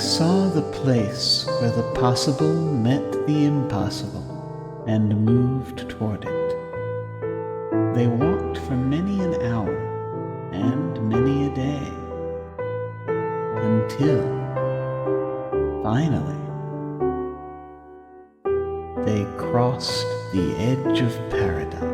saw the place where the possible met the impossible and moved toward it. They walked for many an hour and many a day, until, finally, they crossed the edge of paradox.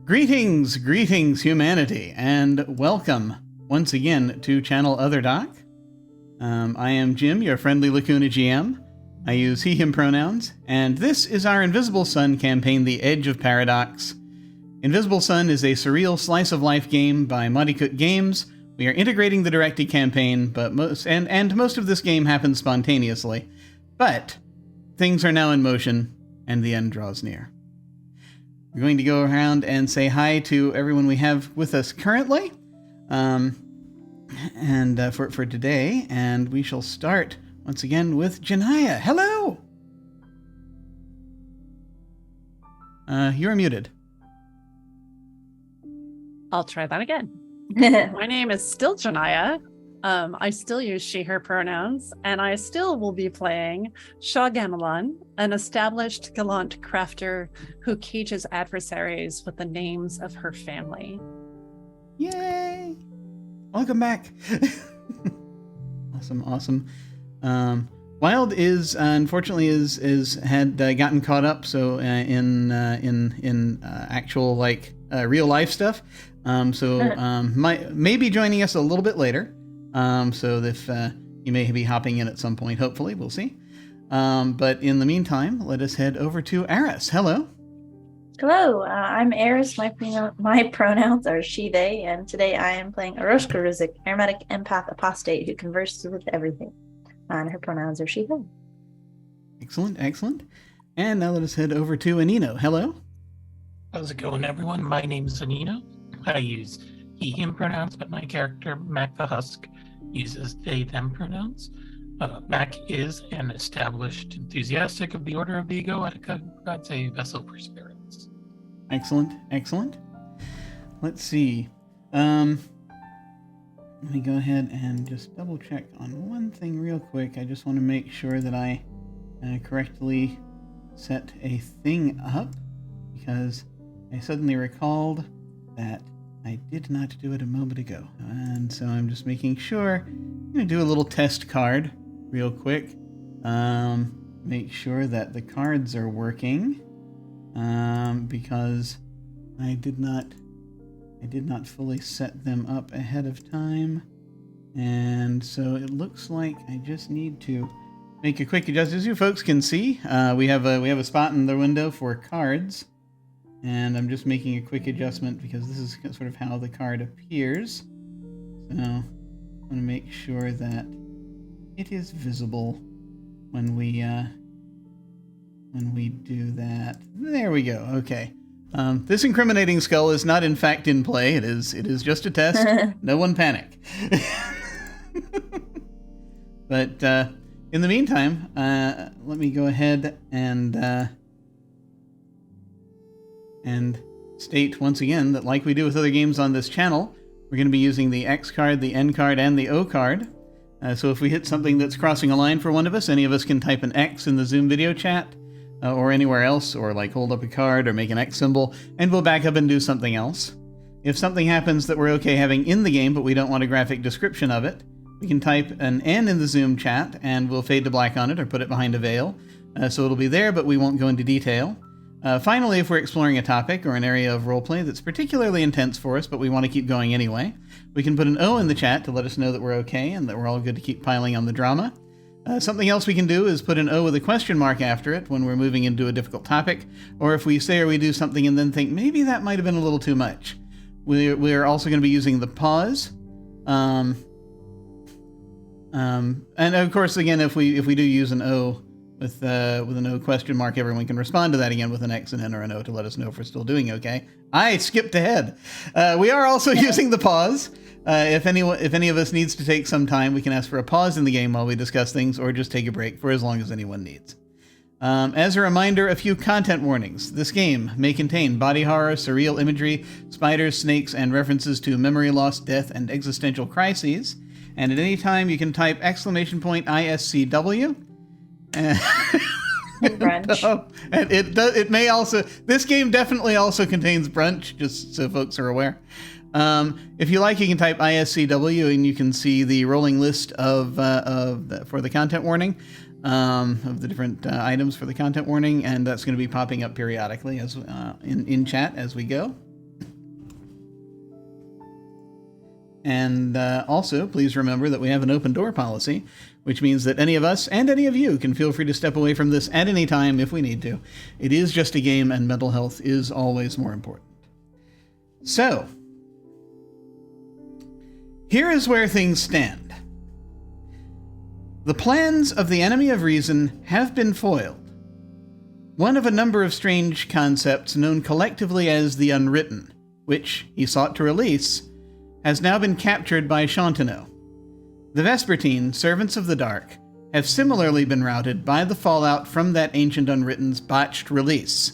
Greetings, humanity, and welcome once again to Channel Other Doc. I am Jim, your friendly Lacuna GM. I use he, him pronouns, and this is our Invisible Sun campaign, The Edge of Paradox. Invisible Sun is a surreal slice-of-life game by Monte Cook Games. We are integrating the directed campaign, but most of this game happens spontaneously. But things are now in motion, and the end draws near. We're going to go around and say hi to everyone we have with us currently, for today, and we shall start once again with Djinnaya. Hello. You're muted. I'll try that again. My name is still Djinnaya. I still use she, her pronouns, and I still will be playing Shah Gamelan, an established gallant crafter who cages adversaries with the names of her family. Yay! Welcome back. Awesome. Wilde is unfortunately had gotten caught up in actual real life stuff. May be joining us a little bit later. So if you may be hopping in at some point, hopefully, we'll see. But in the meantime, let us head over to Arras. Hello. Hello, I'm Arras. My pronouns are she, they, and today I am playing Aroshka Rizik, aromatic empath apostate who converses with everything. And her pronouns are she, them. Excellent. And now let us head over to Anino. Hello. How's it going, everyone? My name is Anino. I use he, him pronouns, but my character, Mac the Husk, uses they, them pronouns. Mac is an established enthusiastic of the Order of the Ego Etica who provides a vessel for spirits. Excellent. Let's see. Let me go ahead and just double check on one thing real quick. I just want to make sure that I correctly set a thing up, because I suddenly recalled that I did not do it a moment ago. And so I'm just making sure. I'm going to do a little test card real quick. Make sure that the cards are working, because I did not fully set them up ahead of time. And so it looks like I just need to make a quick adjustment. As you folks can see, we have a spot in the window for cards. And I'm just making a quick adjustment because this is sort of how the card appears. So I want to make sure that it is visible when we do that. There we go. Okay. This incriminating skull is not in fact in play. It is just a test. No one panic. But in the meantime, let me go ahead and state once again that, like we do with other games on this channel, we're going to be using the X card, the N card, and the O card. So if we hit something that's crossing a line for one of us, any of us can type an X in the Zoom video chat or anywhere else, or like hold up a card or make an X symbol, and we'll back up and do something else. If something happens that we're okay having in the game, but we don't want a graphic description of it, we can type an N in the Zoom chat and we'll fade to black on it or put it behind a veil. So it'll be there, but we won't go into detail. Finally, if we're exploring a topic or an area of roleplay that's particularly intense for us, but we want to keep going anyway, we can put an O in the chat to let us know that we're okay and that we're all good to keep piling on the drama. Something else we can do is put an O with a question mark after it when we're moving into a difficult topic, or if we say or we do something and then think, maybe that might have been a little too much. We're also going to be using the pause. And of course, again, if we do use an O with an O question mark, everyone can respond to that again with an X and N or an O to let us know if we're still doing okay. I skipped ahead. We are also using the pause. If any of us needs to take some time, we can ask for a pause in the game while we discuss things, or just take a break for as long as anyone needs. As a reminder, a few content warnings. This game may contain body horror, surreal imagery, spiders, snakes, and references to memory loss, death, and existential crises. And at any time, you can type !ISCW. And Brunch. And it may also, this game definitely also contains brunch, just so folks are aware. If you like, you can type ISCW and you can see the rolling list for the content warning, of the different items for the content warning, and that's going to be popping up periodically as in chat as we go. And also, please remember that we have an open door policy, which means that any of us and any of you can feel free to step away from this at any time if we need to. It is just a game, and mental health is always more important. So, here is where things stand. The plans of the enemy of reason have been foiled. One of a number of strange concepts known collectively as the Unwritten, which he sought to release, has now been captured by Chantineau. The Vespertine, servants of the dark, have similarly been routed by the fallout from that ancient Unwritten's botched release.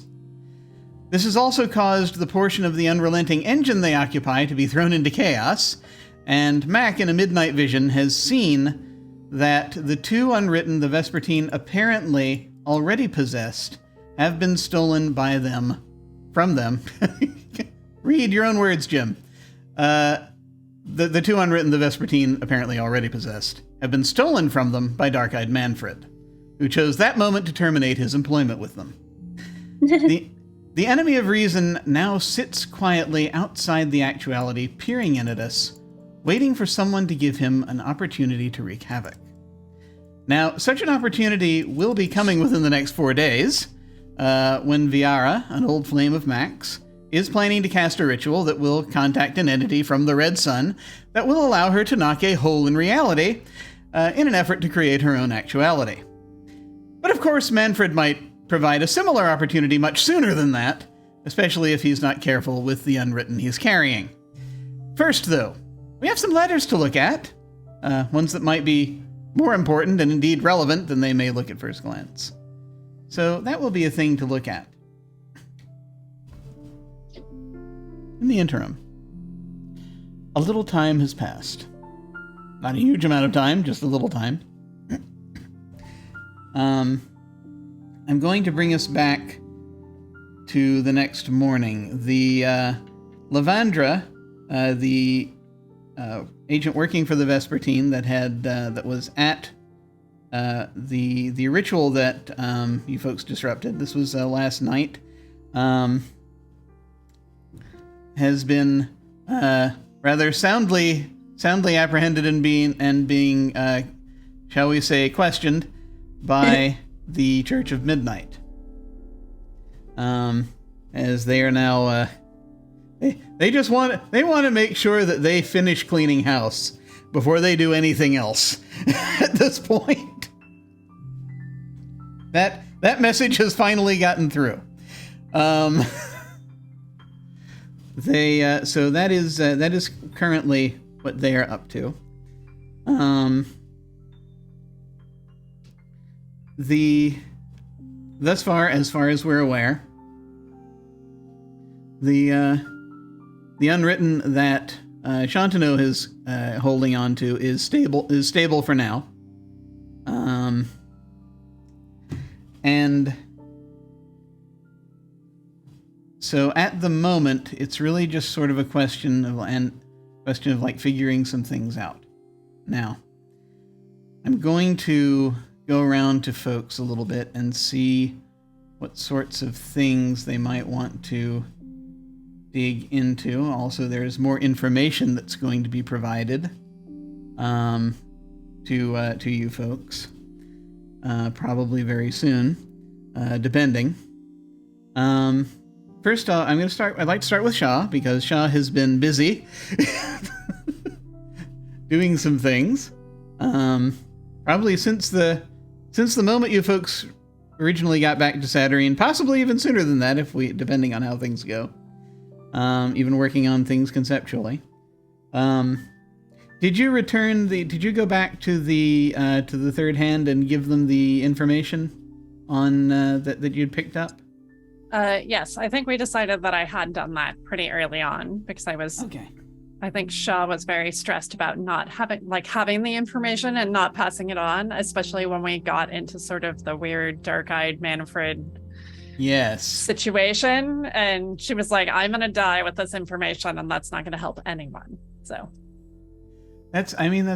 This has also caused the portion of the unrelenting engine they occupy to be thrown into chaos, and Mac, in a midnight vision, has seen that the two Unwritten the Vespertine apparently already possessed have been stolen by them, from them. Read your own words, Jim. The two Unwritten the Vespertine apparently already possessed have been stolen from them by dark-eyed Manfred, who chose that moment to terminate his employment with them. The enemy of reason now sits quietly outside the actuality, peering in at us, waiting for someone to give him an opportunity to wreak havoc. Now, such an opportunity will be coming within the next 4 days, when Viara, an old flame of Mac's, is planning to cast a ritual that will contact an entity from the Red Sun that will allow her to knock a hole in reality in an effort to create her own actuality. But of course, Manfred might provide a similar opportunity much sooner than that, especially if he's not careful with the Unwritten he's carrying. First, though, we have some letters to look at, ones that might be more important and indeed relevant than they may look at first glance. So that will be a thing to look at. In the interim, a little time has passed. Not a huge amount of time, just a little time. I'm going to bring us back to the next morning. The Lavandra, the agent working for the Vespertine that was at the ritual that you folks disrupted. This was last night. Has been rather soundly apprehended and being shall we say, questioned by the Church of Midnight. As they are now they want to make sure that they finish cleaning house before they do anything else at this point. That message has finally gotten through. So that is currently what they are up to. As far as we're aware, the Unwritten that Shantanu is holding on to is stable for now. And so at the moment, it's really just sort of a question of like figuring some things out. Now, I'm going to go around to folks a little bit and see what sorts of things they might want to dig into. Also, there's more information that's going to be provided to you folks, probably very soon, depending. First, I'd like to start with Shah, because Shah has been busy doing some things. Probably since the moment you folks originally got back to Saturine, possibly even sooner than that, depending on how things go. Even working on things conceptually. Did you go back to the third hand and give them the information on that you'd picked up? Yes, I think we decided that I had done that pretty early on, because I think Shah was very stressed about not having the information and not passing it on, especially when we got into sort of the weird dark-eyed Manfred situation. And she was like, I'm going to die with this information, and that's not going to help anyone. So that's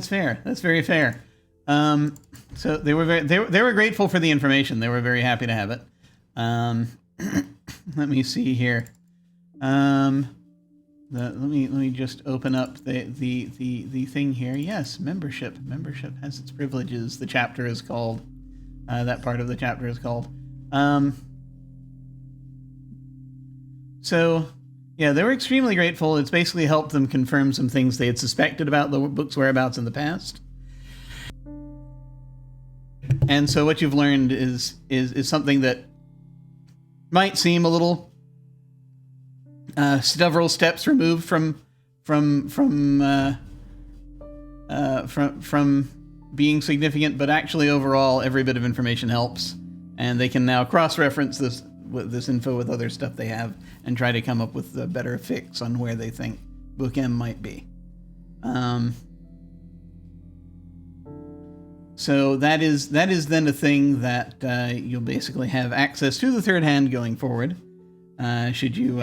fair. That's very fair. So they were grateful for the information. They were very happy to have it. Let me see here. Let me just open up the thing here. Yes, membership has its privileges. The chapter is called. That part of the chapter is called. So, yeah, they were extremely grateful. It's basically helped them confirm some things they had suspected about the book's whereabouts in the past. And so what you've learned is something that might seem a little several steps removed from being significant, but actually overall every bit of information helps, and they can now cross-reference this info with other stuff they have and try to come up with a better fix on where they think Book M might be. So that is then a thing that you'll basically have access to the third hand going forward. Should you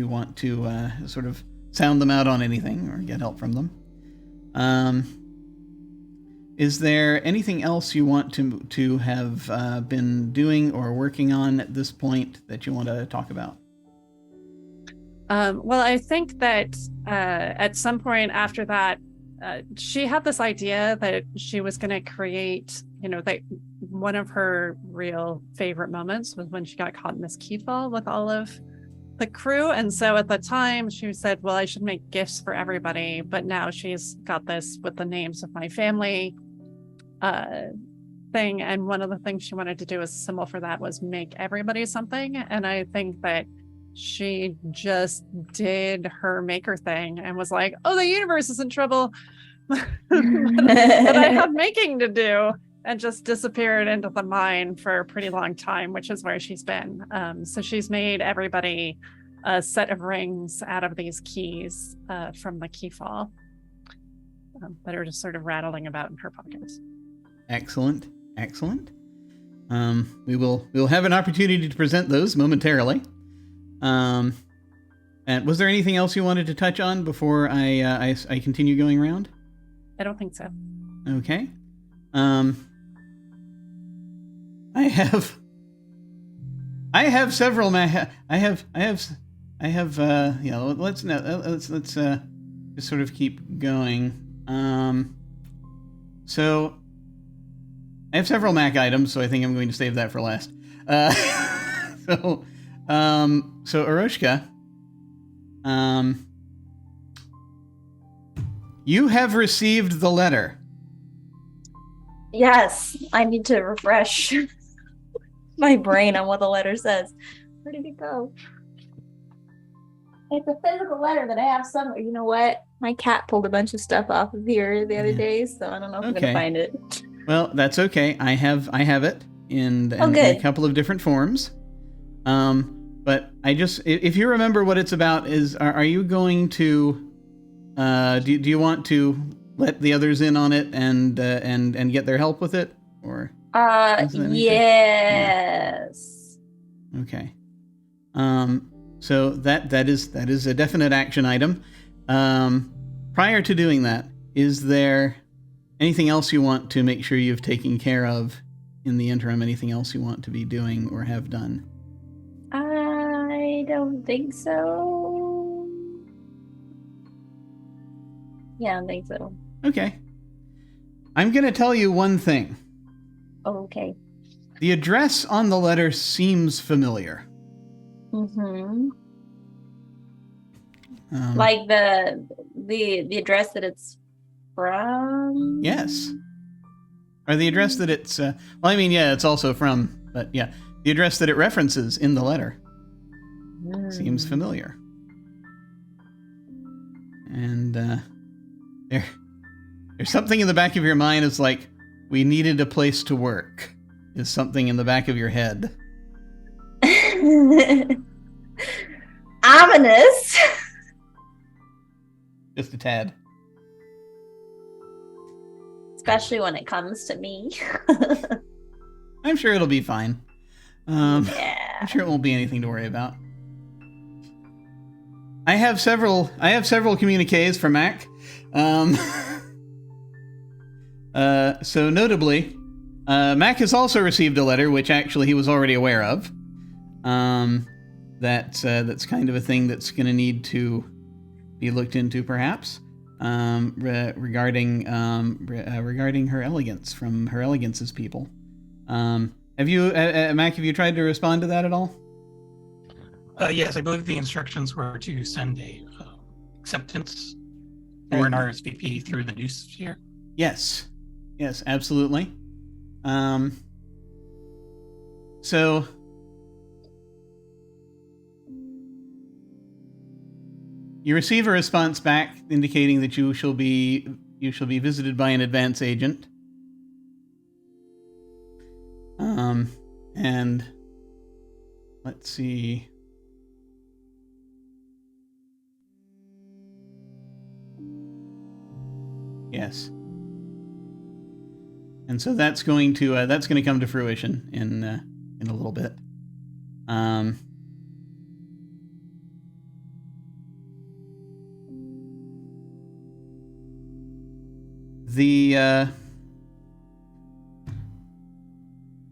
want to sort of sound them out on anything or get help from them. Is there anything else you want to have been doing or working on at this point that you want to talk about? Well, I think that at some point after that, she had this idea that she was going to create, that one of her real favorite moments was when she got caught in this key fall with all of the crew. And so at the time she said, well, I should make gifts for everybody. But now she's got this with the names of my family thing. And one of the things she wanted to do as a symbol for that was make everybody something. And I think that she just did her maker thing and was like, oh, the universe is in trouble. But I have making to do, and just disappeared into the mine for a pretty long time, which is where she's been. So she's made everybody a set of rings out of these keys from the key fall that are just sort of rattling about in her pockets. Excellent. We'll have an opportunity to present those momentarily. And was there anything else you wanted to touch on before I continue going around? I don't think so. Okay. I have several. Let's just sort of keep going. So I have several Mac items, so I think I'm going to save that for last. So Aroshka, you have received the letter. Yes, I need to refresh my brain on what the letter says. Where did it go? It's a physical letter that I have somewhere. You know what? My cat pulled a bunch of stuff off of here the other day, so I don't know if I'm gonna find it. Well, that's okay. I have it in a couple of different forms. But if you remember what it's about, are you going to Do you want to let the others in on it and get their help with it, or? Yes. Yeah. Okay. So that is a definite action item. Prior to doing that, is there anything else you want to make sure you've taken care of in the interim? Anything else you want to be doing or have done? I don't think so. Yeah, I don't think so. Okay. I'm going to tell you one thing. Okay. The address on the letter seems familiar. Mm-hmm. Like the address that it's from? Yes. Or the address that it's... well, I mean, yeah, it's also from... But yeah, the address that it references in the letter seems familiar. And there's something in the back of your mind is like, we needed a place to work. Is something in the back of your head. Ominous. Just a tad. Especially when it comes to me. I'm sure it'll be fine. Yeah. I'm sure it won't be anything to worry about. I have several communiques for Mac. So notably, Mac has also received a letter, which actually he was already aware of. That's kind of a thing that's going to need to be looked into, perhaps, regarding her elegance from Her Elegance's people. Have you, Mac? Have you tried to respond to that at all? Yes, I believe the instructions were to send a acceptance or an RSVP through the news sphere. Yes, absolutely. So you receive a response back indicating that you shall be visited by an advance agent. And let's see. Yes. And so that's going to come to fruition in a little bit.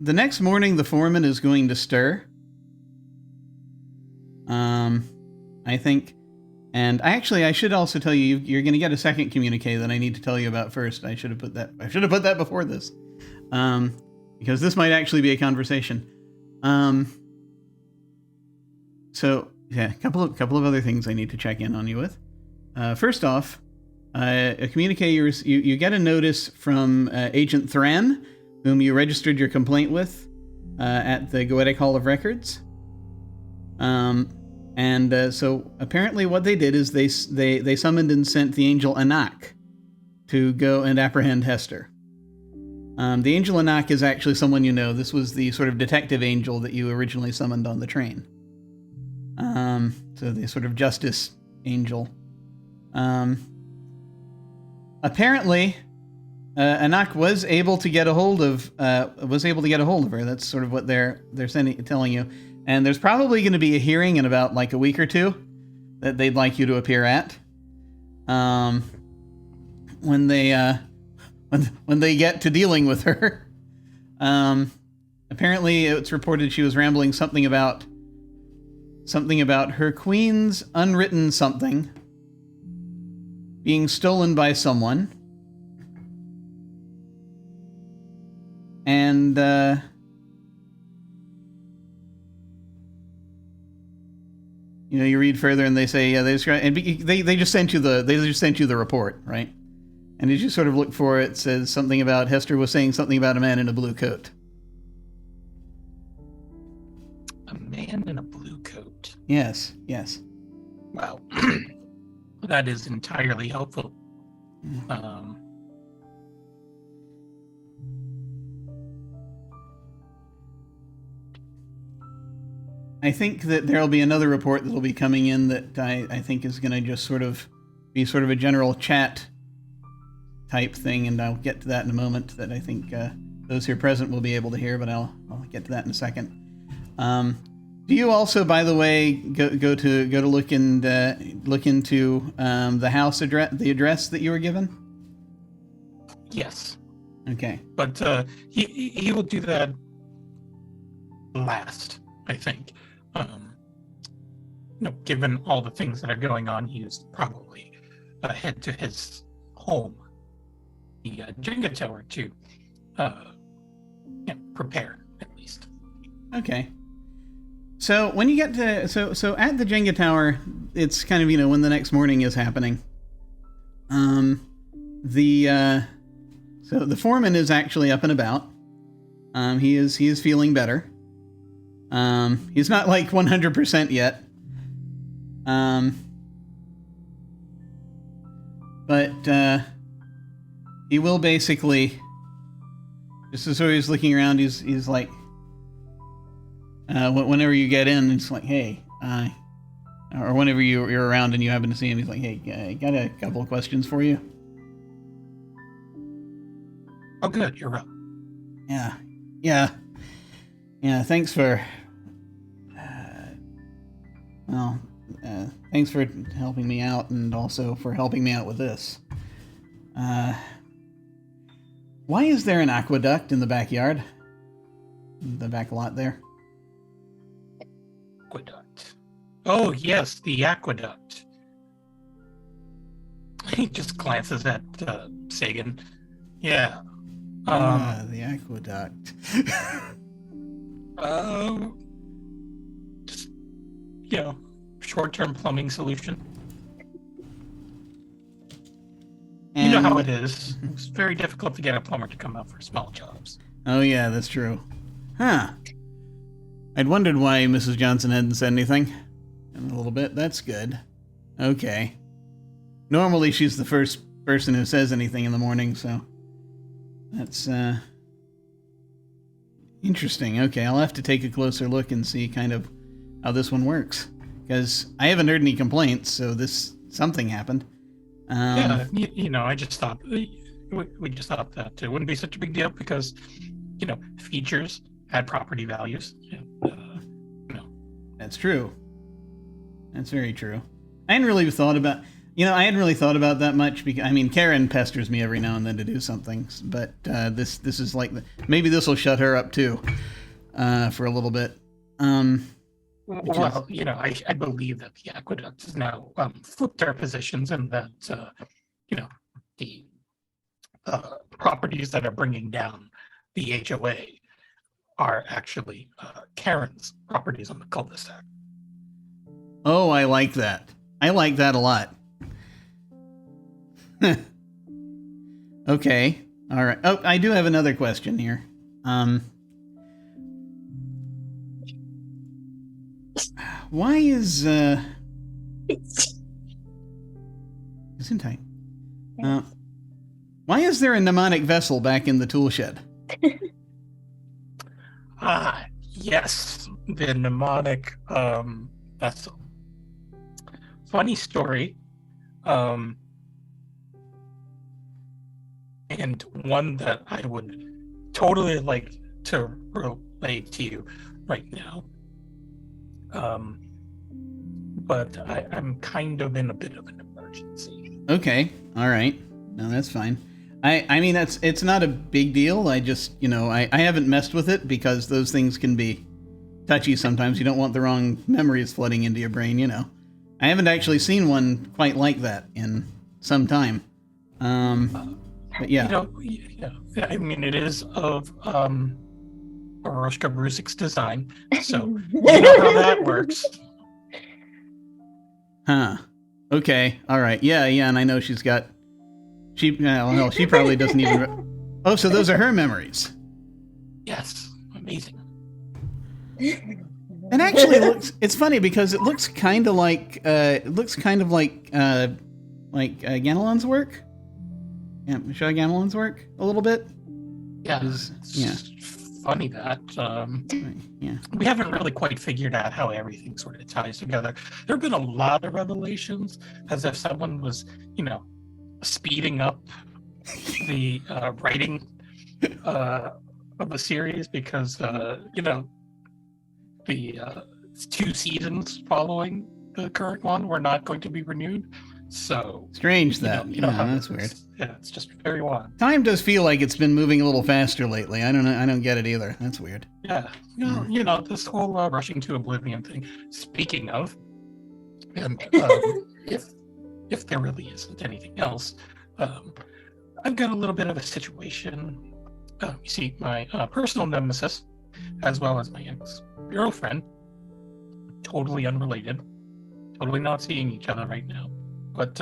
The next morning, the foreman is going to stir. I think, and I should also tell you, you're going to get a second communique that I need to tell you about first. I should have put that before this, because this might actually be a conversation. So yeah, a couple of other things I need to check in on you with. First off, a communique you get a notice from Agent Thran, whom you registered your complaint with at the Goetic Hall of Records. So apparently what they did is they summoned and sent the angel Anak to go and apprehend Hester. The angel Anak is actually someone you know. This was the sort of detective angel that you originally summoned on the train. So the sort of justice angel. Apparently, Anak was able to get a hold of her. That's sort of what they're telling you. And there's probably going to be a hearing in about like a week or two that they'd like you to appear at. When they get to dealing with her. Apparently, it's reported she was rambling something about her queen's unwritten something being stolen by someone. And you read further, and they say, yeah, they just sent you the report, right? And as you sort of look for it, says something about Hester was saying something about a man in a blue coat. A man in a blue coat. Yes. Wow. That is entirely helpful. I think that there'll be another report that'll be coming in that I think is going to just sort of be sort of a general chat type thing, and I'll get to that in a moment. That I think those here present will be able to hear, but I'll get to that in a second. Do you also, by the way, go to look into the house address, the address that you were given? Yes. Okay. But he will do that last, I think. Given all the things that are going on, he's probably head to his home, the Jenga tower, to prepare at least. Okay. So when you get to so at the Jenga tower, it's kind of when the next morning is happening. So the foreman is actually up and about. He is feeling better. He's not like 100% yet. But he will basically, just as he's looking around, he's like, whenever you get in, it's like, hey, or whenever you're around and you happen to see him, he's like, hey, I got a couple of questions for you. Oh, good, you're up. Yeah. Thanks for, thanks for helping me out, and also for helping me out with this. Why is there an aqueduct in the backyard? The back lot there? Aqueduct. Oh, yes, the aqueduct. He just glances at Sagan. Yeah. The aqueduct. Just, short-term plumbing solution. And, you know how it is. It's very difficult to get a plumber to come out for small jobs. Oh, yeah, that's true. Huh. I'd wondered why Mrs. Johnson hadn't said anything. In a little bit. That's good. Okay. Normally, she's the first person who says anything in the morning, so that's interesting. Okay, I'll have to take a closer look and see kind of how this one works, because I haven't heard any complaints, so something happened. I just thought we just thought that it wouldn't be such a big deal because, features add property values. That's true. That's very true. I hadn't really thought about that much because, Karen pesters me every now and then to do something, but this is like maybe this will shut her up too, for a little bit. I believe that the aqueduct has now flipped their positions, and that the properties that are bringing down the HOA are actually Karen's properties on the cul-de-sac. Oh, I like that. I like that a lot. Okay. All right. Oh, I do have another question here. Why is Gesundheit. Why is there a mnemonic vessel back in the tool shed? Yes, the mnemonic vessel. Funny story, and one that I would totally like to relate to you right now. But I'm kind of in a bit of an emergency. Okay, all right. No, that's fine. It's not a big deal. I just, I haven't messed with it because those things can be touchy sometimes. You don't want the wrong memories flooding into your brain, I haven't actually seen one quite like that in some time. But yeah. It is of Oroshka Bruzik's design, so you know how that works. Huh. Okay. All right. Yeah, and I know she probably doesn't even... Oh, so those are her memories. Yes. Amazing. And actually, it's funny because it looks kind of like Ganelon's work. Yeah, Shah Ganelon's work a little bit. Yeah. funny that Yeah. we haven't really quite figured out how everything sort of ties together. There have been a lot of revelations, as if someone was, speeding up the writing of the series because, the 2 seasons following the current one were not going to be renewed. So Strange that. how That's it weird. is. Yeah, it's just very wild. Time does feel like it's been moving a little faster lately. I don't know. I don't get it either. That's weird. Yeah, this whole rushing to oblivion thing. Speaking of, and if there really isn't anything else, I've got a little bit of a situation. You see, my personal nemesis, as well as my ex-girlfriend, totally unrelated, totally not seeing each other right now. But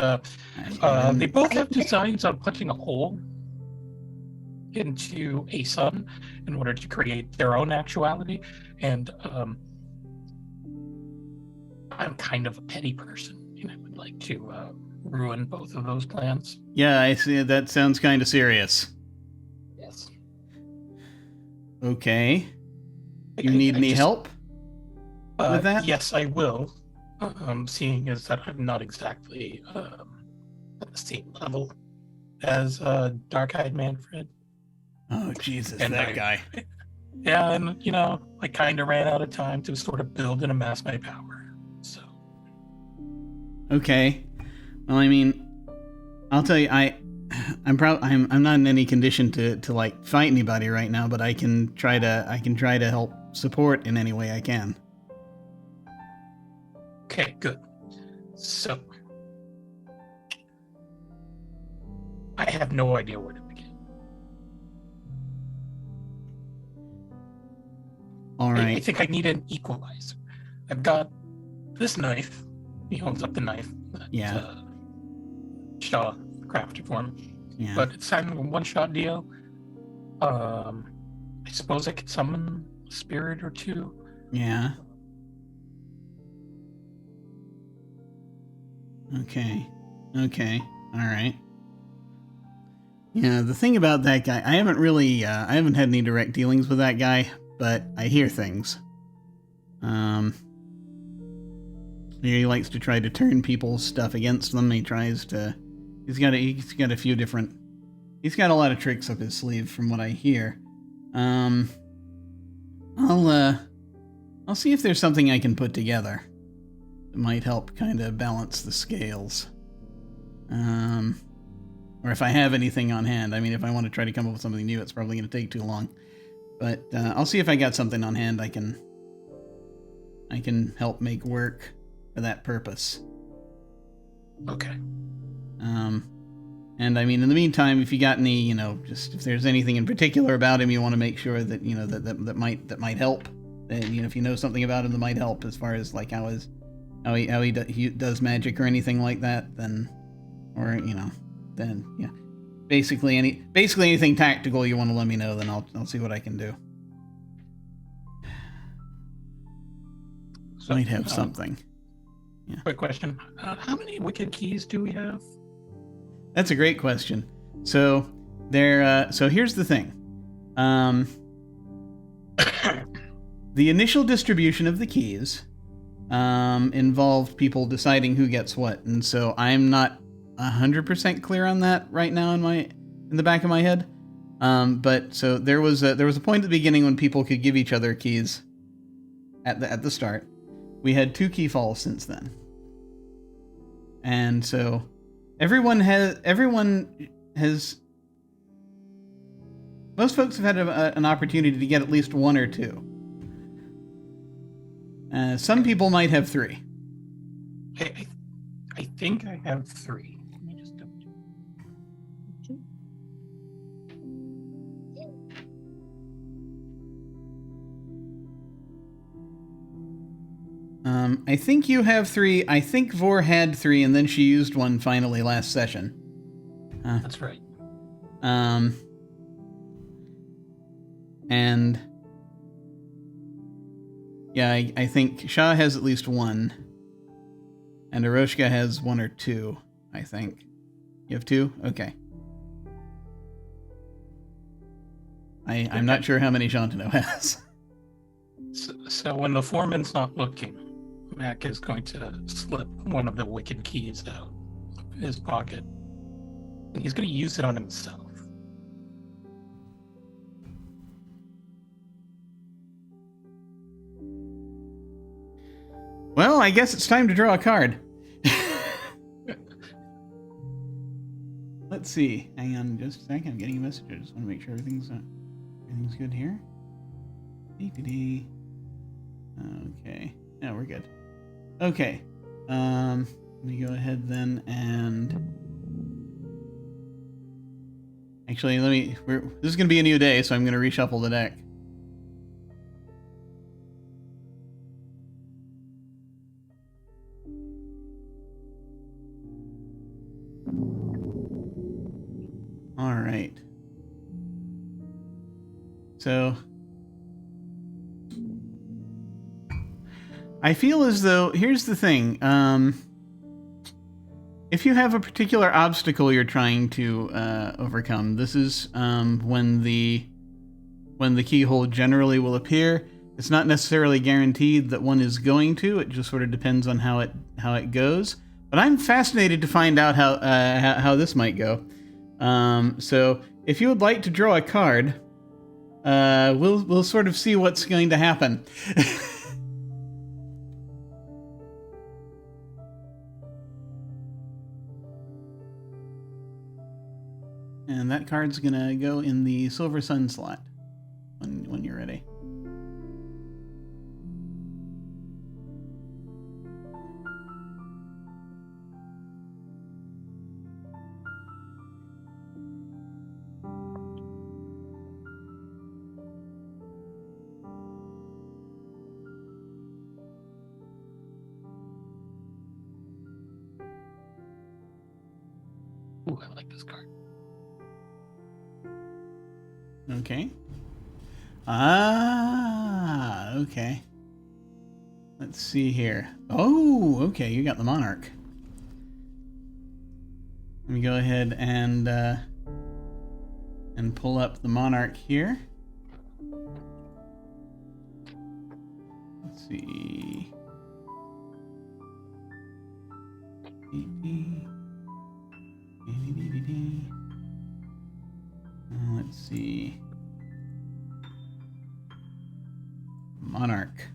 they both have designs on punching a hole into a sun in order to create their own actuality. And I'm kind of a petty person, and I would like to ruin both of those plans. Yeah, I see. That sounds kind of serious. Yes. Okay. You need any help with that? Yes, I will. Seeing as that I'm not exactly at the same level as Dark-Eyed Manfred. Oh, Jesus, And that I- guy. Yeah, and I kind of ran out of time to sort of build and amass my power. So Okay. Well, I mean, I'll tell you, I'm not in any condition to like fight anybody right now, but I can try to help support in any way I can. okay, good. So I have no idea where to begin. All I right. think I need an equalizer. I've got this knife. He holds up the knife that Yeah. Shaw crafted for him. Yeah. But it's kind of a one-shot deal. I suppose I could summon a spirit or two. Yeah. Okay. All right. Yeah, the thing about that guy, I haven't had any direct dealings with that guy, but I hear things. He likes to try to turn people's stuff against them. He's got a lot of tricks up his sleeve from what I hear. I'll see if there's something I can put together that might help kind of balance the scales. Or if I have anything on hand. I mean, if I want to try to come up with something new, it's probably going to take too long. But I'll see if I got something on hand I can help make work for that purpose. Okay. And I mean, in the meantime, if you got any, just if there's anything in particular about him you want to make sure that that might help, then if you know something about him that might help as far as like how he does magic or anything like that, then yeah, basically anything tactical you want to let me know, then I'll see what I can do. So, Might have something. Quick question. How many wicked keys do we have? That's a great question. So so here's the thing. The initial distribution of the keys involved people deciding who gets what, and so I'm not 100% clear on that right now in the back of my head. But so there was a point at the beginning when people could give each other keys at the start. We had 2 key falls since then, and so everyone has. Most folks have had an opportunity to get at least 1 or 2. Some people might have 3. I think I have 3. Let me just double check. I think you have 3. I think Vor had 3, and then she used 1 finally last session. That's right. And yeah, I think Shah has at least 1, and Aroshka has 1 or 2. I think you have 2. Okay. I'm not sure how many Shantano has. So when the foreman's not looking, Mac is going to slip one of the wicked keys out of his pocket. And he's going to use it on himself. Well, I guess it's time to draw a card. Let's see. Hang on just a second. I'm getting a message. I just want to make sure everything's good here. Okay. No, we're good. Okay. Let me go ahead then and... Actually, this is going to be a new day, so I'm going to reshuffle the deck. All right. So I feel as though, here's the thing. If you have a particular obstacle you're trying to overcome, this is when the keyhole generally will appear. It's not necessarily guaranteed that one is going to. It just sort of depends on how it goes. But I'm fascinated to find out how this might go. So if you would like to draw a card, we'll sort of see what's going to happen. And that card's gonna go in the Silver Sun slot when you're ready. Ooh, I like this card. Okay. Okay. Let's see here. Oh, okay, you got the Monarch. Let me go ahead and pull up the Monarch here. Let's see. Let's see. Monarch.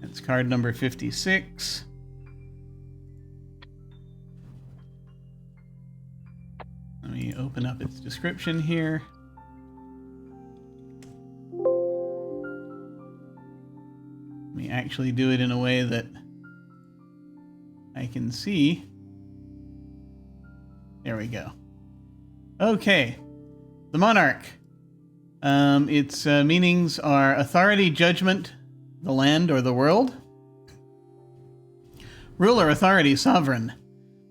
That's card number 56. Let me open up its description here. Let me actually do it in a way that I can see. There we go. Okay. The Monarch. Its meanings are authority, judgment, the land or the world. Ruler, authority, sovereign.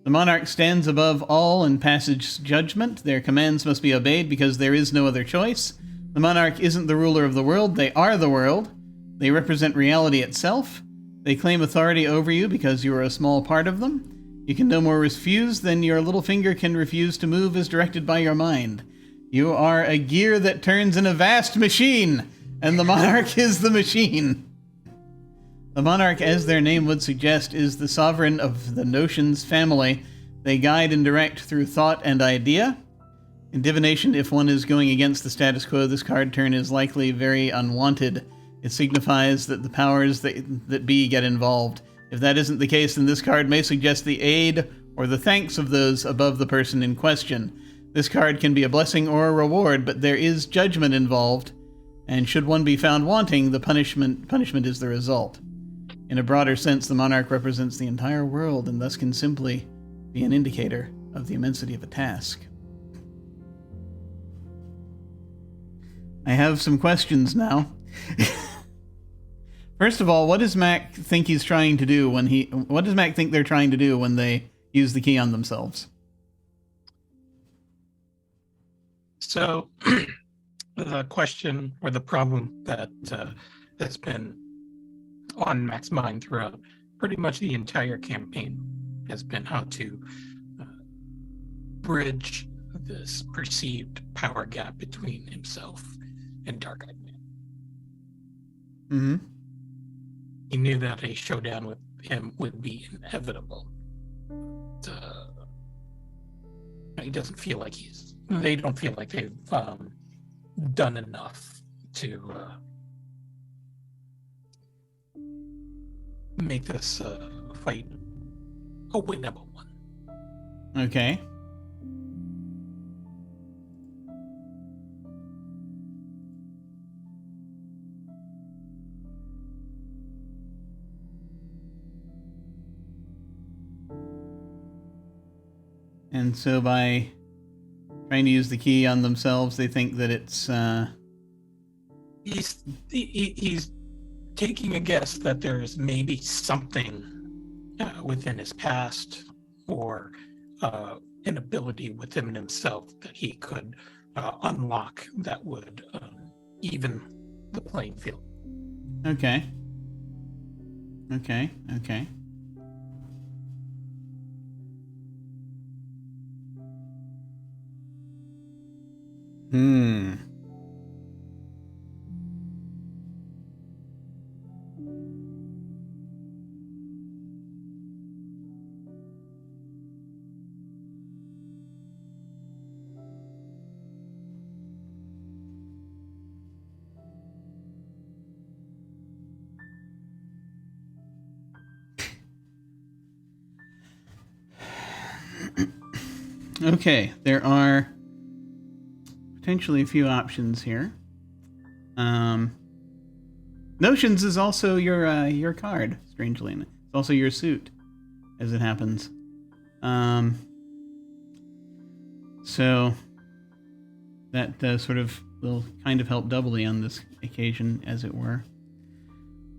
The Monarch stands above all and passes judgment. Their commands must be obeyed because there is no other choice. The Monarch isn't the ruler of the world. They are the world. They represent reality itself. They claim authority over you because you are a small part of them. You can no more refuse than your little finger can refuse to move as directed by your mind. You are a gear that turns in a vast machine, and the Monarch is the machine. The Monarch, as their name would suggest, is the sovereign of the notions family. They guide and direct through thought and idea. In divination, if one is going against the status quo, this card turn is likely very unwanted. It signifies that the powers that be get involved. If that isn't the case, then this card may suggest the aid or the thanks of those above the person in question. This card can be a blessing or a reward, but there is judgment involved, and should one be found wanting, the punishment is the result. In a broader sense, the Monarch represents the entire world, and thus can simply be an indicator of the immensity of a task. I have some questions now. First of all, what does Mac think he's trying to do what does Mac think they're trying to do when they use the key on themselves? So, the question or the problem that's been on Mac's mind throughout pretty much the entire campaign has been how to bridge this perceived power gap between himself and Dark-Eyed Man. Mm-hmm. He knew that a showdown with him would be inevitable. He doesn't feel like they don't feel like they've done enough to make this fight a winnable one. Okay. And so by trying to use the key on themselves, they think that it's... He's taking a guess that there's maybe something within his past or an ability within himself that he could unlock that would even the playing field. Okay. Okay, there are potentially a few options here. Notions is also your card, strangely. It's also your suit, as it happens. So that sort of will kind of help doubly on this occasion, as it were.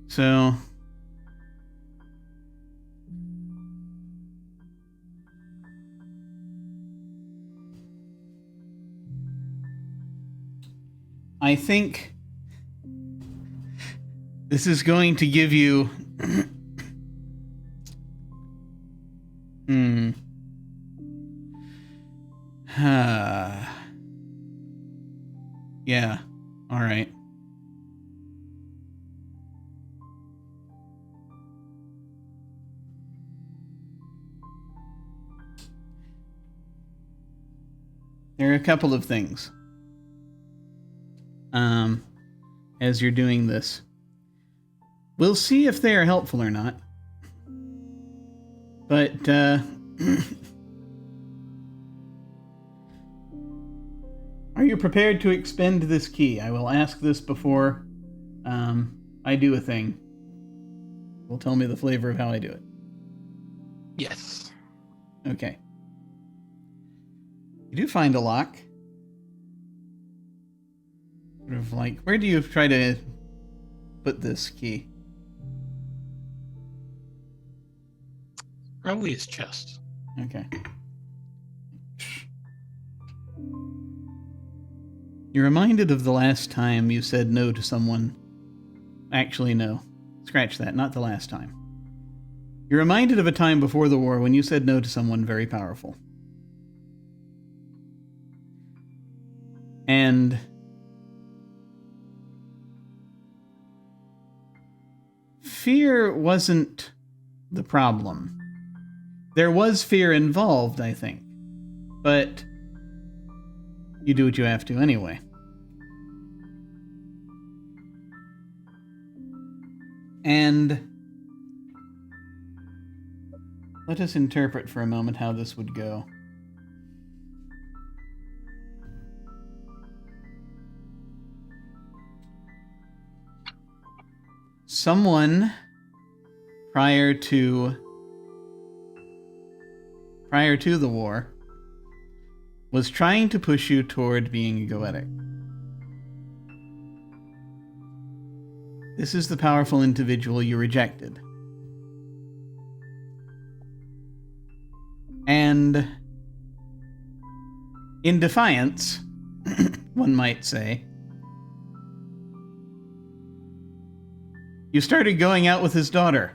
So... I think this is going to give you... Yeah, all right. There are a couple of things. As you're doing this. We'll see if they are helpful or not. But, are you prepared to expend this key? I will ask this before, I do a thing. Will tell me the flavor of how I do it. Yes. Okay. You do find a lock. Sort of like, where do you try to put this key? Probably his chest. Okay. You're reminded of the last time you said no to someone. Actually, no. Scratch that, not the last time. You're reminded of a time before the war when you said no to someone very powerful. And... fear wasn't the problem. There was fear involved, I think. But you do what you have to anyway. And let us interpret for a moment how this would go. Someone prior to the war was trying to push you toward being a goetic. This is the powerful individual you rejected. And in defiance, one might say, you started going out with his daughter,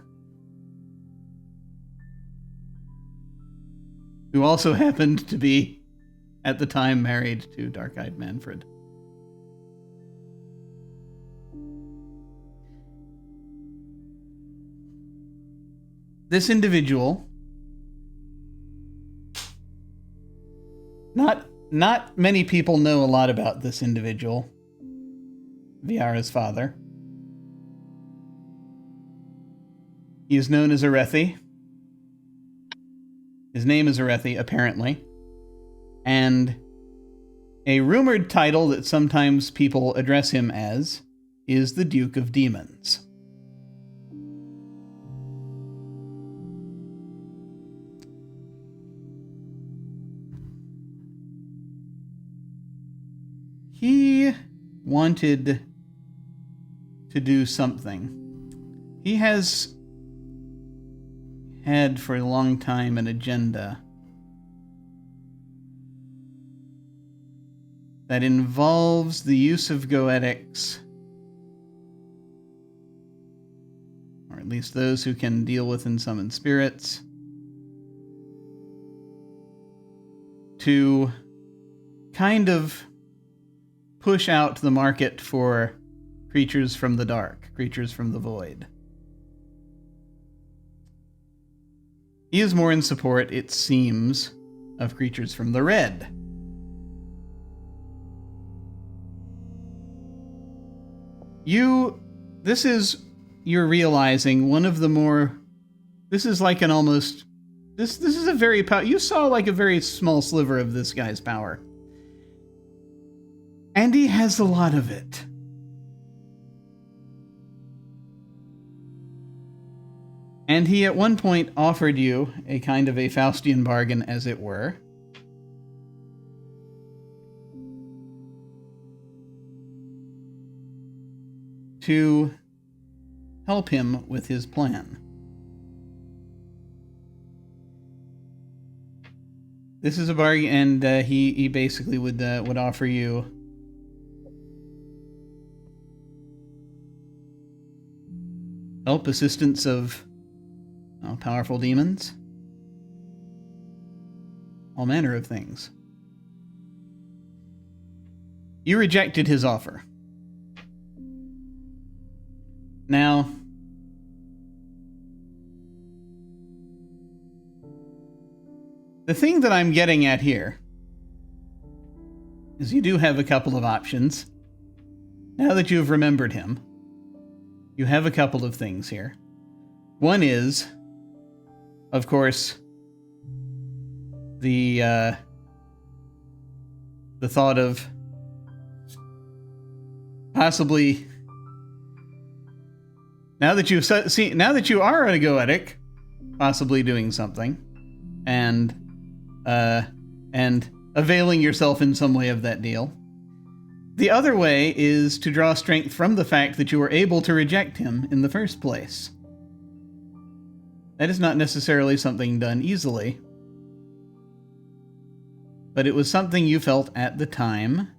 who also happened to be at the time married to Dark-Eyed Manfred. This individual, not many people know a lot about this individual, Viara's father. He is known as Arethi. His name is Arethi, apparently. And a rumored title that sometimes people address him as is the Duke of Demons. He wanted to do something. He has had for a long time an agenda that involves the use of goetics, or at least those who can deal with and summon spirits, to kind of push out the market for creatures from the dark, creatures from the void. He is more in support, it seems, of creatures from the red. You're realizing one of the more, this is like an almost, this is a very, you saw like a very small sliver of this guy's power. And he has a lot of it. And he at one point offered you a kind of a Faustian bargain, as it were. To help him with his plan. This is a bargain, and he basically would offer you help, assistance of powerful demons, all manner of things. You rejected his offer. Now, the thing that I'm getting at here is you do have a couple of options. Now that you've remembered him, you have a couple of things here. One is, of course, the thought of possibly, now that you are a goetic, possibly doing something, and availing yourself in some way of that deal. The other way is to draw strength from the fact that you were able to reject him in the first place. That is not necessarily something done easily, but it was something you felt at the time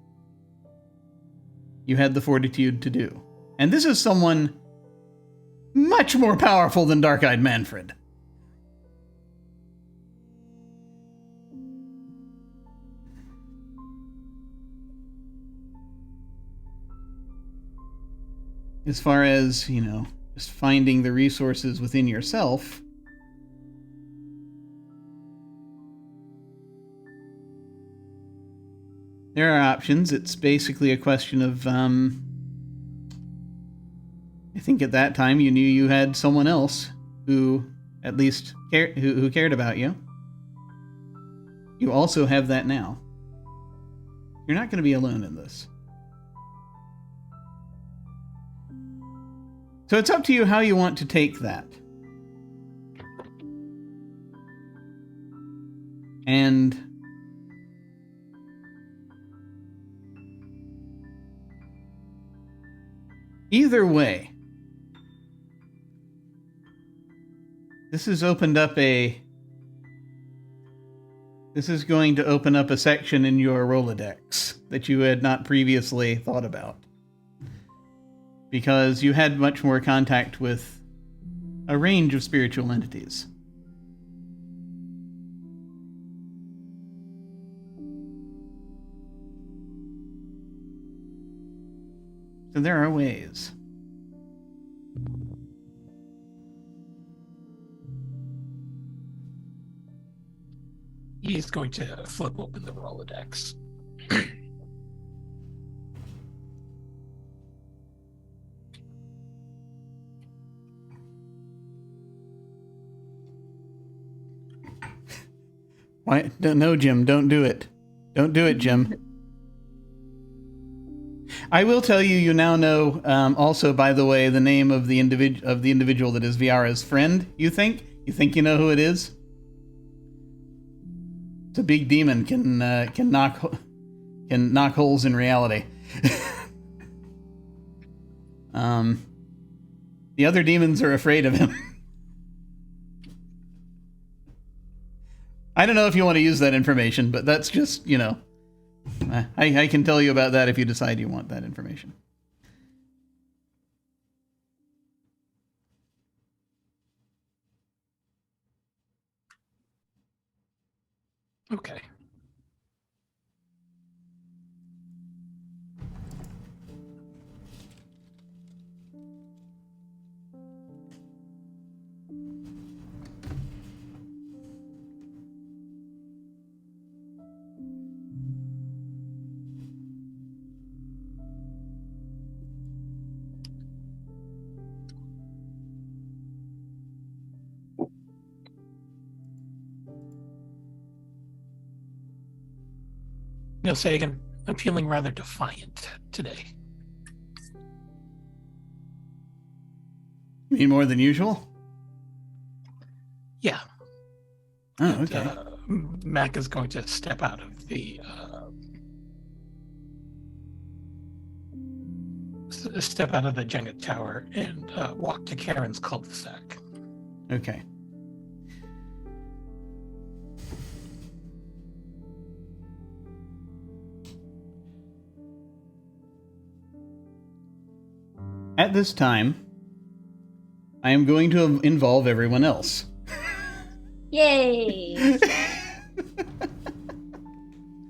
you had the fortitude to do. And this is someone much more powerful than Dark-Eyed Manfred. As far as, just finding the resources within yourself, there are options. It's basically a question of, I think at that time you knew you had someone else who at least who cared about you. You also have that now. You're not going to be alone in this. So it's up to you how you want to take that. And either way, this is going to open up a section in your Rolodex that you had not previously thought about. Because you had much more contact with a range of spiritual entities. So there are ways. He's going to flip open the Rolodex. Why? No, Jim, don't do it. Don't do it, Jim. I will tell you, you now know, also, by the way, the name of the individual that is Viara's friend, you think? You think you know who it is? It's a big demon, can knock holes in reality. The other demons are afraid of him. I don't know if you want to use that information, but that's just, you know, I can tell you about that if you decide you want that information. Okay. No, Sagan, I'm feeling rather defiant today. You mean more than usual? Yeah. Oh, okay. Mac is going to step out of the Jenga tower and walk to Karen's cul-de-sac. Okay. At this time, I am going to involve everyone else. Yay!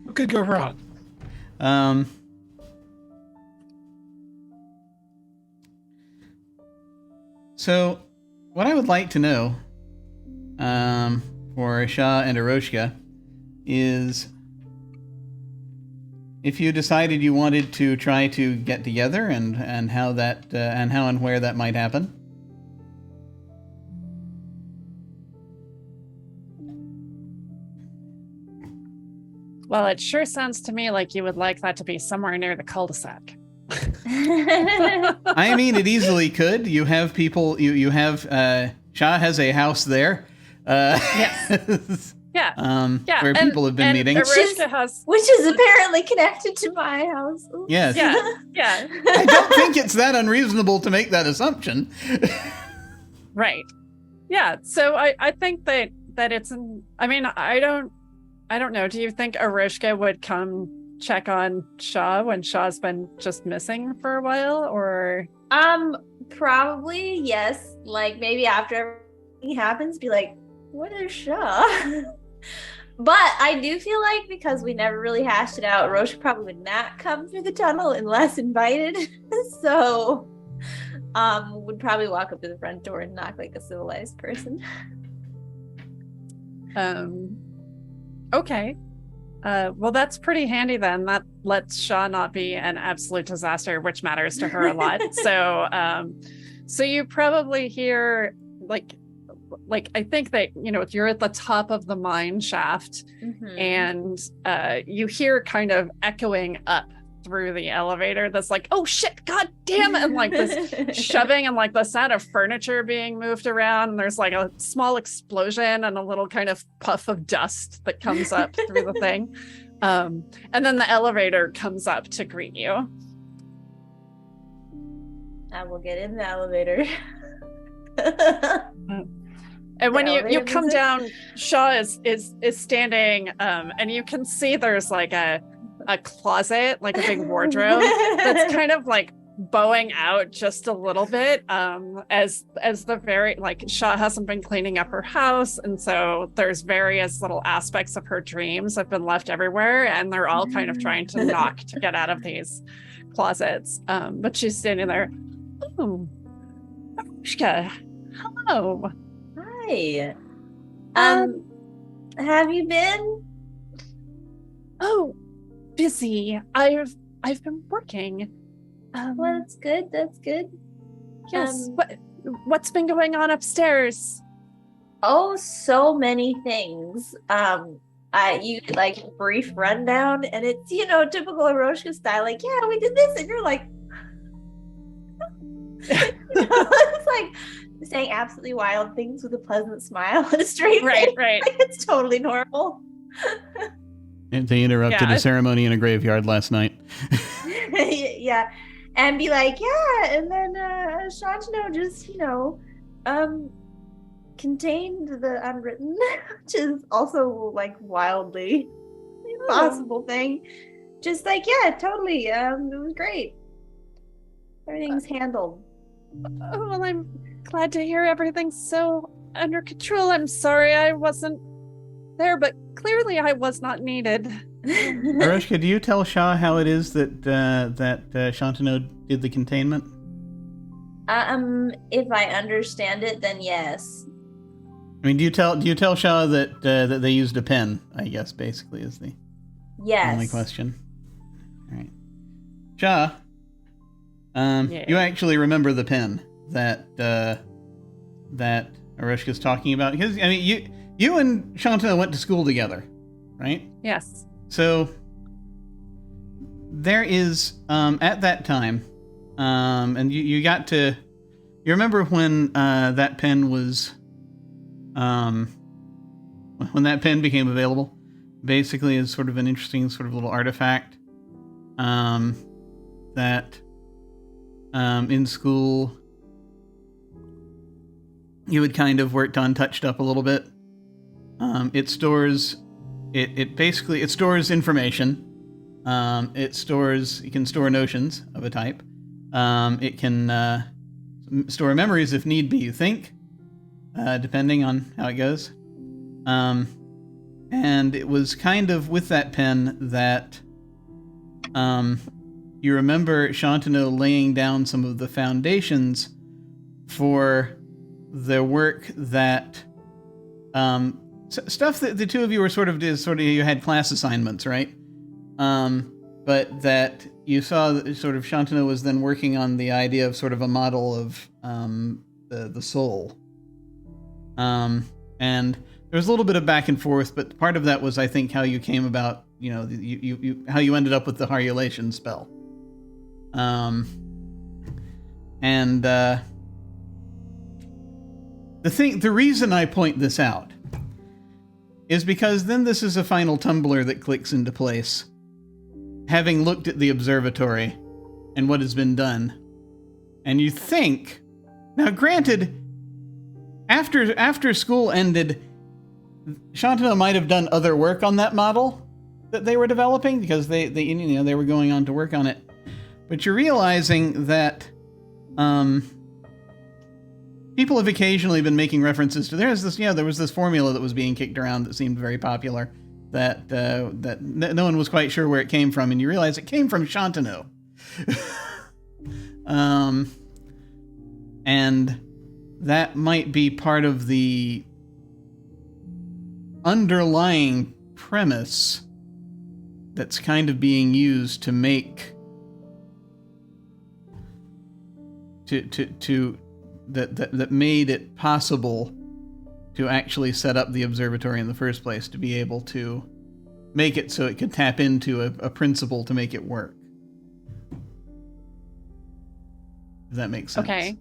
What could go wrong? So, what I would like to know, for Shah and Aroshka, is if you decided you wanted to try to get together, and how that and how and where that might happen. Well, it sure sounds to me like you would like that to be somewhere near the cul-de-sac. I mean, it easily could. You have people. You have Shah has a house there. Yes. Yeah. Yeah. Where people have been meeting. Which is apparently connected to my house. Oops. Yes. Yeah. Yeah. I don't think it's that unreasonable to make that assumption. Right. Yeah. So I think that it's I mean, I don't know. Do you think Aroshka would come check on Shah when Shah's been just missing for a while, or? Probably yes. Like maybe after everything happens, be like, what is Shah? But I do feel like because we never really hashed it out, Aroshka probably would not come through the tunnel unless invited. So, would probably walk up to the front door and knock like a civilized person. Okay. Well, that's pretty handy then. That lets Shah not be an absolute disaster, which matters to her a lot. So you probably hear like I think that, you know, you're at the top of the mine shaft, and you hear kind of echoing up through the elevator that's like, oh shit, god damn it, and like this shoving and like the sound of furniture being moved around, and there's like a small explosion and a little kind of puff of dust that comes up through the thing, and then the elevator comes up to greet you. I will get in the elevator. And when you come down, Shah is standing, and you can see there's like a closet, like a big wardrobe that's kind of like bowing out just a little bit, as the very, like, Shah hasn't been cleaning up her house, and so there's various little aspects of her dreams have been left everywhere, and they're all kind of trying to knock to get out of these closets, but she's standing there. Oh, Arushka, hello. Hi. Have you been? Oh, busy. I've been working. Well, that's good. That's good. Yes. What's been going on upstairs? Oh, so many things. You like brief rundown, and it's typical Aroshka style. Like, yeah, we did this, and you're like, it's like saying absolutely wild things with a pleasant smile and a straight Right, face. right. Like, it's totally normal. And they interrupted a ceremony in a graveyard last night. Yeah, and be like, yeah, and then Shantano just contained the unwritten, which is also like wildly impossible thing. Just like, yeah, totally. It was great. Everything's handled. Oh, well, I'm glad to hear everything's so under control. I'm sorry I wasn't there, but clearly I was not needed. Arushka, do you tell Shah how it is that Shantano did the containment? If I understand it, then yes. I mean, do you tell Shah that they used a pen? I guess basically is the only question. All right, Shah. You actually remember the pen that Arushka's talking about? Because I mean, you and Shantano went to school together, right? Yes. So there is at that time, and you got to remember when that pen was when that pen became available, basically as sort of an interesting sort of little artifact that in school you had kind of worked on, touched up a little bit. It stores it stores information. You can store notions of a type. It can store memories if need be, you think, depending on how it goes. And it was kind of with that pen that you remember Shantano laying down some of the foundations for the work that stuff that the two of you were you had class assignments, right? But that you saw that sort of Shantano was then working on the idea of sort of a model of the soul. And there was a little bit of back and forth, but part of that was, I think, how you came about, how you ended up with the Harulation spell. The reason I point this out is because then this is a final tumbler that clicks into place. Having looked at the observatory and what has been done, and you think, now granted, after school ended, Shantano might have done other work on that model that they were developing because they were going on to work on it. But you're realizing that people have occasionally been making references to there was this formula that was being kicked around that seemed very popular that no one was quite sure where it came from, and you realize it came from Shantano. And that might be part of the underlying premise that's kind of being used to make that made it possible to actually set up the observatory in the first place, to be able to make it so it could tap into a principle to make it work. Does that make sense? Okay.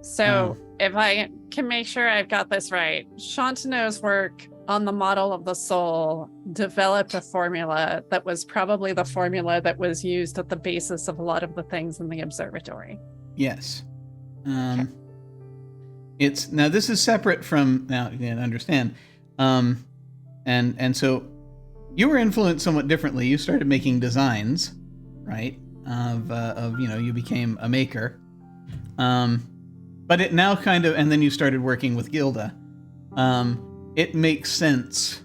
So if I can make sure I've got this right, Shantano's work on the model of the soul developed a formula that was probably the formula that was used at the basis of a lot of the things in the observatory. Yes. Okay. This is separate from, now you can understand. And so you were influenced somewhat differently. You started making designs, right? You became a maker. But it now kind of, and then you started working with Gilda. It makes sense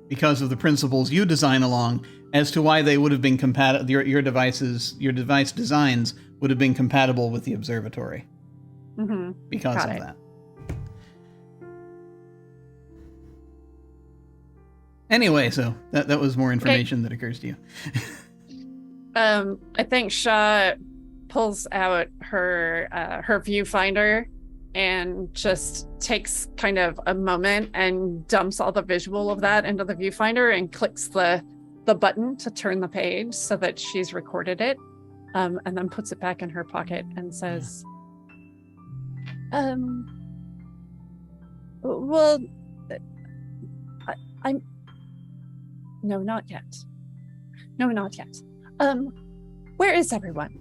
because of the principles you design along, as to why they would have been compatible. Your device designs would have been compatible with the observatory because Got of it. that. Anyway, so that was more information that occurs to you. I think Shaw pulls out her viewfinder and just takes kind of a moment and dumps all the visual of that into the viewfinder and clicks the button to turn the page so that she's recorded it, and then puts it back in her pocket and says, well, I'm no, not yet. No, not yet. Where is everyone?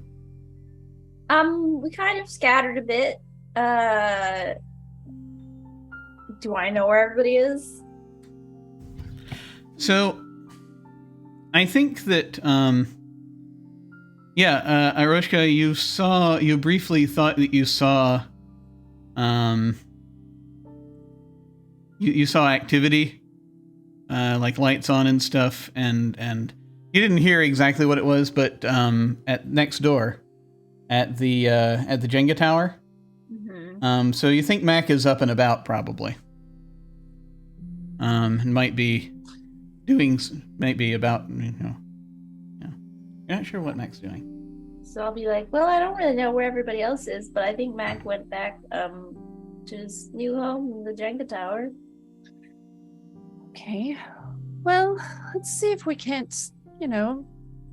We kind of scattered a bit. Do I know where everybody is? So, I think that, Aroshka, you briefly thought that you saw, you saw activity, like lights on and stuff, and you didn't hear exactly what it was, but at next door, at the Jenga tower. So you think Mac is up and about, probably. And might be about, yeah. You're not sure what Mac's doing. So I'll be like, well, I don't really know where everybody else is, but I think Mac went back to his new home, the Jenga tower. Okay. Well, let's see if we can't,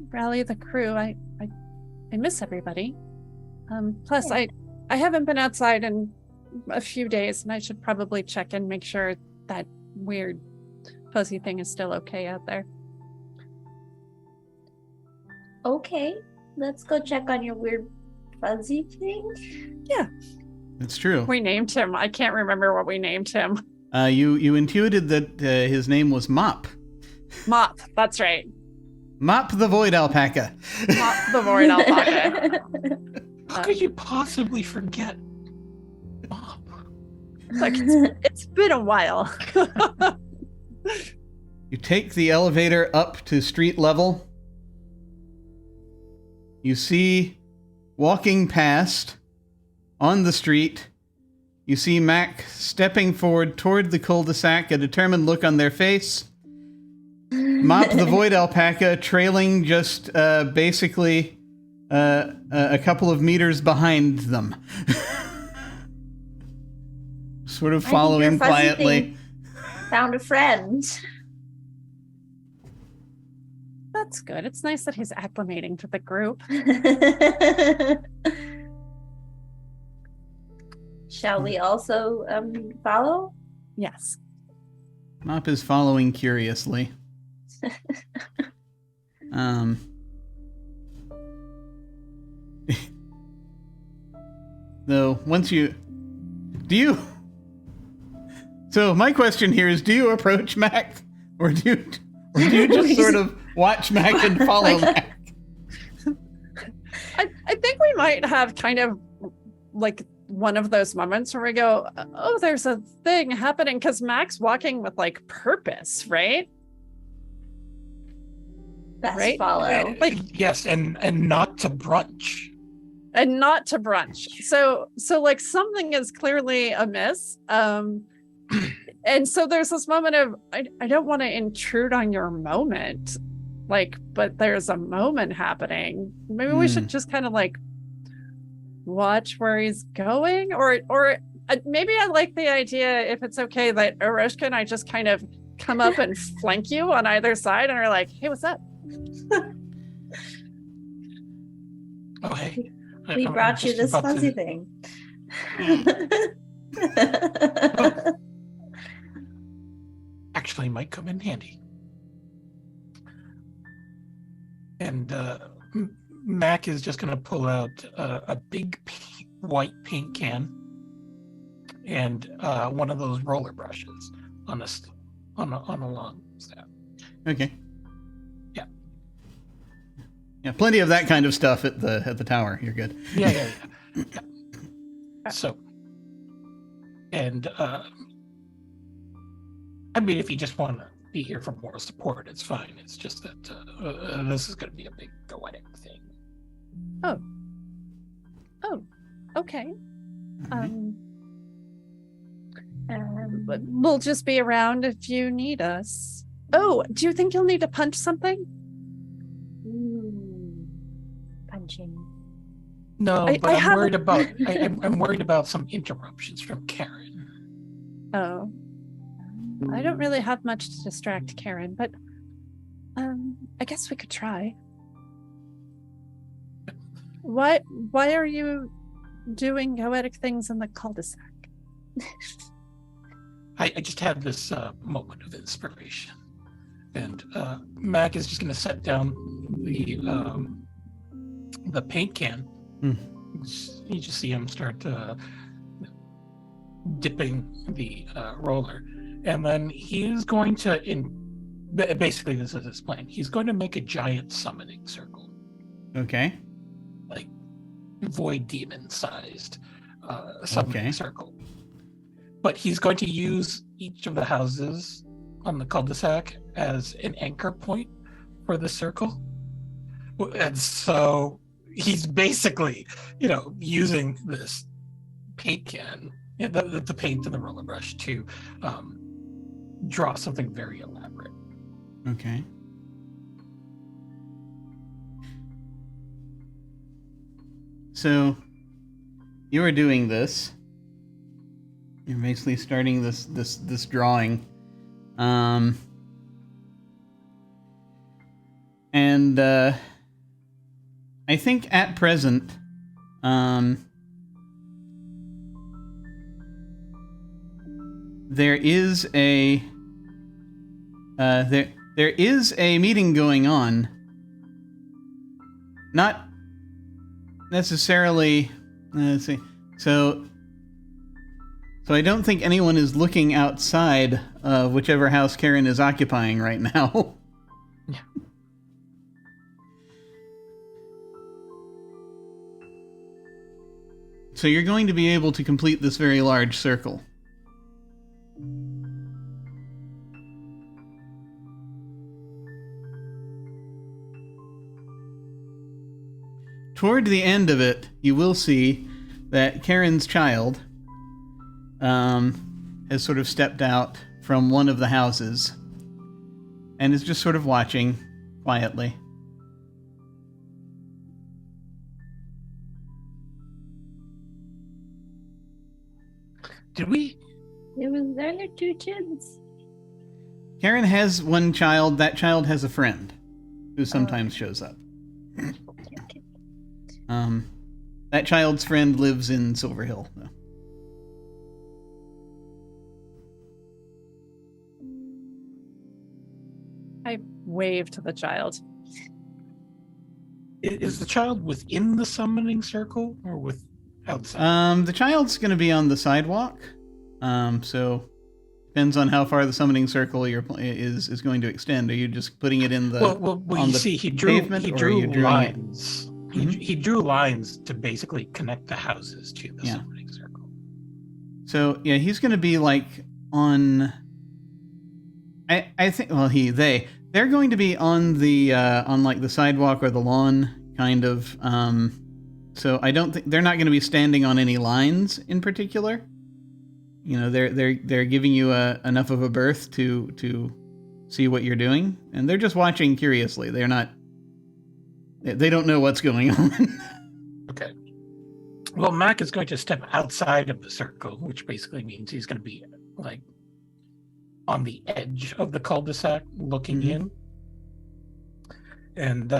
rally the crew. I miss everybody. Plus, Yeah. I haven't been outside in a few days, and I should probably check and make sure that weird fuzzy thing is still okay out there. Okay, let's go check on your weird fuzzy thing. Yeah. It's true. We named him. I can't remember what we named him. You intuited that his name was Mop. Mop. That's right. Mop the Void Alpaca. Mop the Void Alpaca. How could you possibly forget Mop? Like, it's been a while. You take the elevator up to street level. You see, walking past, on the street, you see Mac stepping forward toward the cul-de-sac, a determined look on their face. Mop the Void Alpaca trailing just basically a couple of meters behind them. Sort of following quietly. Found a friend. That's good. It's nice that he's acclimating to the group. Shall we also follow? Yes. Mop is following curiously. Though, once you... So, my question here is, do you approach Mac? Or do you just sort of watch Mac and follow Mac? I think we might have kind of like one of those moments where we go, oh, there's a thing happening, because Mac's walking with like purpose, right? Best Right? follow. Like, Yes, and not to brunch. and not to brunch. So like something is clearly amiss. And so there's this moment of, I don't want to intrude on your moment, like, but there's a moment happening. Maybe we should just kind of like watch where he's going, or maybe I like the idea, if it's okay, that Aroshka and I just kind of come up and flank you on either side and are like, hey, what's up? Oh, hey. We I'm brought you just this about to- fuzzy thing. Actually might come in handy. And Mac is just going to pull out a big white paint can and one of those roller brushes on a long staff. Okay. Yeah. Yeah, plenty of that kind of stuff at the tower. You're good. Yeah. So, and I mean, if you just want to be here for moral support. It's fine. It's just that this is going to be a big wedding thing. Oh, okay. Alright. But we'll just be around if you need us. Oh, do you think you'll need to punch something? Punching. No, I but I'm have worried about. I'm worried about some interruptions from Karen. Oh, I don't really have much to distract Karen, but I guess we could try. Why are you doing poetic things in the cul-de-sac? I just had this moment of inspiration, and Mac is just going to set down the paint can. You just see him start dipping the roller, and then he's going to basically, this is his plan. He's going to make a giant summoning circle, Okay. like void demon sized summoning circle. But he's going to use each of the houses on the cul-de-sac as an anchor point for the circle. And so he's basically, using this paint can, the paint and the roller brush to draw something very elaborate. Okay. So you are doing this. You're basically starting this drawing. And I think at present, there is a meeting going on. Not necessarily. Let's see. So I don't think anyone is looking outside of whichever house Karen is occupying right now. Yeah. So you're going to be able to complete this very large circle. Toward the end of it, you will see that Karen's child has sort of stepped out from one of the houses and is just sort of watching quietly. Did we? It was there are 2 kids. Karen has one child. That child has a friend who sometimes shows up. Okay. That child's friend lives in Silver Hill, though. I wave to the child. Is the child within the summoning circle or with outside? The child's going to be on the sidewalk. So depends on how far the summoning circle is going to extend. Are you just putting it in the Well, on you the see, he drew pavement, or are you drawing lines. Mhm. He drew lines to basically connect the houses to the summoning circle. So yeah, he's going to be like on. I think. Well, they're going to be on the on like the sidewalk or the lawn, kind of. So I don't think they're not going to be standing on any lines in particular. They're giving you enough of a berth to see what you're doing, and they're just watching curiously. They're not. They don't know what's going on. Okay. Well, Mac is going to step outside of the circle, which basically means he's going to be like on the edge of the cul-de-sac, looking in, and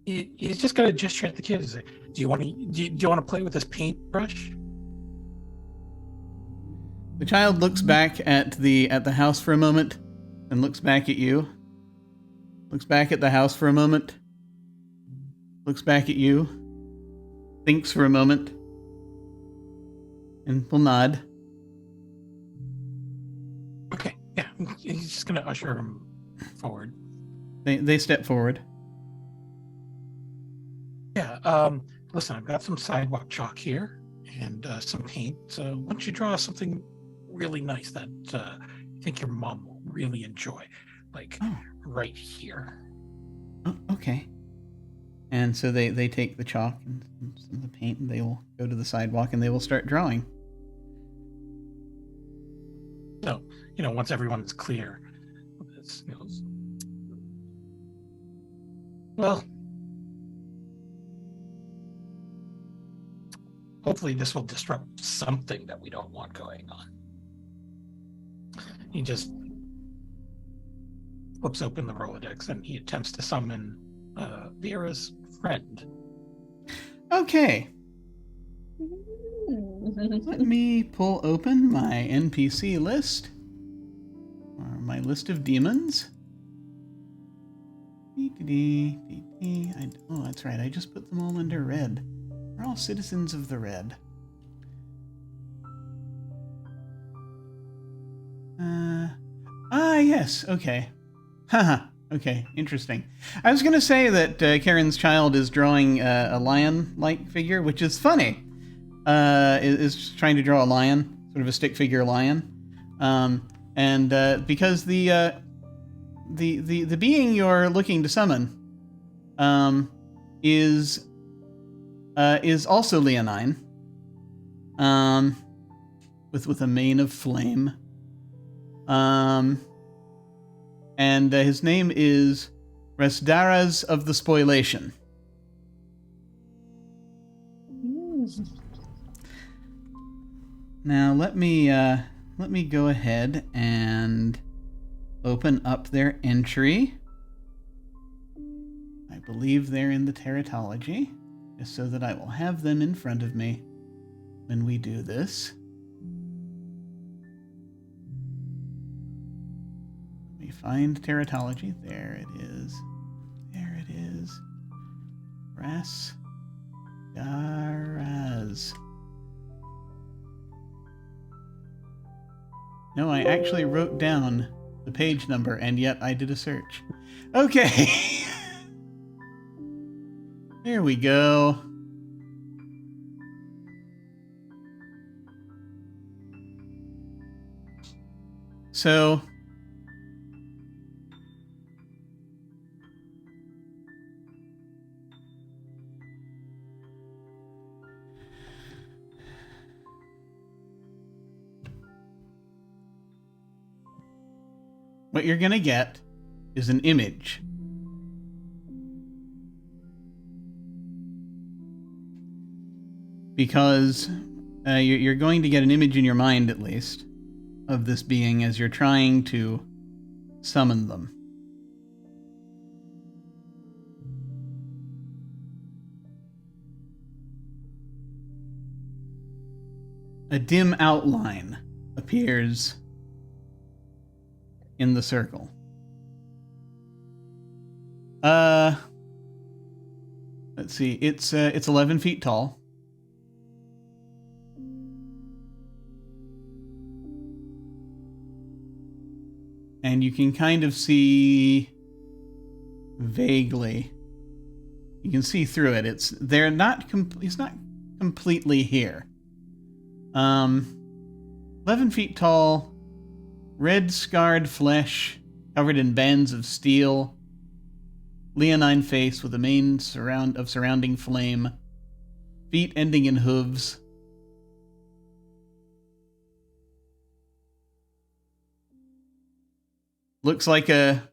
he's just going to gesture at the kids. Do you want to play with this paintbrush? The child looks back at the house for a moment, and looks back at you. Looks back at the house for a moment. Looks back at you. Thinks for a moment. And will nod. Okay, yeah. He's just going to usher him forward. They step forward. Yeah, listen, I've got some sidewalk chalk here and some paint. So why don't you draw something really nice that I think your mom will really enjoy, like right here. Oh, okay. And so they take the chalk and some of the paint, and they will go to the sidewalk and they will start drawing. So, once everyone's clear, this goes. Well, hopefully this will disrupt something that we don't want going on. He just flips open the Rolodex and he attempts to summon Vera's friend. Okay. Let me pull open my NPC list, or my list of demons. Oh, that's right. I just put them all under red. They're all citizens of the red. Yes. Okay. Haha. Okay. Interesting. I was going to say that Karen's child is drawing a lion-like figure, which is funny. Is trying to draw a lion, sort of a stick figure lion. And because the being you're looking to summon is also leonine, with a mane of flame, and his name is Rasdaraz of the Spoliation. Now let me go ahead and open up their entry. I believe they're in the teratology, just so that I will have them in front of me when we do this. Let me find teratology. There it is. There it is. Rasdaraz. No, I actually wrote down the page number, and yet I did a search. Okay. There we go. So, what you're going to get is an image. Because you're going to get an image in your mind, at least, of this being as you're trying to summon them. A dim outline appears in the circle. Let's see. It's 11 feet tall. And you can kind of see vaguely. You can see through it. It's not completely here. 11 feet tall, red scarred flesh covered in bands of steel, leonine face with a mane surrounding flame, feet ending in hooves. Looks like a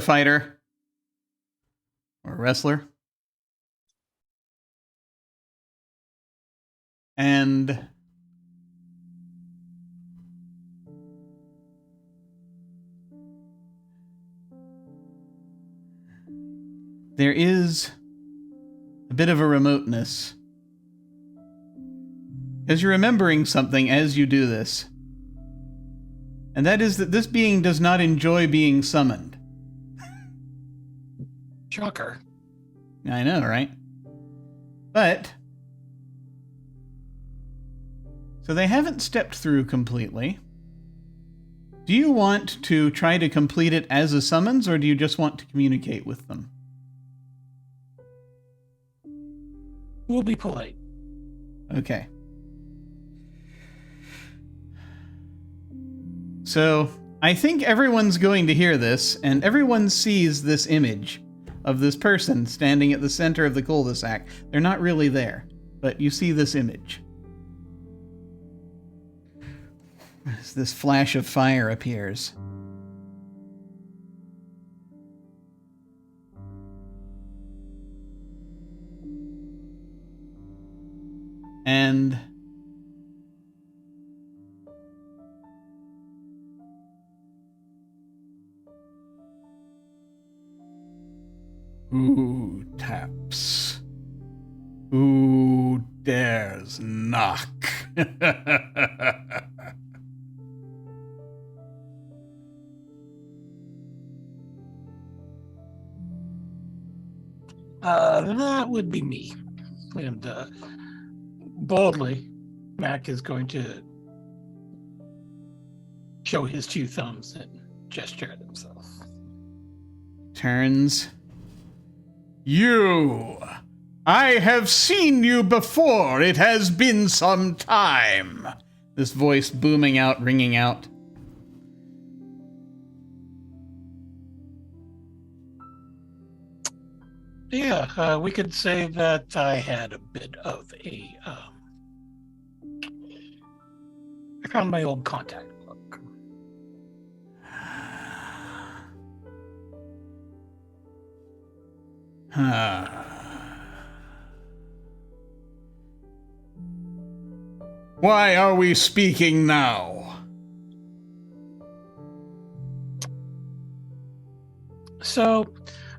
fighter or a wrestler. And there is a bit of a remoteness, because you're remembering something as you do this. And that is that this being does not enjoy being summoned. Shocker. I know, right? But so they haven't stepped through completely. Do you want to try to complete it as a summons, or do you just want to communicate with them? We'll be polite. So I think everyone's going to hear this, and everyone sees this image of this person standing at the center of the cul-de-sac. They're not really there, but you see this image. As this flash of fire appears. And who taps? Who dares knock? That would be me. And boldly, Mac is going to show his two thumbs and gesture at himself. Turns. You! I have seen you before. It has been some time. This voice booming out, ringing out. Yeah, we could say that I had a bit of a... I found my old contact book. Why are we speaking now? So,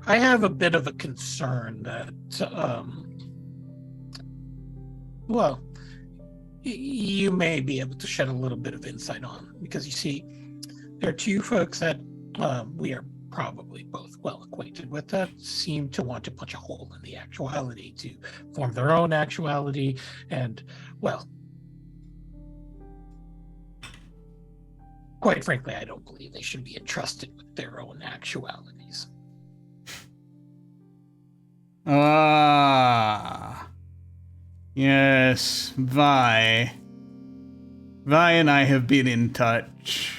I have a bit of a concern that, well, you may be able to shed a little bit of insight on, because you see, there are two folks that we are probably both well acquainted with that seem to want to punch a hole in the actuality to form their own actuality, and, well, quite frankly, I don't believe they should be entrusted with their own actualities. Ah. Yes, Vi. Vi and I have been in touch.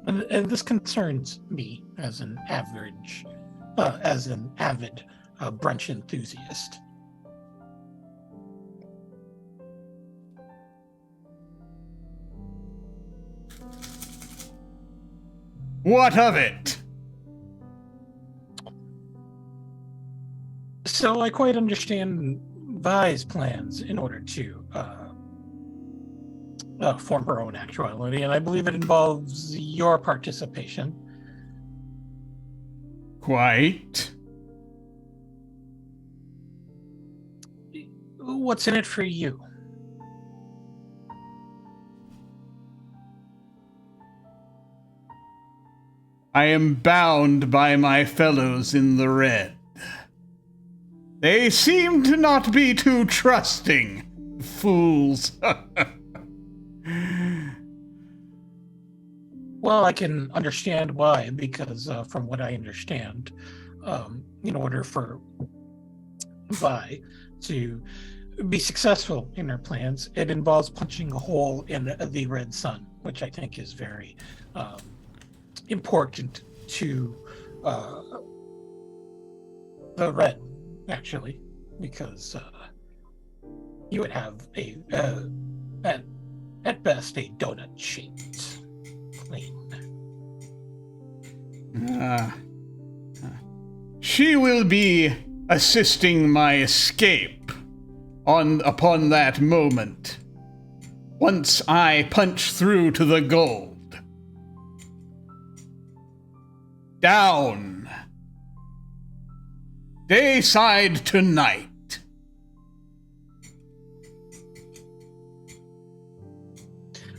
And this concerns me as an avid brunch enthusiast. What of it? So I quite understand Vi's plans in order to form her own actuality, and I believe it involves your participation. Quite. What's in it for you? I am bound by my fellows in the red. They seem to not be too trusting, fools. Well, I can understand why, because from what I understand, in order for Vi to be successful in her plans, it involves punching a hole in the red sun, which I think is very important to the red, actually, because you would have at best a donut-shaped plane. She will be assisting my escape upon that moment, once I punch through to the gold. Down. Dayside tonight.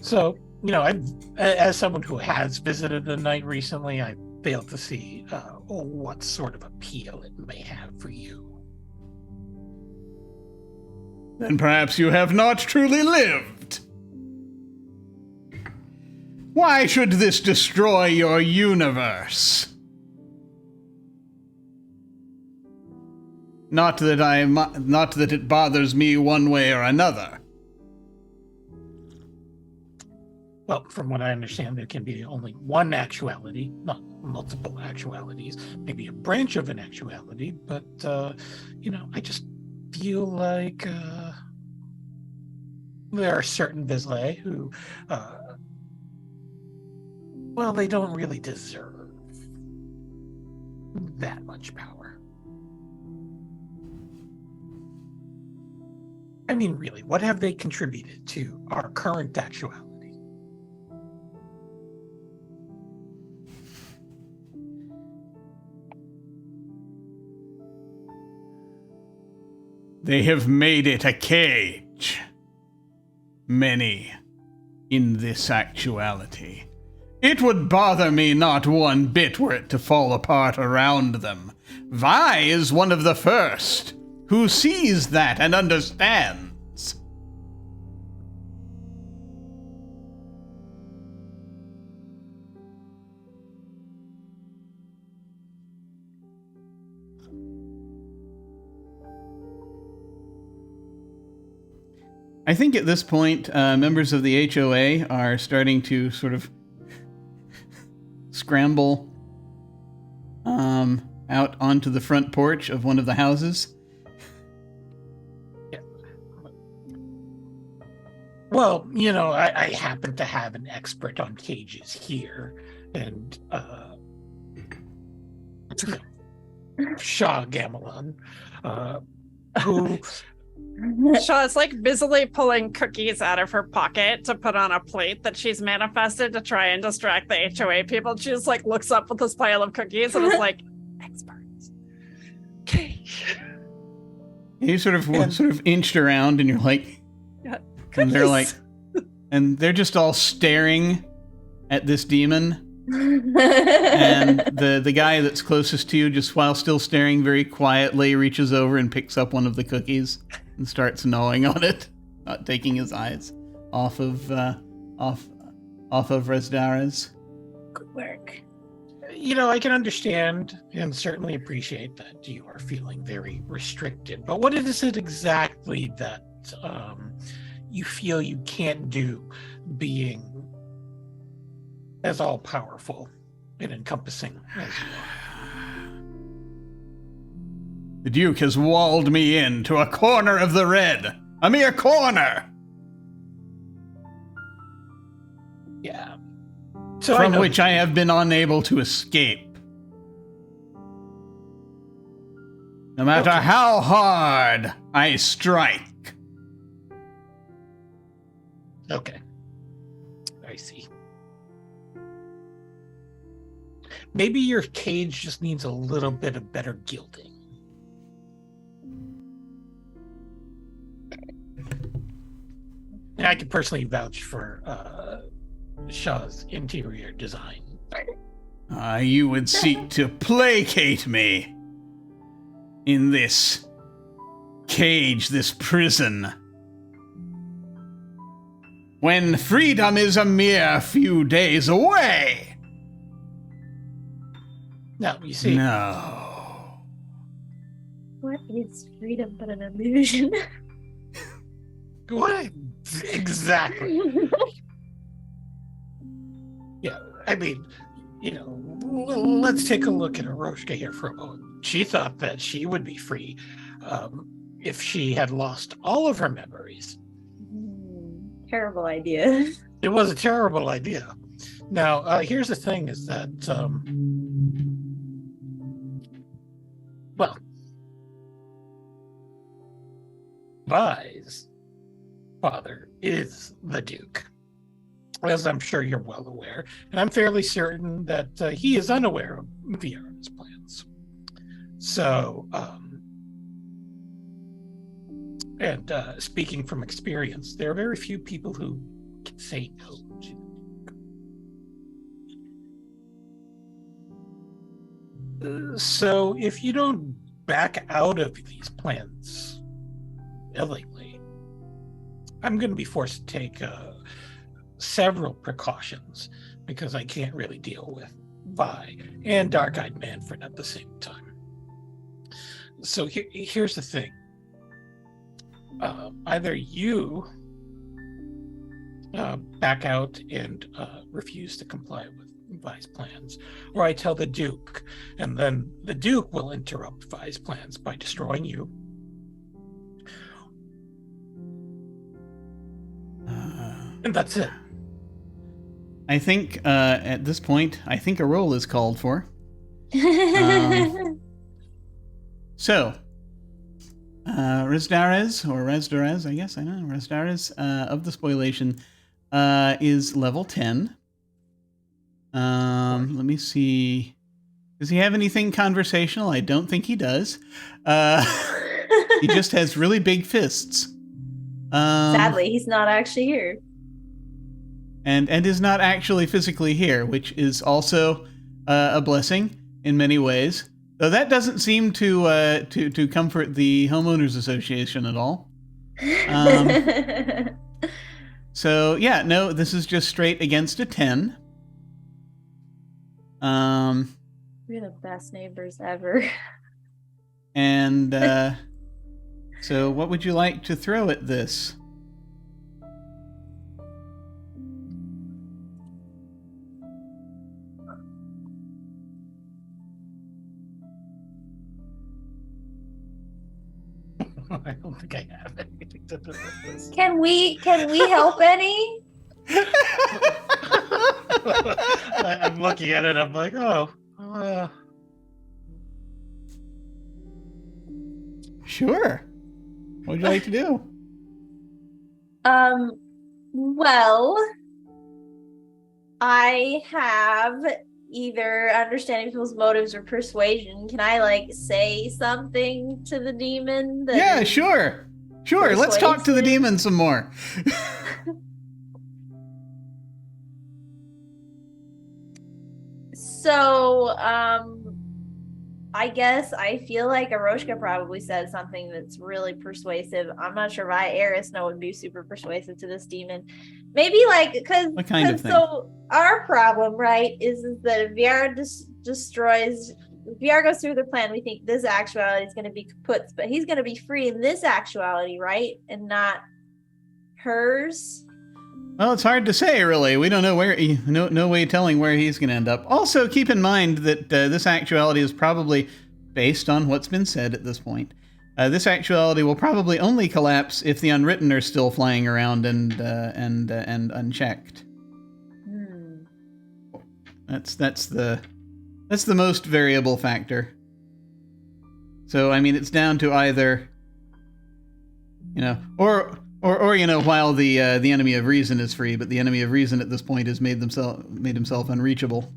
So, as someone who has visited the night recently, I failed to see what sort of appeal it may have for you. Then perhaps you have not truly lived. Why should this destroy your universe? Not that it bothers me one way or another. Well, from what I understand, there can be only one actuality, not multiple actualities, maybe a branch of an actuality, but, I just feel like there are certain Vizsla who, they don't really deserve that much power. I mean, really, what have they contributed to our current actuality? They have made it a cage. Many in this actuality. It would bother me not one bit were it to fall apart around them. Vi is one of the first who sees that and understands. I think at this point, members of the HOA are starting to sort of scramble out onto the front porch of one of the houses. Yeah. Well, I happen to have an expert on cages here, and Shah Gamelon, who... Shaw's like busily pulling cookies out of her pocket to put on a plate that she's manifested to try and distract the HOA people. She just like looks up with this pile of cookies and is like, experts. Okay. You sort of inched around and you're like, Yeah, and they're like, and they're just all staring at this demon. And the guy that's closest to you, just while still staring very quietly, reaches over and picks up one of the cookies and starts gnawing on it, not taking his eyes off of Rasdaraz. Good work. I can understand and certainly appreciate that you are feeling very restricted. But what is it exactly that you feel you can't do, being as all-powerful and encompassing as you are? The Duke has walled me in to a corner of the red. A mere corner! Yeah. So From which I have been unable to escape. No matter how hard I strike. Okay. I see. Maybe your cage just needs a little bit of better gilding. And I could personally vouch for Shaw's interior design. You would seek to placate me in this cage, this prison, when freedom is a mere few days away. No, you see. No. What is freedom but an illusion? What exactly? Yeah, I mean, let's take a look at Aroshka here for a moment. She thought that she would be free if she had lost all of her memories. Terrible idea. It was a terrible idea. Now, here's the thing is that, Vi's father is the Duke, as I'm sure you're well aware, and I'm fairly certain that he is unaware of Viera's plans. So, speaking from experience, there are very few people who can say no to. So, if you don't back out of these plans willingly, I'm going to be forced to take several precautions because I can't really deal with Vi and Dark-Eyed Manfred at the same time. So here's the thing. Either you back out and refuse to comply with Vi's plans, or I tell the Duke, and then the Duke will interrupt Vi's plans by destroying you. And that's it. I think at this point, I think a roll is called for. So, Rasdaraz, I guess, I know, Rasdaraz of the Spoilation is level 10. Let me see. Does he have anything conversational? I don't think he does. He just has really big fists. Sadly, he's not actually here. And is not actually physically here, which is also a blessing in many ways. Though that doesn't seem to comfort the homeowners association at all. So yeah, no, this is just straight against a 10. We're the best neighbors ever. And so what would you like to throw at this? I don't think I have anything to do with this. Can we help any? I'm looking at it. I'm like, oh. Sure. What would you like to do? Well, I have either understanding people's motives or persuasion. Can I say something to the demon? Yeah, sure. Sure. Let's talk to the demon some more. So, I guess I feel like Aroshka probably said something that's really persuasive. I'm not sure why Arras would be super persuasive to this demon. Maybe because what kind of thing? So our problem, right, is that if VR destroys, if VR goes through the plan, we think this actuality is going to be kaput, but he's going to be free in this actuality, right, and not hers. Well, it's hard to say, really. We don't know where. No way telling where he's going to end up. Also, keep in mind that this actuality is probably based on what's been said at this point. This actuality will probably only collapse if the unwritten are still flying around and unchecked. That's the most variable factor. So I mean, it's down to either, or while the enemy of reason is free, but the enemy of reason at this point has made himself unreachable.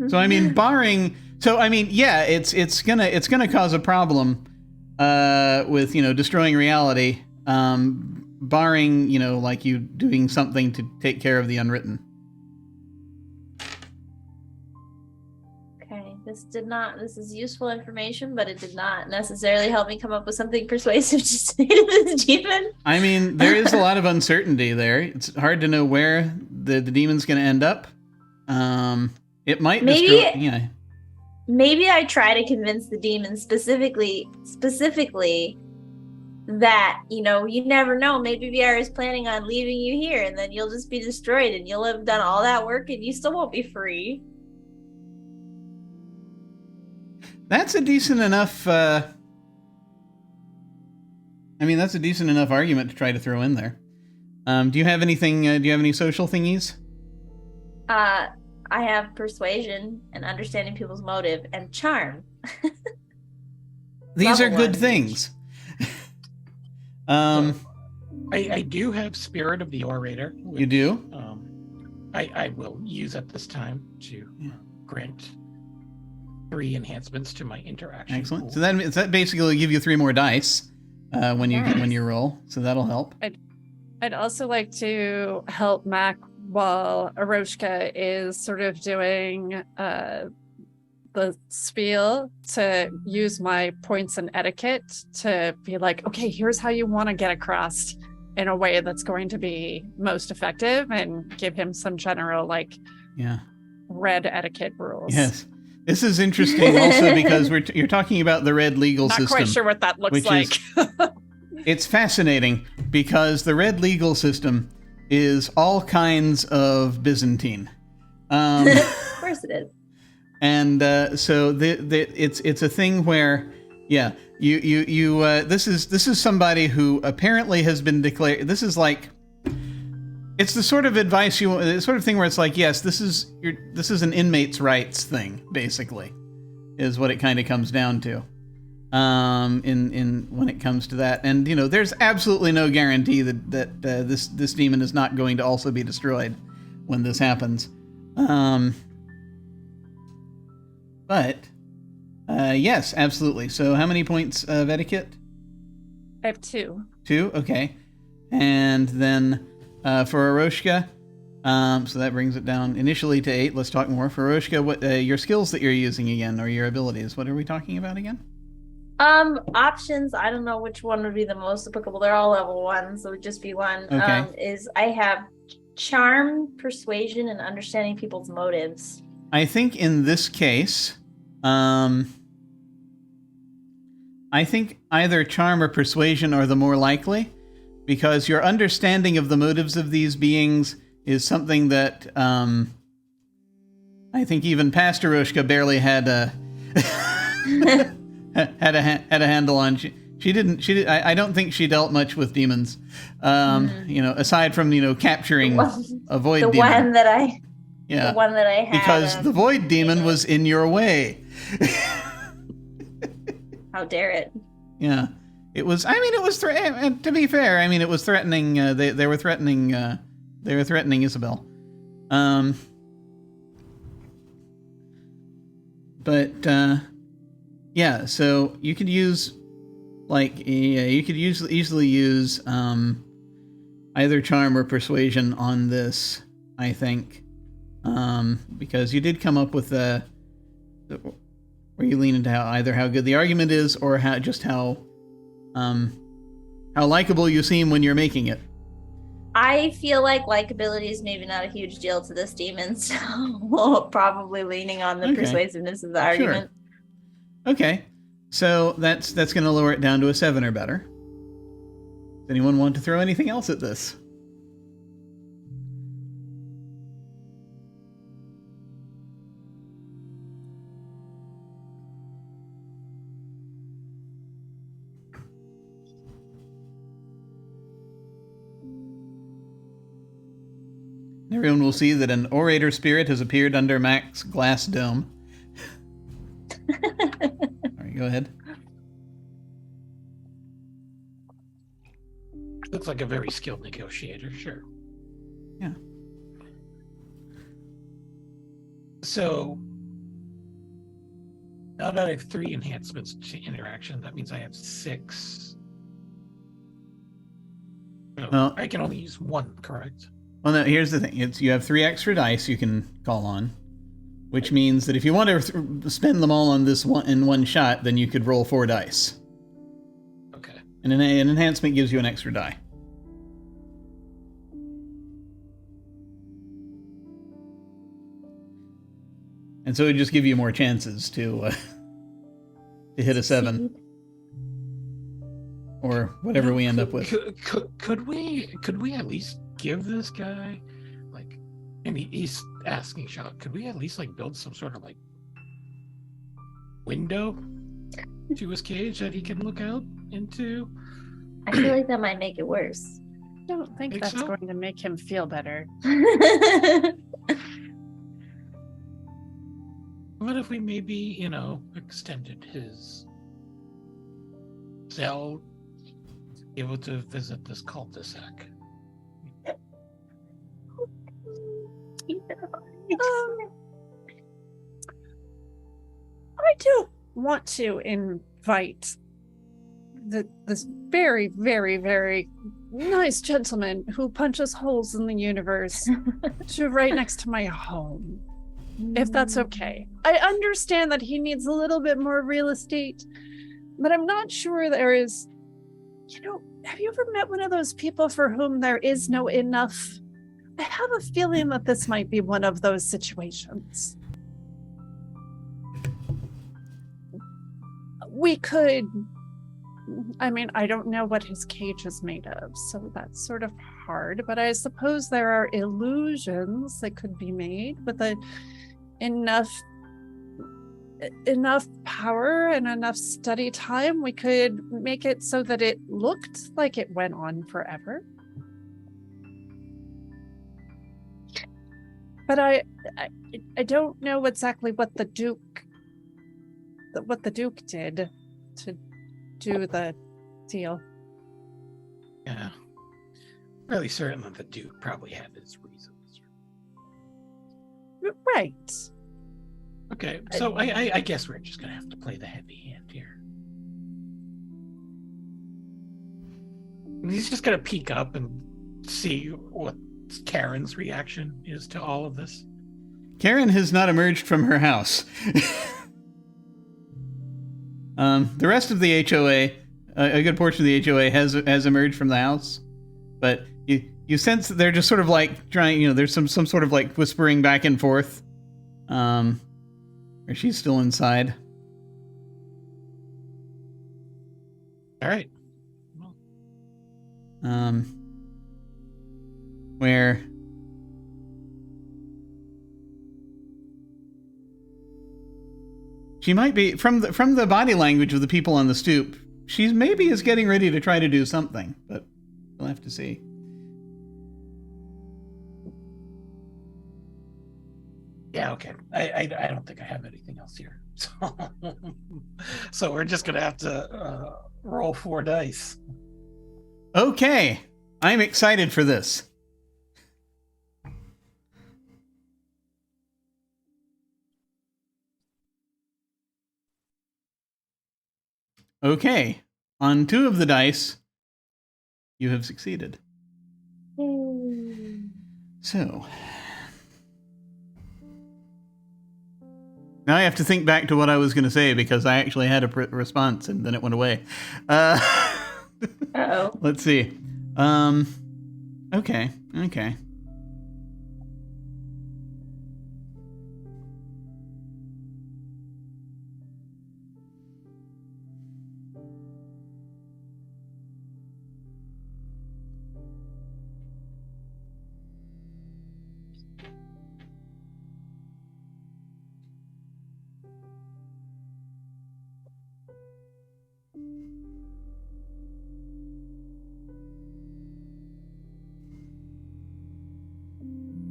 So I mean, it's gonna cause a problem with destroying reality, barring you doing something to take care of the unwritten. Okay, this is useful information, but it did not necessarily help me come up with something persuasive to say to this demon. I mean, there is a lot of uncertainty there. It's hard to know where the demon's gonna end up. It might destroy. Yeah. Maybe I try to convince the demon specifically that you never know. Maybe VR is planning on leaving you here, and then you'll just be destroyed, and you'll have done all that work, and you still won't be free. That's a decent enough. That's a decent enough argument to try to throw in there. Do you have anything? Do you have any social thingies? I have persuasion and understanding people's motive and charm. These are good things. I do have Spirit of the Orator. Which, you do? I will use at this time to grant 3 enhancements to my interaction. Excellent. Pool. So that basically give you 3 more dice when you roll. So that'll help. I'd also like to help Mac while Aroshka is sort of doing the spiel, to use my points and etiquette to be like, okay, here's how you want to get across in a way that's going to be most effective, and give him some general red etiquette rules. Yes. This is interesting also because you're talking about the red legal Not system. quite sure what that looks like. It's fascinating because the red legal system is all kinds of Byzantine. Of course it is. And so it's a thing where, yeah, this is somebody who apparently has been declared. This is like, it's the sort of advice the sort of thing where it's like, yes, this is an inmate's rights thing, basically, is what it kind of comes down to. In when it comes to that, and there's absolutely no guarantee that this demon is not going to also be destroyed when this happens. But yes, absolutely. So how many points of etiquette? I have 2. 2, okay. And then for Aroshka, so that brings it down initially to 8. Let's talk more. For Aroshka, what your skills that you're using again, or your abilities? What are we talking about again? Options. I don't know which one would be the most applicable. They're all level 1, so it would just be one. Okay. Is I have charm, persuasion, and understanding people's motives. I think in this case, I think either charm or persuasion are the more likely, because your understanding of the motives of these beings is something that I think even Pastor Aroshka barely had a had a handle on. She didn't. I don't think she dealt much with demons. Aside from capturing a void demon. One that I. Yeah. The one that I had. Because the void demon was in your way. How dare it? Yeah. It was. I mean, it was. To be fair, I mean, it was threatening. They were threatening. They were threatening Isabel. Yeah. So you could use, easily use either charm or persuasion on this. I think, because you did come up with where you lean into how good the argument is, or how likable you seem when you're making it. I feel like likability is maybe not a huge deal to this demon, so probably leaning on the persuasiveness of the argument. Sure. Okay, so that's going to lower it down to a 7 or better. Does anyone want to throw anything else at this? Everyone will see that an orator spirit has appeared under Mac's glass dome. All right, go ahead. Looks like a very skilled negotiator, sure. Yeah. So, now that I have 3 enhancements to interaction, that means I have 6. Well, I can only use 1, correct? Well, no, here's the thing. You have 3 extra dice you can call on, which means that if you want to spend them all on this one in one shot, then you could roll 4 dice. Okay. And an enhancement gives you an extra die. And so it would just give you more chances to hit a 7. Or whatever we end up with. Could we at least give this guy, I mean, he's asking Sean, could we at least build some sort of window to his cage that he can look out into? I feel like that might make it worse. I don't think that's going to make him feel better. What if we maybe, extended his cell, able to visit this cul-de-sac? I do want to invite this very, very, very nice gentleman who punches holes in the universe to right next to my home, if that's okay. I understand that he needs a little bit more real estate, but I'm not sure there is, have you ever met one of those people for whom there is no enough? I have a feeling that this might be one of those situations. We could, I mean, I don't know what his cage is made of, so that's sort of hard, but I suppose there are illusions that could be made with enough power and enough study time. We could make it so that it looked like it went on forever. But I don't know exactly what the Duke did to do the deal. Yeah. Fairly certain that the Duke probably had his reasons. Right. Okay, so I guess we're just gonna have to play the heavy hand here. He's just gonna peek up and see what Karen's reaction is to all of this. Karen has not emerged from her house. The rest of the HOA, a good portion of the HOA has emerged from the house, but you sense that they're just sort of like trying, there's some sort of like whispering back and forth. Or she's still inside. All right. Where she might be, from the body language of the people on the stoop, she maybe is getting ready to try to do something, but we'll have to see. Yeah, okay. I don't think I have anything else here. So we're just gonna have to roll 4 dice. Okay, I'm excited for this. Okay, on 2 of the dice, you have succeeded. So, now I have to think back to what I was going to say because I actually had a response and then it went away. Uh-oh. Let's see. Okay.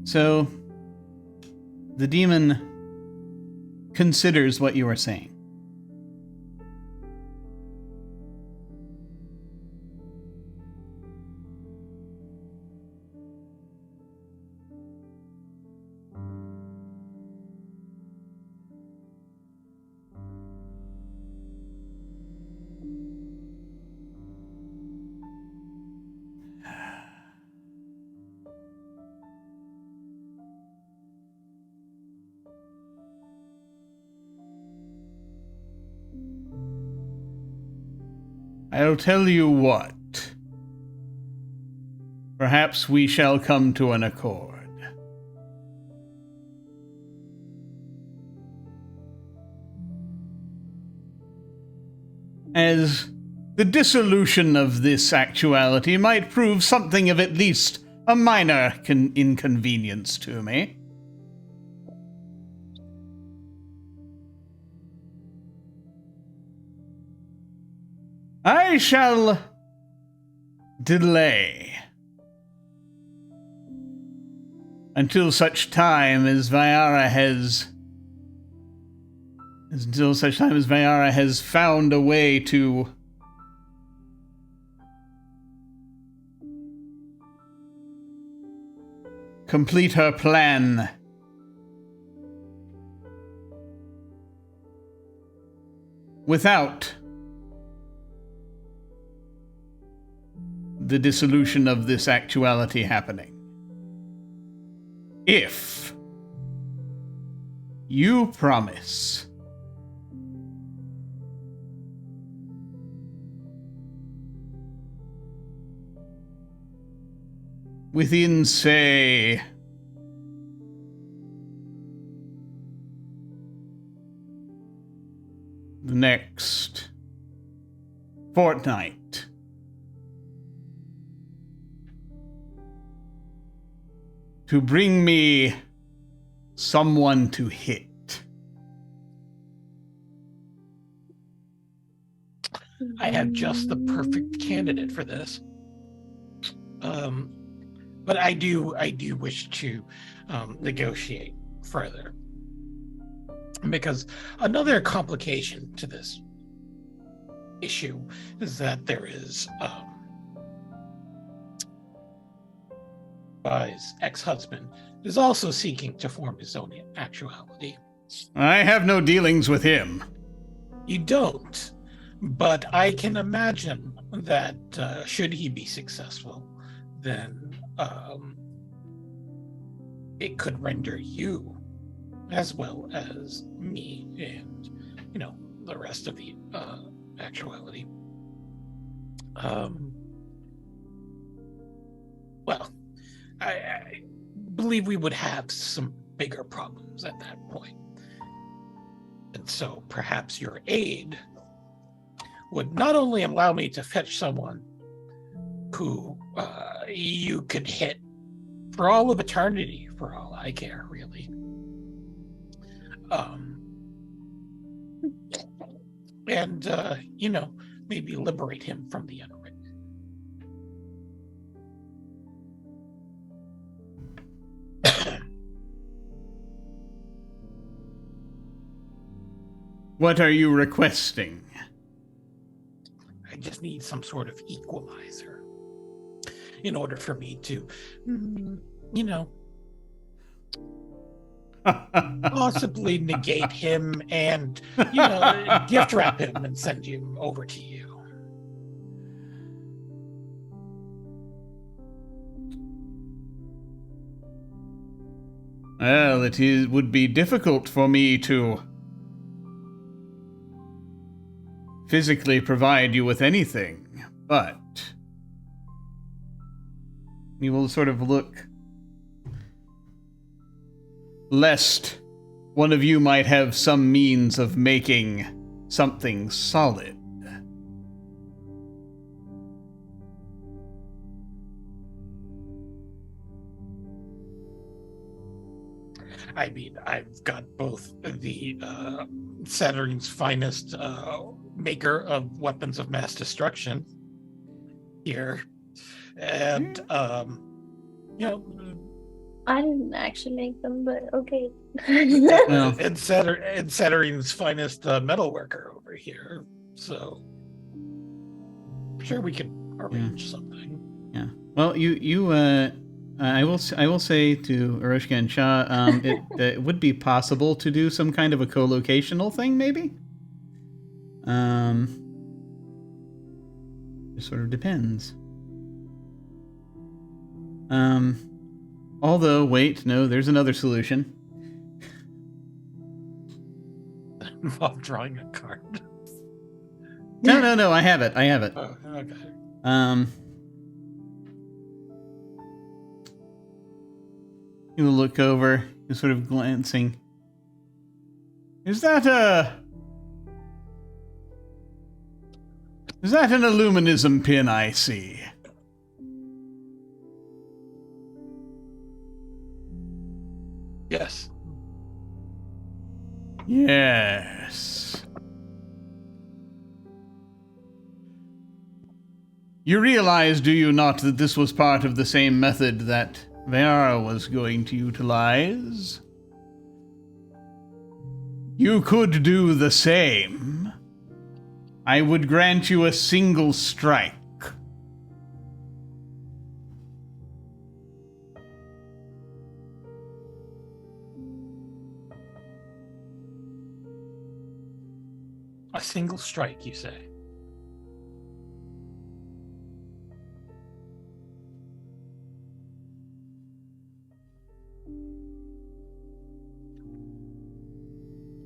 So, the demon considers what you are saying. I'll tell you what. Perhaps we shall come to an accord. As the dissolution of this actuality might prove something of at least a minor inconvenience to me. I shall delay until such time as Viara has found a way to complete her plan. Without the dissolution of this actuality happening. If you promise within, say, the next fortnight, to bring me someone to hit. I have just the perfect candidate for this. But I do wish to negotiate further, because another complication to this issue is that there is his ex-husband is also seeking to form his own actuality. I have no dealings with him. You don't, but I can imagine that should he be successful, then it could render you, as well as me and, the rest of the actuality. Well, I believe we would have some bigger problems at that point. And so perhaps your aid would not only allow me to fetch someone who you could hit for all of eternity, for all I care, really. And maybe liberate him from the unwritten. What are you requesting? I just need some sort of equalizer in order for me to, possibly negate him and, gift wrap him and send him over to you. Well, would be difficult for me to physically provide you with anything, but you will sort of look, lest one of you might have some means of making something solid. I mean, I've got both the Saturn's finest maker of weapons of mass destruction here, and I didn't actually make them, but okay. Well, and Saturn's finest metal worker over here. So I'm sure we can arrange something. Yeah. Well, I will say to Arushka and Shah, it would be possible to do some kind of a co-locational thing, maybe. It sort of depends. Although, wait, no, there's another solution. Involve drawing a card. No, I have it. Oh, okay. You look over, you're sort of glancing. Is that an aluminism pin I see? Yes. Yes. You realize, do you not, that this was part of the same method that Vera was going to utilize? You could do the same. I would grant you a single strike. A single strike, you say?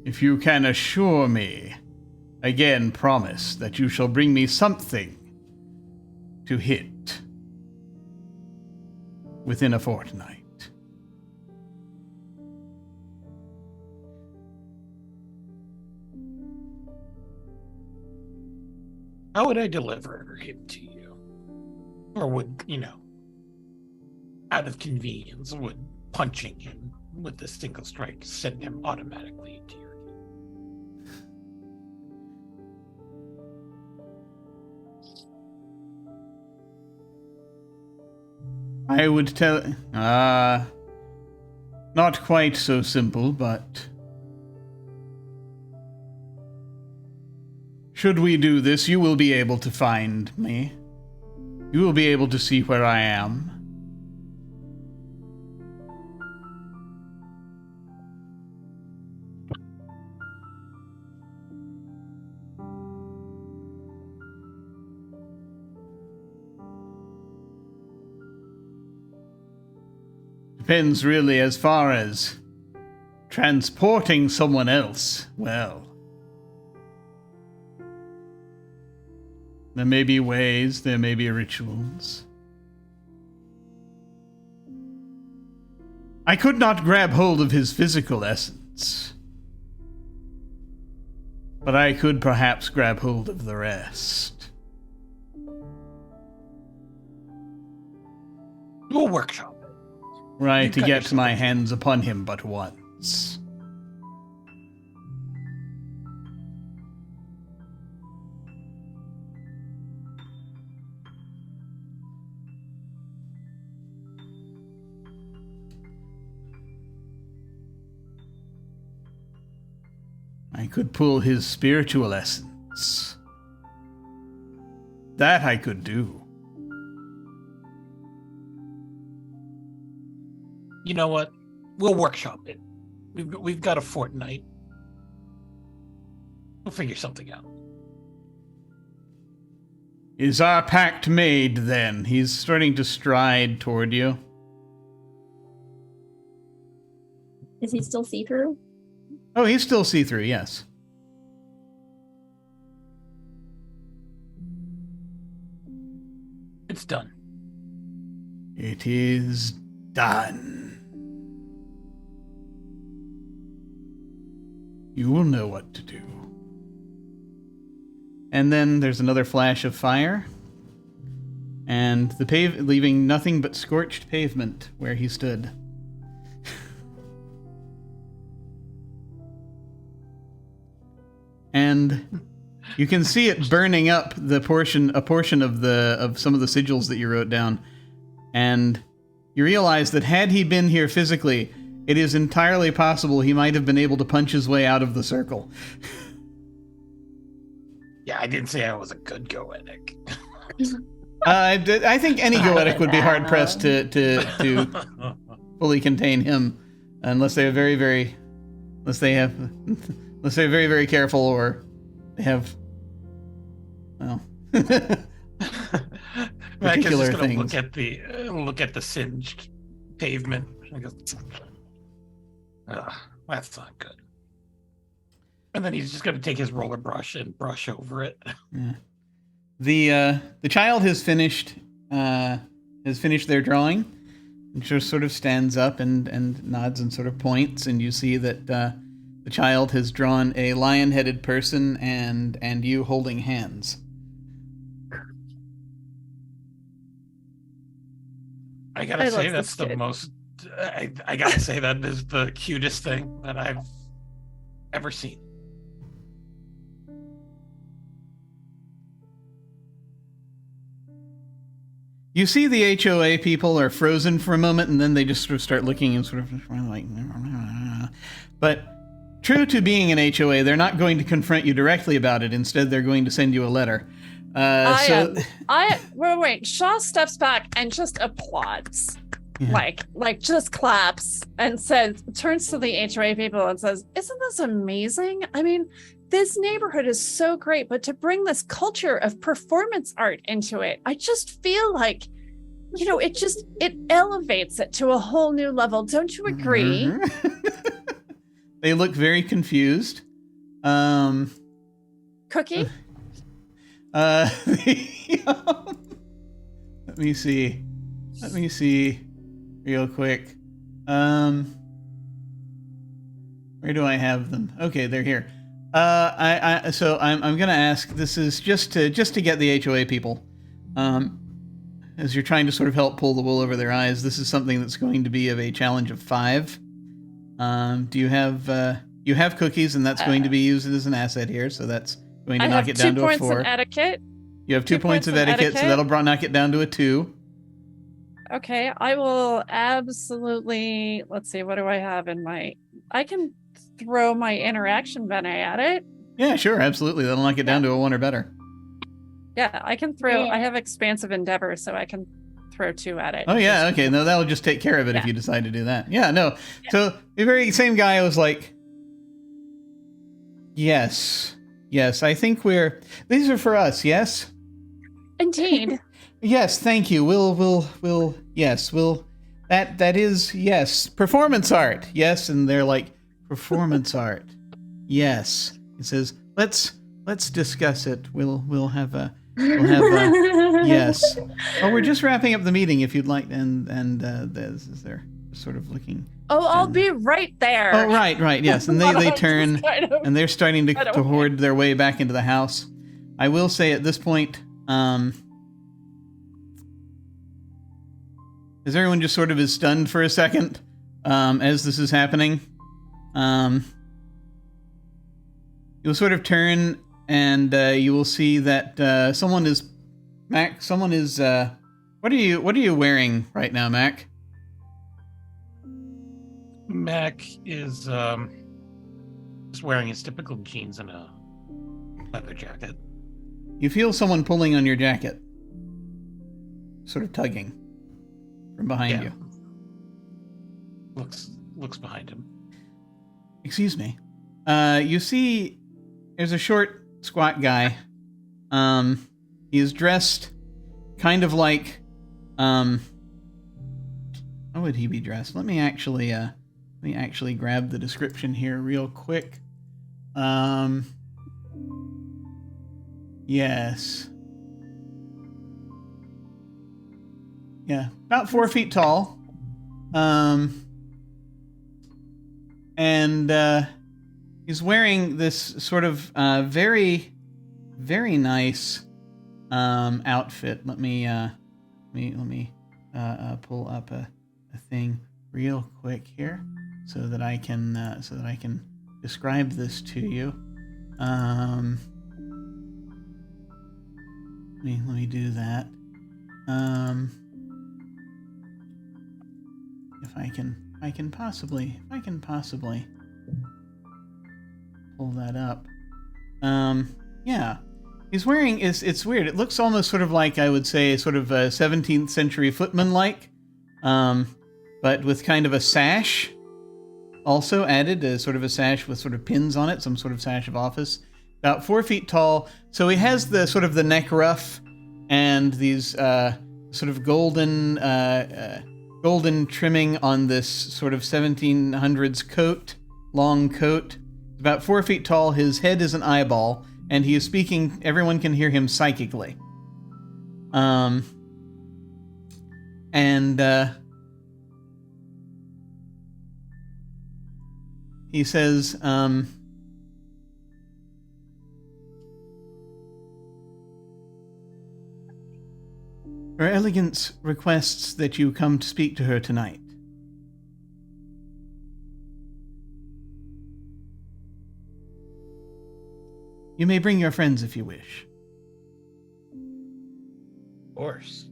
If you can assure me, again promise, that you shall bring me something to hit. within a fortnight. How would I deliver him to you? Or would, out of convenience, would punching him with a single strike send him automatically into your game? I would tell... not quite so simple, but... should we do this, you will be able to find me. You will be able to see where I am. Depends really as far as transporting someone else. Well, there may be ways, there may be rituals. I could not grab hold of his physical essence, but I could perhaps grab hold of the rest. We'll workshop it. Right, to get my hands upon him but once. I could pull his spiritual essence. That I could do. You know what? We'll workshop it. We've got a fortnight. We'll figure something out. Is our pact made, then? He's starting to stride toward you. Is he still see-through? Oh, he's still see-through, yes. It's done. It is done. You will know what to do. And then there's another flash of fire, and the leaving nothing but scorched pavement where he stood. And you can see it burning up a portion of some of the sigils that you wrote down, and you realize that had he been here physically, it is entirely possible he might have been able to punch his way out of the circle. Yeah, I didn't say I was a good goetic. I think any goetic would be hard pressed to fully contain him, unless they're very, very careful, or they have, well, particular things. Look at the singed pavement and goes, that's not good. And then he's just going to take his roller brush and brush over it. Yeah. The child has finished their drawing, and just sort of stands up and nods and sort of points, and you see that the child has drawn a lion-headed person and you holding hands. I gotta say that's the most. I gotta say that is the cutest thing that I've ever seen. You see the HOA people are frozen for a moment, and then they just sort of start looking and sort of like, but true to being an HOA, they're not going to confront you directly about it. Instead, they're going to send you a letter. Wait. Shaw steps back and just applauds, like just claps and turns to the HOA people and says, "Isn't this amazing? I mean, this neighborhood is so great, but to bring this culture of performance art into it, I just feel like, it elevates it to a whole new level. Don't you agree?" They look very confused. Cookie? Let me see. real quick. Where do I have them? Okay, they're here. So I'm gonna ask. This is just to get the HOA people. As you're trying to sort of help pull the wool over their eyes, this is something that's going to be of a challenge of 5. Do you have you have cookies, and that's going to be used as an asset here, so that's going to knock it down to a 4. 2 points in etiquette. You have 2 points of etiquette, so that'll knock it down to a 2. Okay, I will absolutely. Let's see, what do I have in my? I can throw my interaction Vene at it. Yeah, sure, absolutely. That'll knock it down to a 1 or better. Yeah, I can throw. Yeah. I have expansive endeavor, so I can throw 2 at it. Oh yeah, okay. No, that'll just take care of it if you decide to do that. Yeah, no. Yeah. So the very same guy was like, yes, I think these are for us. Yes. Indeed. Yes, thank you. We'll. Yes, we'll. That is yes. Performance art. Yes, and they're like performance art. Yes. It says let's discuss it. We'll have a. Yes. Oh, we're just wrapping up the meeting. If you'd like, and they're sort of looking. Oh, I'll be right there. Oh, right. Yes, and they turn and they're starting to hoard their way back into the house. I will say at this point, as everyone just sort of is stunned for a second, as this is happening, you'll sort of turn. And you will see that someone is Mac. Someone is. What are you wearing right now, Mac? Mac is just wearing his typical jeans and a leather jacket. You feel someone pulling on your jacket, sort of tugging from behind you. Looks behind him. Excuse me. You see, there's a short, squat guy. He is dressed kind of like how would he be dressed? Let me actually grab the description here real quick. Yes. Yeah, about 4 feet tall. And he's wearing this sort of very, very nice outfit. Let me pull up a thing real quick here so that I can describe this to you. Let me do that. If I can possibly pull that up. Yeah. He's wearing it's weird. It looks almost sort of like, I would say, sort of a 17th century footman-like, but with kind of a sash also added, sort of a sash with sort of pins on it, some sort of sash of office. About 4 feet tall. So he has the sort of the neck ruff and these sort of golden trimming on this sort of 1700s coat, long coat. About 4 feet tall. His head is an eyeball, and he is speaking. Everyone can hear him psychically. He says, Her Elegance requests that you come to speak to her tonight. You may bring your friends if you wish. Of course.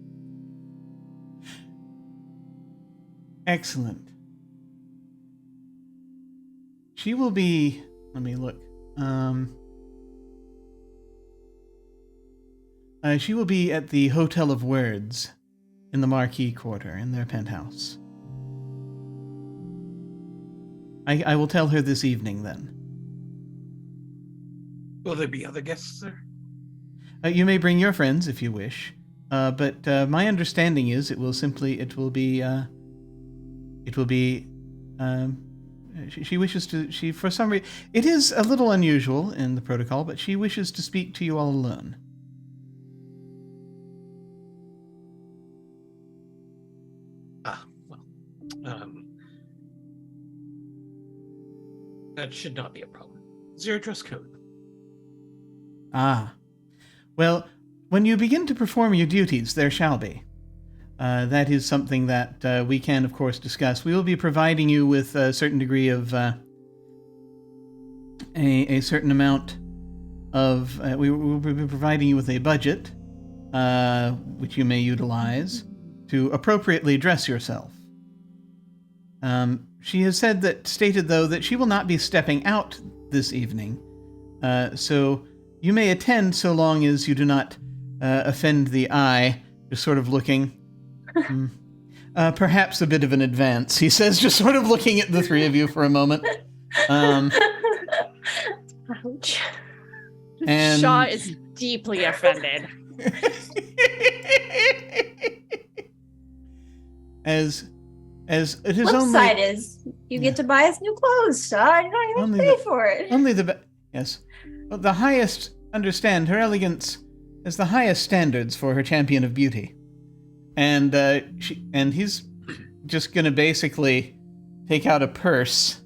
Excellent. She will be... Let me look. She will be at the Hotel of Words in the Marquis Quarter, in their penthouse. I will tell her this evening, then. Will there be other guests there? You may bring your friends if you wish, but my understanding is it will be. She wishes to. For some reason, it is a little unusual in the protocol, but she wishes to speak to you all alone. Well, that should not be a problem. Zero dress code. Ah. Well, when you begin to perform your duties, there shall be. That is something that we can, of course, discuss. We will be providing you with a certain degree of a certain amount of. We will be providing you with a budget, which you may utilize to appropriately dress yourself. She has stated though that she will not be stepping out this evening, so you may attend so long as you do not offend the eye. Just sort of looking. Perhaps a bit of an advance, he says, just sort of looking at the three of you for a moment. Ouch. And Shaw is deeply offended. as it is Flip only side is you get to buy us new clothes, Shaw. You don't even pay for it. only yes. Well, the highest, understand, her elegance has the highest standards for her champion of beauty. And he's just gonna basically take out a purse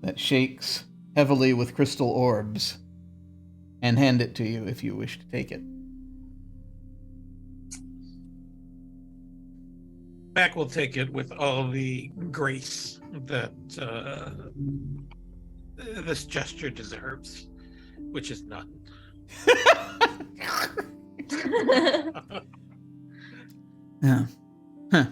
that shakes heavily with crystal orbs and hand it to you if you wish to take it. Mac will take it with all the grace that this gesture deserves, which is none. Yeah. Huh.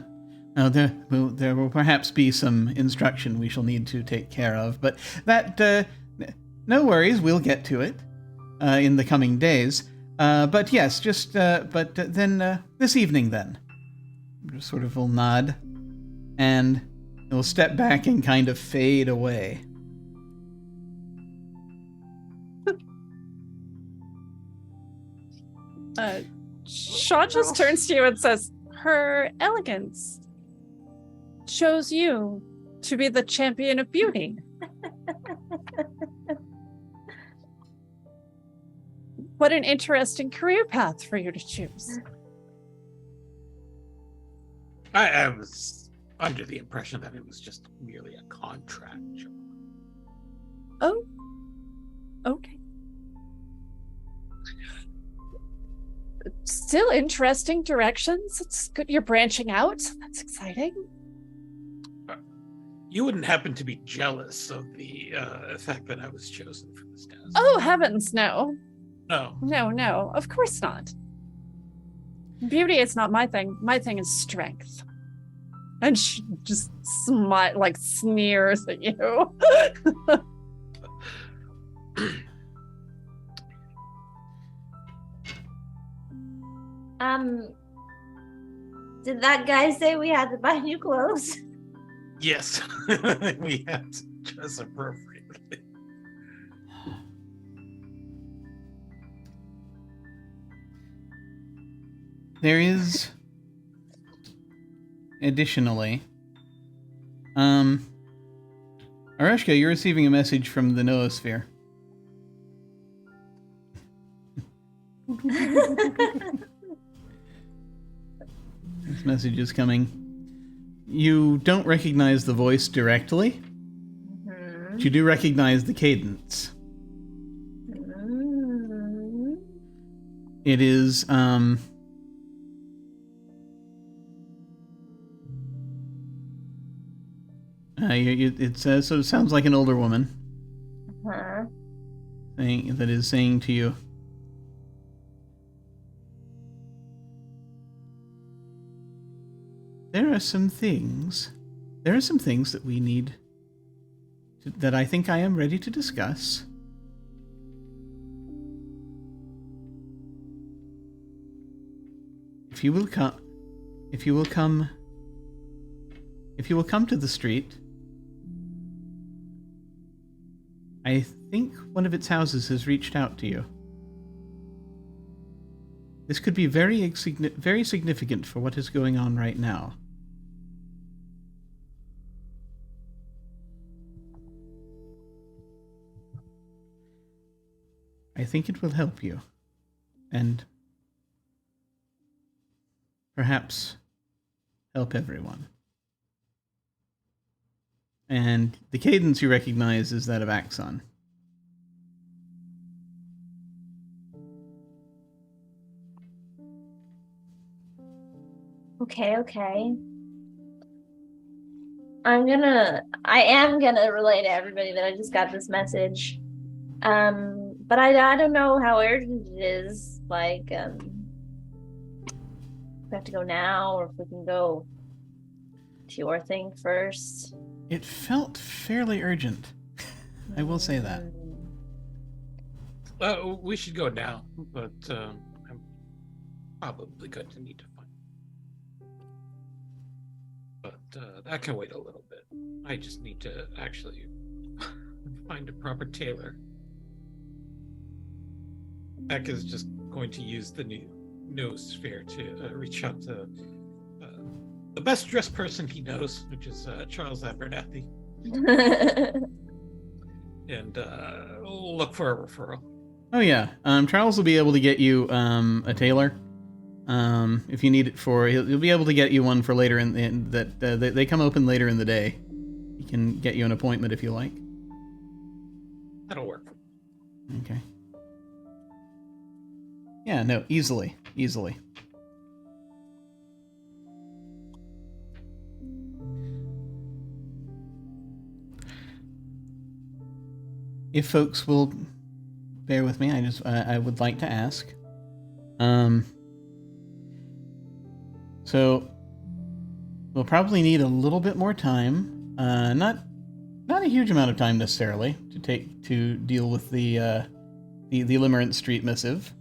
Now, there will perhaps be some instruction we shall need to take care of, but that, no worries, we'll get to it in the coming days. But yes, but then this evening then. Just sort of will nod, and he'll step back and kind of fade away. Shaw just turns to you and says, "Her elegance shows you to be the champion of beauty." What an interesting career path for you to choose. I was under the impression that it was just merely a contract job. Oh, okay. Still interesting directions. It's good you're branching out. That's exciting. You wouldn't happen to be jealous of the fact that I was chosen for this task? Oh, heavens, no. No. No, of course not. Beauty is not my thing. My thing is strength. And she just sneers at you. Did that guy say we had to buy new clothes? Yes. We have to dress appropriately. There is, additionally, Areshka, you're receiving a message from the noosphere. This message is coming. You don't recognize the voice directly, but you do recognize the cadence. It is, it says, so it sounds like an older woman. Saying to you, there are some things that we need that I think I am ready to discuss. If you will come to the street, I think one of its houses has reached out to you. This could be very significant for what is going on right now. I think it will help you, and perhaps help everyone. And the cadence you recognize is that of Axon. Okay. I am gonna relay to everybody that I just got this message. But I don't know how urgent it is. Like, we have to go now, or if we can go to your thing first. It felt fairly urgent. I will say that. We should go now, but I'm probably going to need to find. But that can wait a little bit. I just need to actually find a proper tailor. Beck is just going to use the new noosphere to reach out to the best dressed person he knows, which is Charles Abernathy, and look for a referral. Oh yeah, Charles will be able to get you a tailor. If you need it for, he'll be able to get you one for later in that. They come open later in the day. He can get you an appointment if you like. That'll work. Okay. Yeah, no, easily. If folks will bear with me, I would like to ask. So we'll probably need a little bit more time. Not a huge amount of time necessarily to deal with the Limerence Street missive.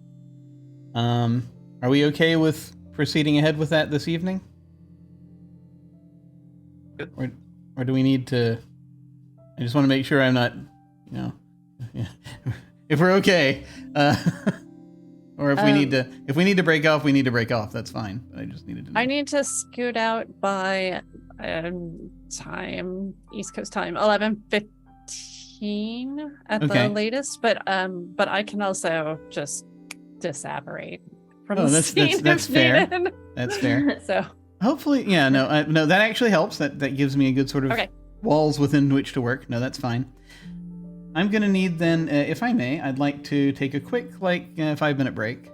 Are we okay with proceeding ahead with that this evening? Or do we need to? I just want to make sure I'm not, if we're okay, or if we need to break off, we need to break off. That's fine. But I just needed to know. I need to scoot out by time, East Coast time, 11:15 at the latest. But I can also just disapparate from the scene. That's fair. Needed. That's fair. So hopefully, yeah, no, that actually helps. That gives me a good sort of walls within which to work. No, that's fine. I'm gonna need then, if I may, I'd like to take a quick 5-minute break,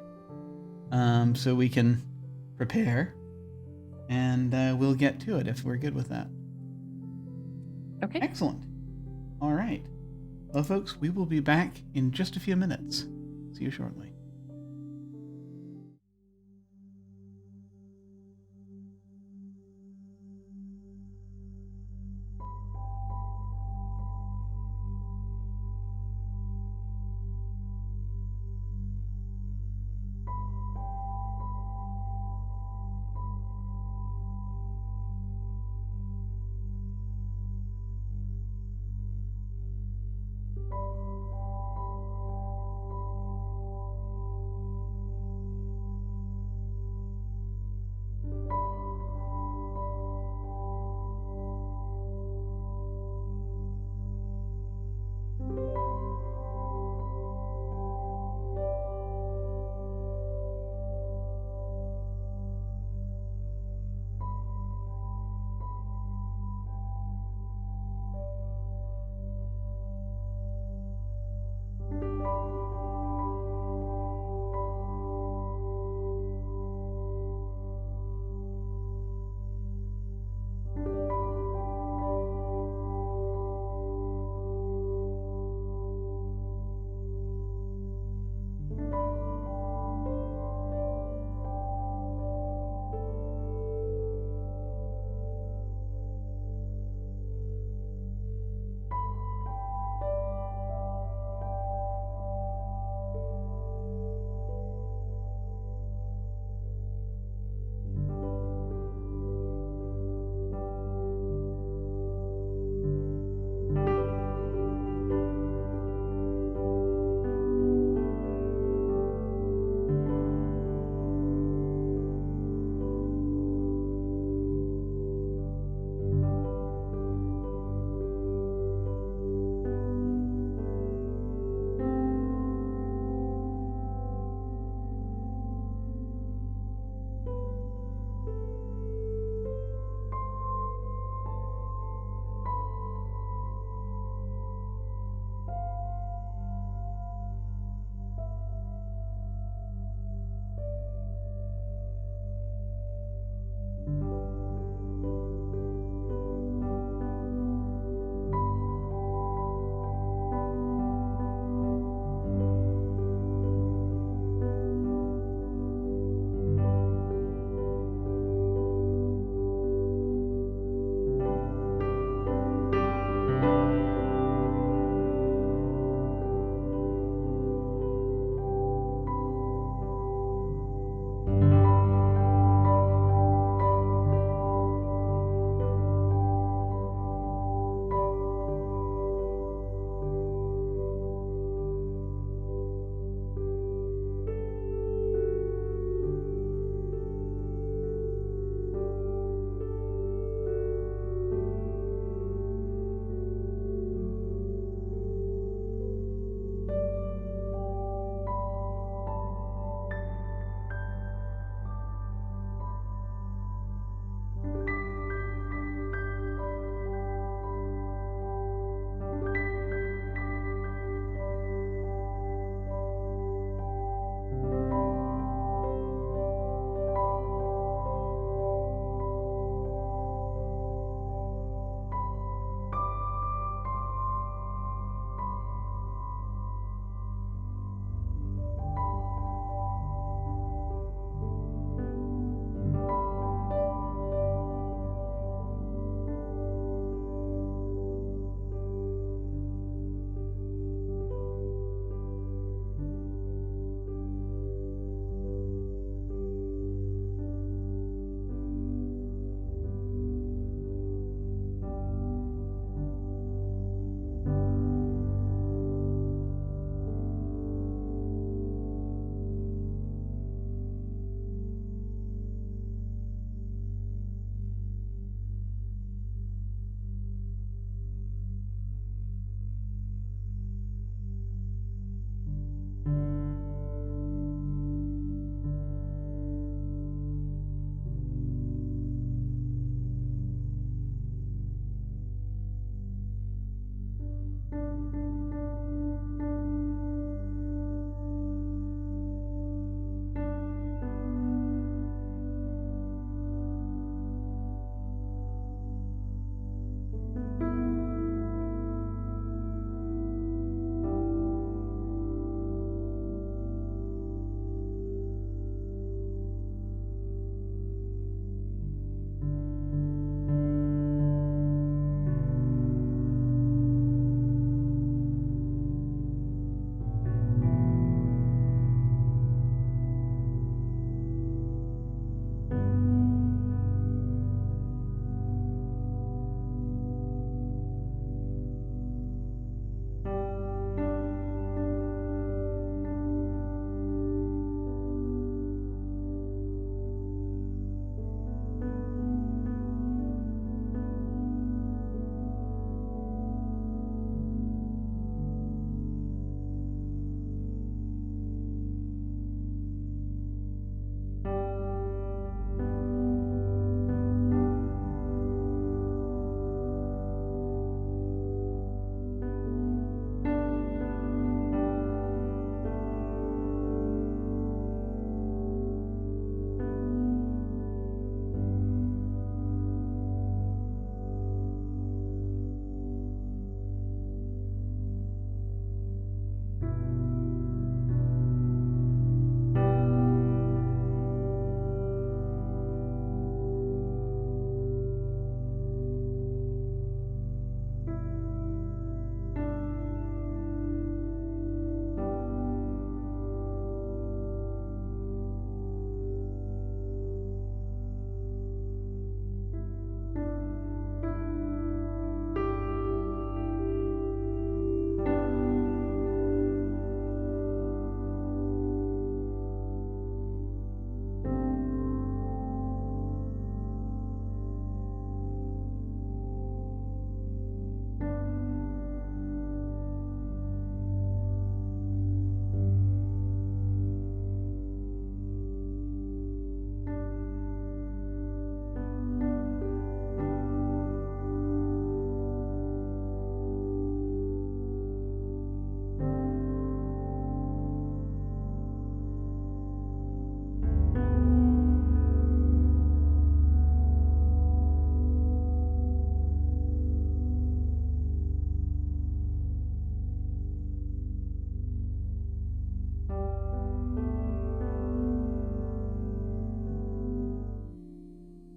so we can prepare, and we'll get to it if we're good with that. Okay. Excellent. All right. Well, folks, we will be back in just a few minutes. See you shortly.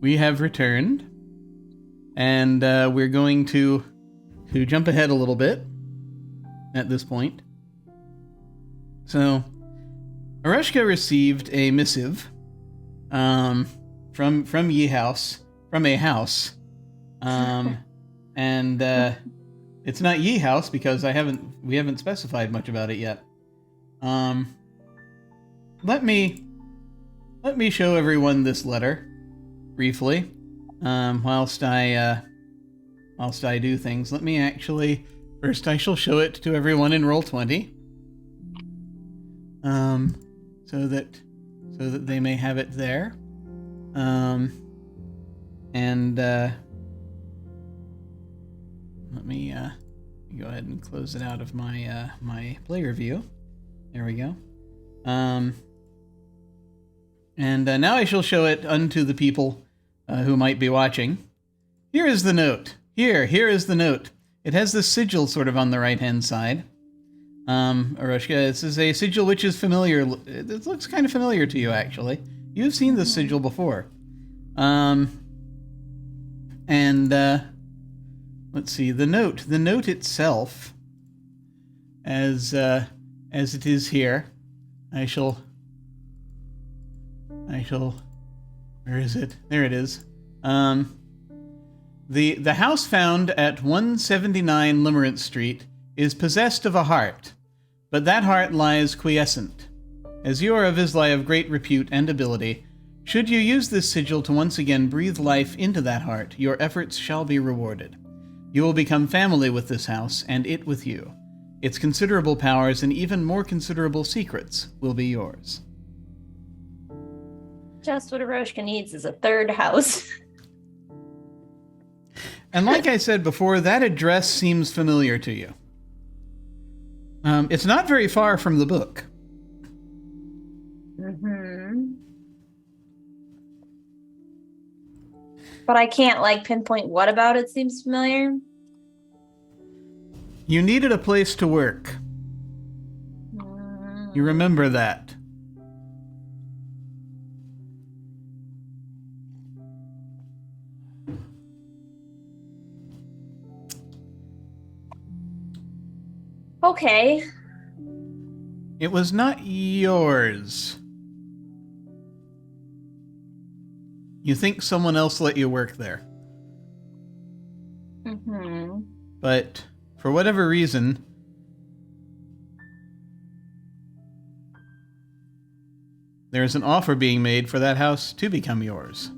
we have returned, and we're going to jump ahead a little bit at this point. So, Arushka received a missive from Ye House, from a house, and it's not Ye House because we haven't specified much about it yet. Let me show everyone this letter briefly, whilst I do things. Let me actually first I shall show it to everyone in Roll20, so that they may have it there, and let me go ahead and close it out of my my player view. There we go. And now I shall show it unto the people who might be watching. Here is the note. Here is the note. It has this sigil sort of on the right-hand side. Arushka, this is a sigil which is familiar. It looks kind of familiar to you, actually. You've seen this sigil before. Let's see, the note itself, as it is here, I shall, where is it? There it is. The house found at 179 Limerence Street is possessed of a heart, but that heart lies quiescent. As you are a Vizsla of great repute and ability, should you use this sigil to once again breathe life into that heart, your efforts shall be rewarded. You will become family with this house, and it with you. Its considerable powers and even more considerable secrets will be yours. Just what Arushka needs is a third house. And like I said before, that address seems familiar to you. It's not very far from the book. Mm-hmm. But I can't, pinpoint what about it seems familiar. You needed a place to work. You remember that. Okay. It was not yours. You think someone else let you work there. Mm-hmm. But for whatever reason, there's an offer being made for that house to become yours.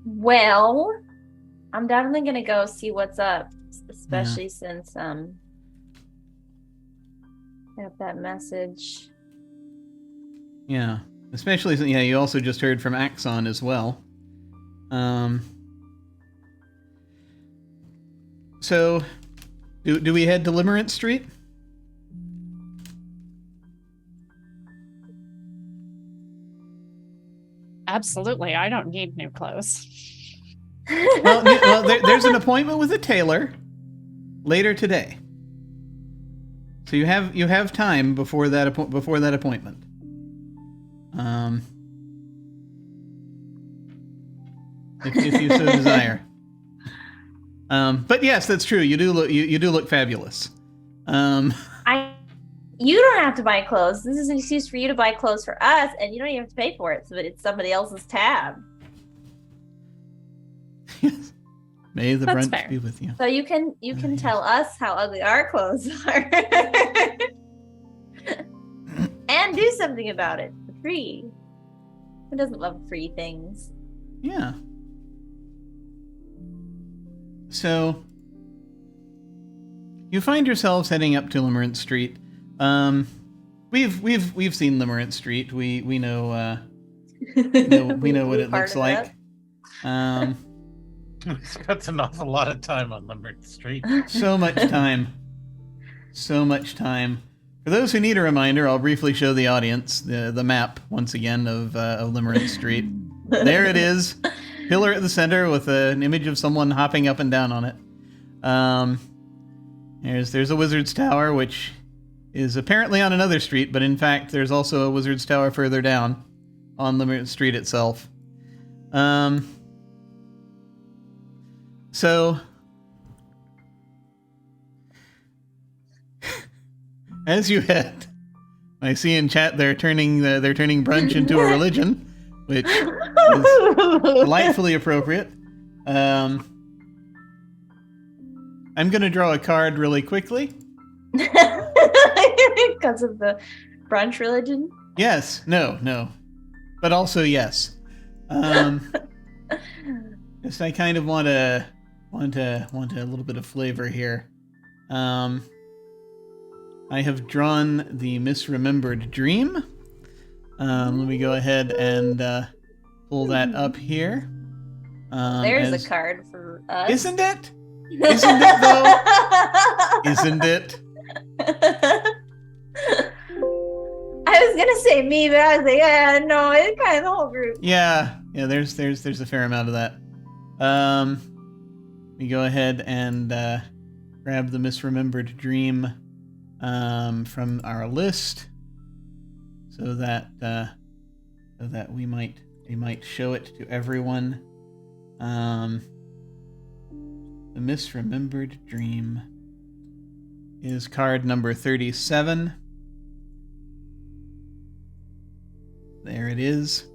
Well, I'm definitely gonna go see what's up, especially since I have that message. Yeah, especially since, you also just heard from Axon as well. So, do we head to Limerence Street? Absolutely. I don't need new clothes. Well, there's an appointment with a tailor later today, so you have time before that appointment. If you so desire. But yes, that's true. You do look fabulous. You don't have to buy clothes. This is an excuse for you to buy clothes for us, and you don't even have to pay for it, so that it's somebody else's tab. Yes. May the That's brunch fair. be with you. So you can tell us how ugly our clothes are, and do something about it for free. Who doesn't love free things? Yeah. So you find yourselves heading up to Limerence Street. We've seen Limerence Street. We know we know what it looks like. We spent an awful lot of time on Limerence Street. So much time. So much time. For those who need a reminder, I'll briefly show the audience the map once again of Limerence Street. There it is. Pillar at the center with an image of someone hopping up and down on it. There's a wizard's tower, which is apparently on another street, but in fact there's also a wizard's tower further down. on the street itself. So as you head, I see in chat they're turning brunch into a religion, which is delightfully appropriate. I'm gonna draw a card really quickly. Because of the brunch religion? Yes. No. But also yes. Just I kind of want a little bit of flavor here. I have drawn the misremembered dream. Let me go ahead and pull that up here. There's a card for us. Isn't it? Isn't it though? Isn't it? I was gonna say me, but I was like, yeah, no, it's kind of the whole group. Yeah. There's a fair amount of that. We go ahead and grab the misremembered dream from our list, so that we might show it to everyone. The misremembered dream is card number 37. There it is.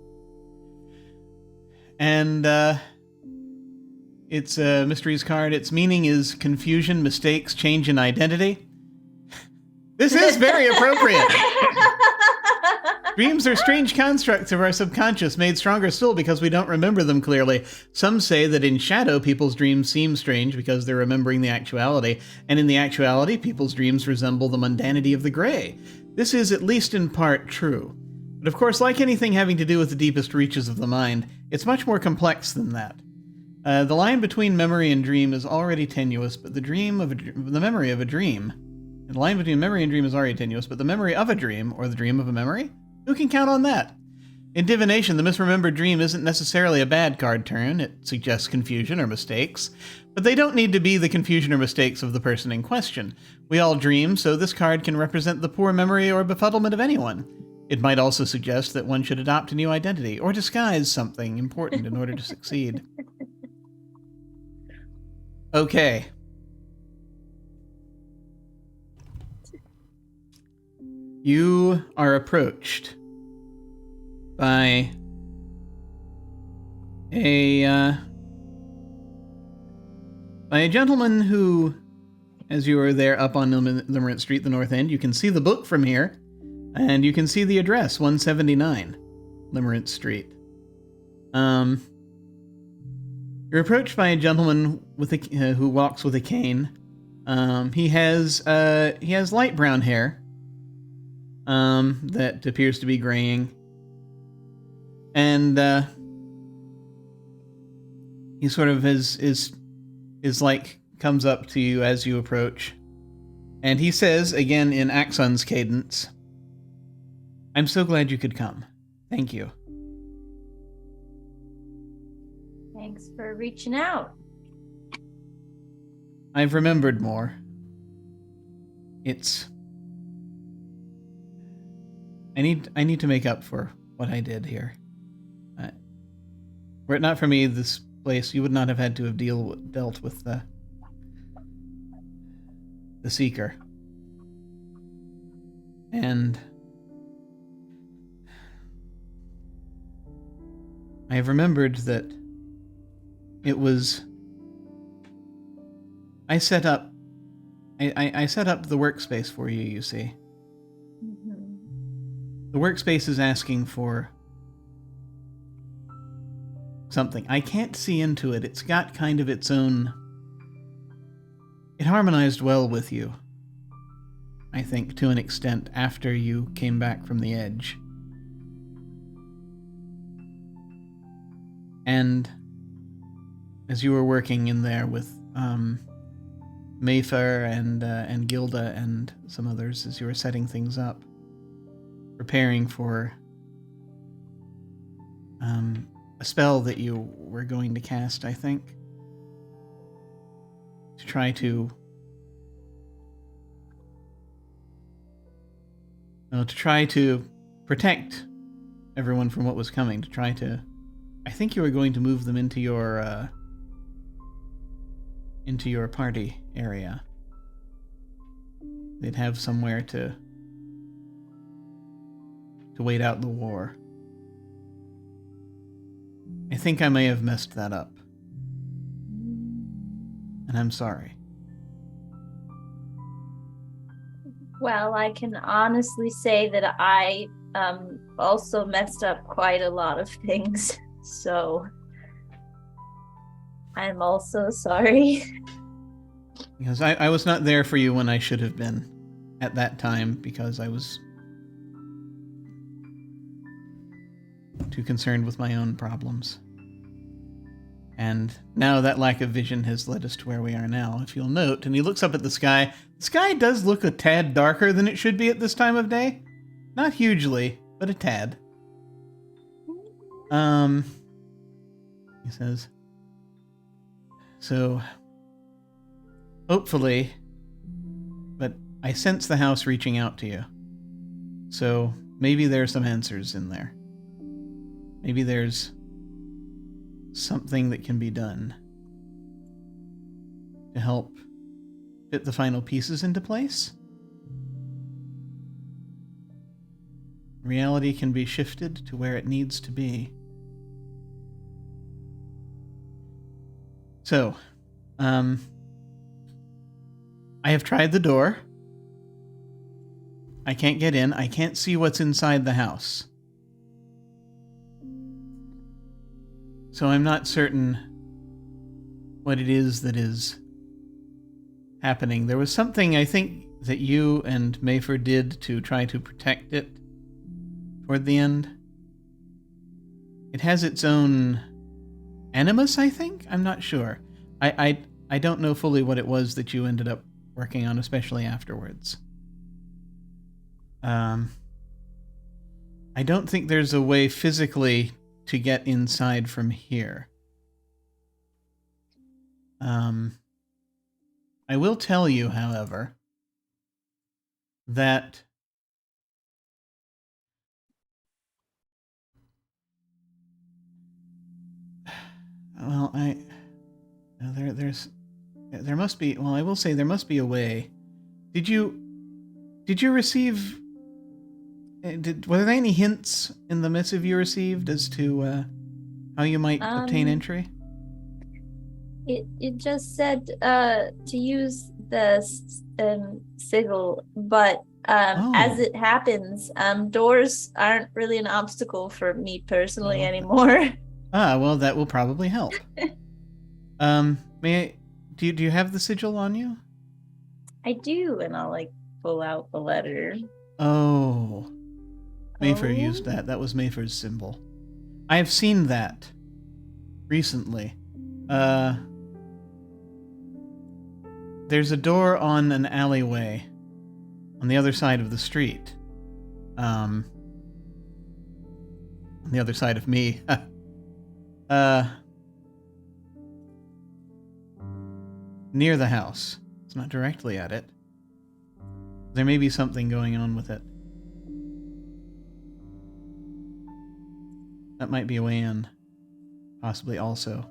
And it's a mysteries card. Its meaning is confusion, mistakes, change in identity. This is very appropriate. Dreams are strange constructs of our subconscious, made stronger still because we don't remember them clearly. Some say that in shadow, people's dreams seem strange because they're remembering the actuality, and in the actuality, people's dreams resemble the mundanity of the gray. This is at least in part true. But of course, like anything having to do with the deepest reaches of the mind, it's much more complex than that. The line between memory and dream is already tenuous, but the memory of a dream... The line between memory and dream is already tenuous, but the memory of a dream, or the dream of a memory? Who can count on that? In divination, the misremembered dream isn't necessarily a bad card turn. It suggests confusion or mistakes, but they don't need to be the confusion or mistakes of the person in question. We all dream, so this card can represent the poor memory or befuddlement of anyone. It might also suggest that one should adopt a new identity, or disguise something important in order to succeed. Okay. You are approached by a gentleman who, as you are there up on Limerent Street, the north end, you can see the book from here, and you can see the address, 179 Limerent Street. You're approached by a gentleman with who walks with a cane. He has light brown hair. That appears to be graying. And, he sort of is like, comes up to you as you approach. And he says, again in Axon's cadence, "I'm so glad you could come. Thank you." Thanks for reaching out. I've remembered more. I need to make up for what I did here. Were it not for me, this place, you would not have had to have dealt with the Seeker. And I have remembered that it was... I set up the workspace for you, you see. The workspace is asking for something. I can't see into it. It's got kind of its own... It harmonized well with you, I think, to an extent, after you came back from the edge. And as you were working in there with Mayfair and Gilda and some others, as you were setting things up, preparing for a spell that you were going to cast, I think, to try to protect everyone from what was coming to try to... I think you were going to move them into your party area. They'd have somewhere to wait out the war. I think I may have messed that up. And I'm sorry. Well, I can honestly say that I also messed up quite a lot of things, so I'm also sorry. Because I was not there for you when I should have been at that time, because I was too concerned with my own problems. And now that lack of vision has led us to where we are now, if you'll note. And he looks up at the sky. The sky does look a tad darker than it should be at this time of day. Not hugely, but a tad. He says, so, hopefully, but I sense the house reaching out to you. So, maybe there's some answers in there. Maybe there's something that can be done to help fit the final pieces into place. Reality can be shifted to where it needs to be. So, I have tried the door. I can't get in. I can't see what's inside the house. So I'm not certain what it is that is happening. There was something, I think, that you and Mayford did to try to protect it toward the end. It has its own animus, I think? I'm not sure. I don't know fully what it was that you ended up working on, especially afterwards. I don't think there's a way physically to get inside from here. I will tell you, however, that well, there must be. Well, I will say there must be a way. Did you receive? Were there any hints in the missive you received as to how you might obtain entry? It just said to use the sigil, but as it happens, doors aren't really an obstacle for me personally anymore. Well, that will probably help. May I? Do you have the sigil on you? I do, and I'll pull out the letter. Oh. Mayfair used that. That was Mayfair's symbol. I have seen that recently. There's a door on an alleyway on the other side of the street. On the other side of me. Near the house. It's not directly at it. There may be something going on with it. That might be a way in. Possibly also.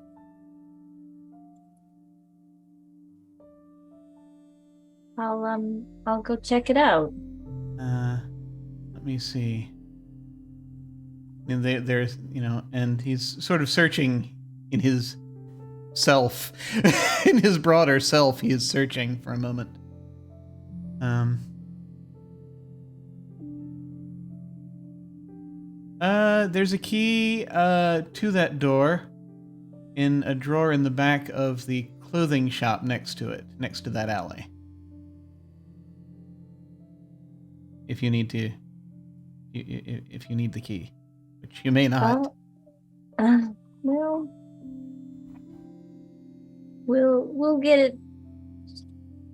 I'll go check it out. Let me see. And there's, and he's sort of searching in his self. In his broader self, he is searching for a moment. There's a key to that door in a drawer in the back of the clothing shop next to it, next to that alley. If you need to, if you need the key, which you may not. Well, we'll get it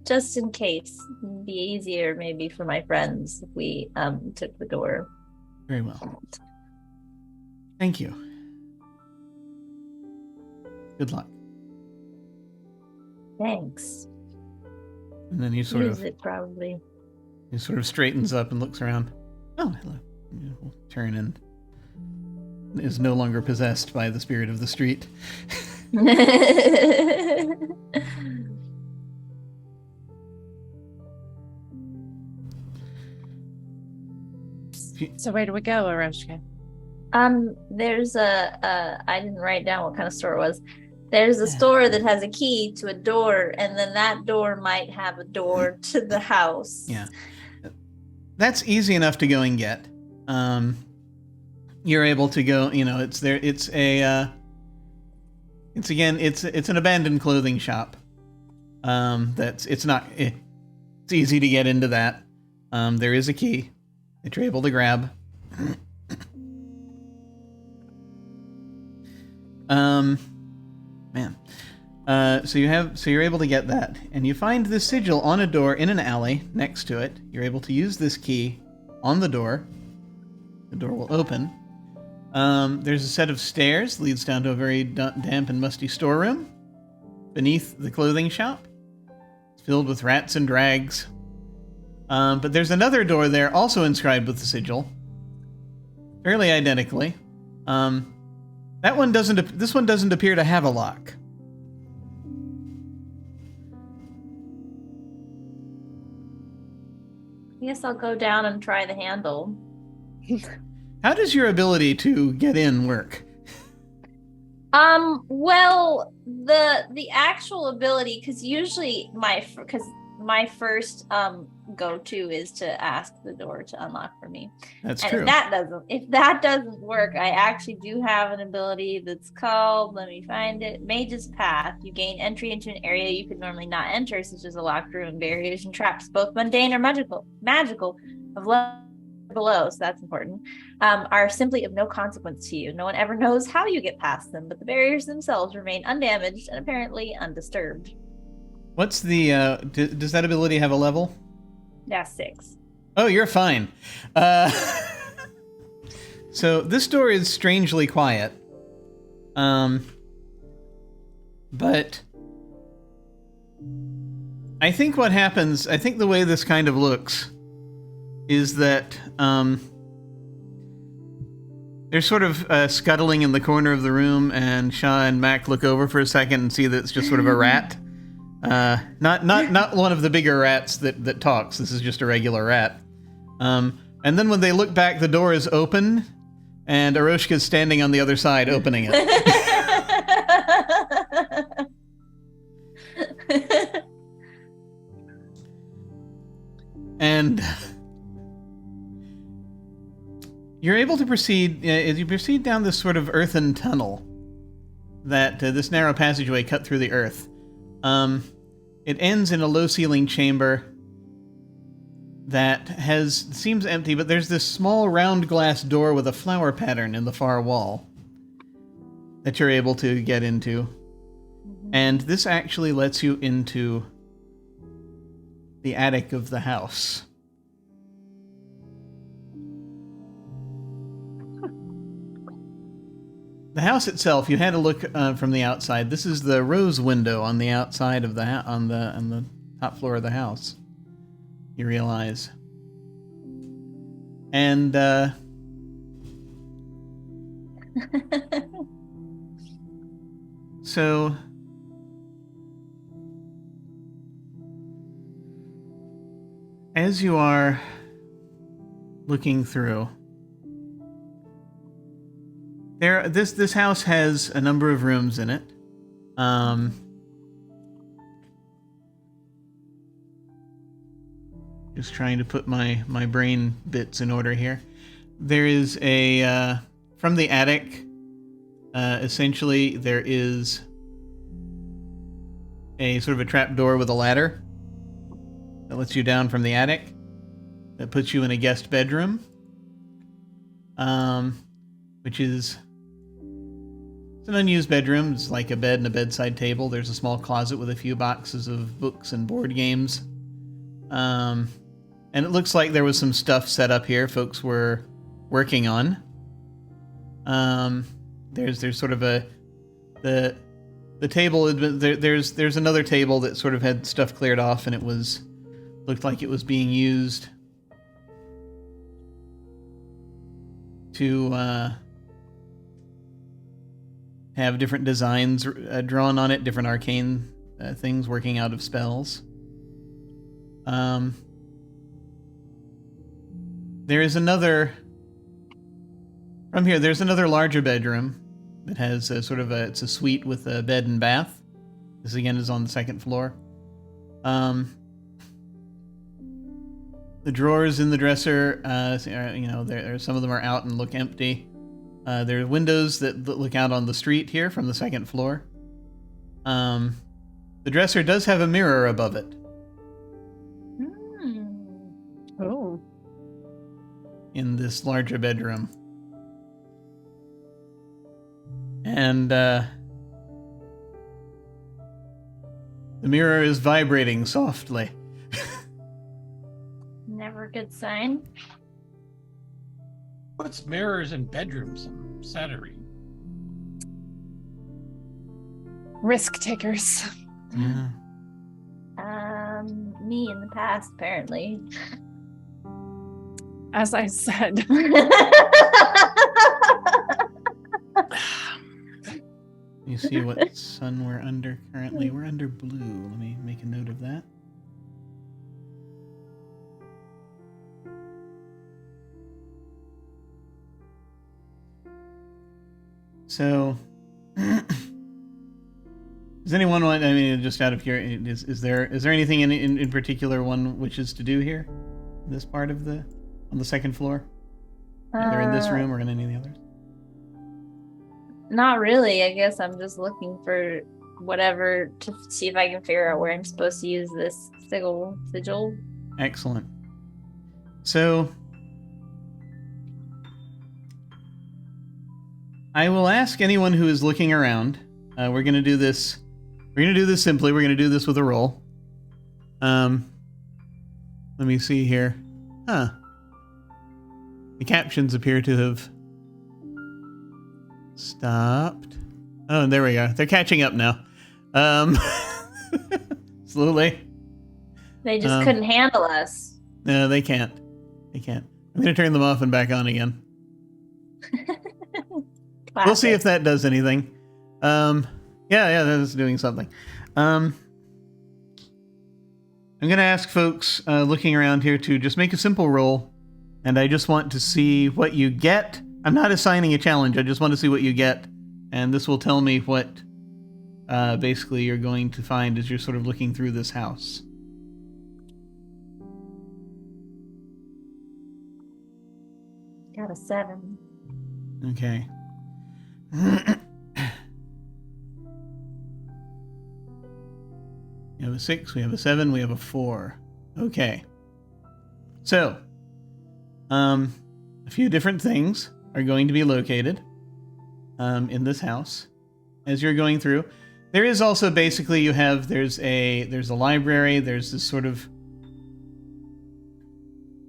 just in case. It'd be easier maybe for my friends if we took the door. Very well. Thank you. Good luck. Thanks. And then he Use it probably. He sort of straightens up and looks around. Oh, hello. We'll turn and is no longer possessed by the spirit of the street. So where do we go, Aroshka? There's I didn't write down what kind of store it was. There's a store that has a key to a door, and then that door might have a door to the house. Yeah. That's easy enough to go and get. You're able to go, it's there. It's an abandoned clothing shop. It's easy to get into that. There is a key that you're able to grab. So you're able to get that, and you find this sigil on a door in an alley next to it. You're able to use this key on the door. The door will open. There's a set of stairs, leads down to a very damp and musty storeroom beneath the clothing shop. It's filled with rats and drags. But there's another door there, also inscribed with the sigil, fairly identically. This one doesn't appear to have a lock. I guess I'll go down and try the handle. How does your ability to get in work? Well, the actual ability, because usually my first go-to is to ask the door to unlock for me. That's and true. If that doesn't work, I actually do have an ability that's called, let me find it, Mage's Path. You gain entry into an area you could normally not enter, such as a locked room, barriers, and traps, both mundane or magical of level below, so that's important, are simply of no consequence to you. No one ever knows how you get past them, but the barriers themselves remain undamaged and apparently undisturbed. What's the, does that ability have a level? Yeah, 6. Oh, you're fine. So this door is strangely quiet. But I think what happens, I think the way this kind of looks is that there's sort of scuttling in the corner of the room, and Shaw and Mac look over for a second and see that it's just sort of a rat. Not one of the bigger rats that talks. This is just a regular rat. And then when they look back, the door is open, and Aroshka's standing on the other side, opening it. And you're able to proceed, as you proceed down this sort of earthen tunnel, that this narrow passageway cut through the earth. It ends in a low-ceiling chamber that seems empty, but there's this small round glass door with a flower pattern in the far wall that you're able to get into. Mm-hmm. And this actually lets you into the attic of the house. The house itself, you had to look from the outside. This is the rose window on the outside of the on the top floor of the house. You realize, and so as you are looking through. This house has a number of rooms in it. Just trying to put my brain bits in order here. There is a from the attic. Essentially, there is a sort of a trap door with a ladder that lets you down from the attic. That puts you in a guest bedroom, which is. It's an unused bedroom. It's like a bed and a bedside table. There's a small closet with a few boxes of books and board games. And it looks like there was some stuff set up here folks were working on. There's sort of the table. There's another table that sort of had stuff cleared off, and it looked like it was being used to have different designs drawn on it, different arcane things working out of spells. There is another... From here, there's another larger bedroom that has it's a suite with a bed and bath. This again is on the second floor. The drawers in the dresser, some of them are out and look empty. There are windows that look out on the street here from the second floor. The dresser does have a mirror above it. Oh. In this larger bedroom. And the mirror is vibrating softly. Never a good sign. What's mirrors in bedrooms? I'm stuttering. Risk takers. Yeah. Me in the past, apparently. As I said. You see what sun we're under currently? We're under blue. Let me make a note of that. So, does anyone want? I mean, just out of curiosity, is there anything in particular one wishes to do here? This part of on the second floor, either in this room or in any of the others. Not really. I guess I'm just looking for whatever to see if I can figure out where I'm supposed to use this sigil. Excellent. So, I will ask anyone who is looking around. We're going to do this. We're going to do this simply. We're going to do this with a roll. Let me see here. Huh. The captions appear to have stopped. Oh, there we go. They're catching up now. Slowly. They just couldn't handle us. No, they can't. They can't. I'm going to turn them off and back on again. We'll see if that does anything. Yeah, that's doing something. I'm going to ask folks looking around here to just make a simple roll, and I just want to see what you get. I'm not assigning a challenge. I just want to see what you get, and this will tell me what basically you're going to find as you're sort of looking through this house. Got a 7. Okay. We have a 6, we have a 7, we have a 4. Okay. So, a few different things are going to be located in this house as you're going through. There is also basically there's a library, there's this sort of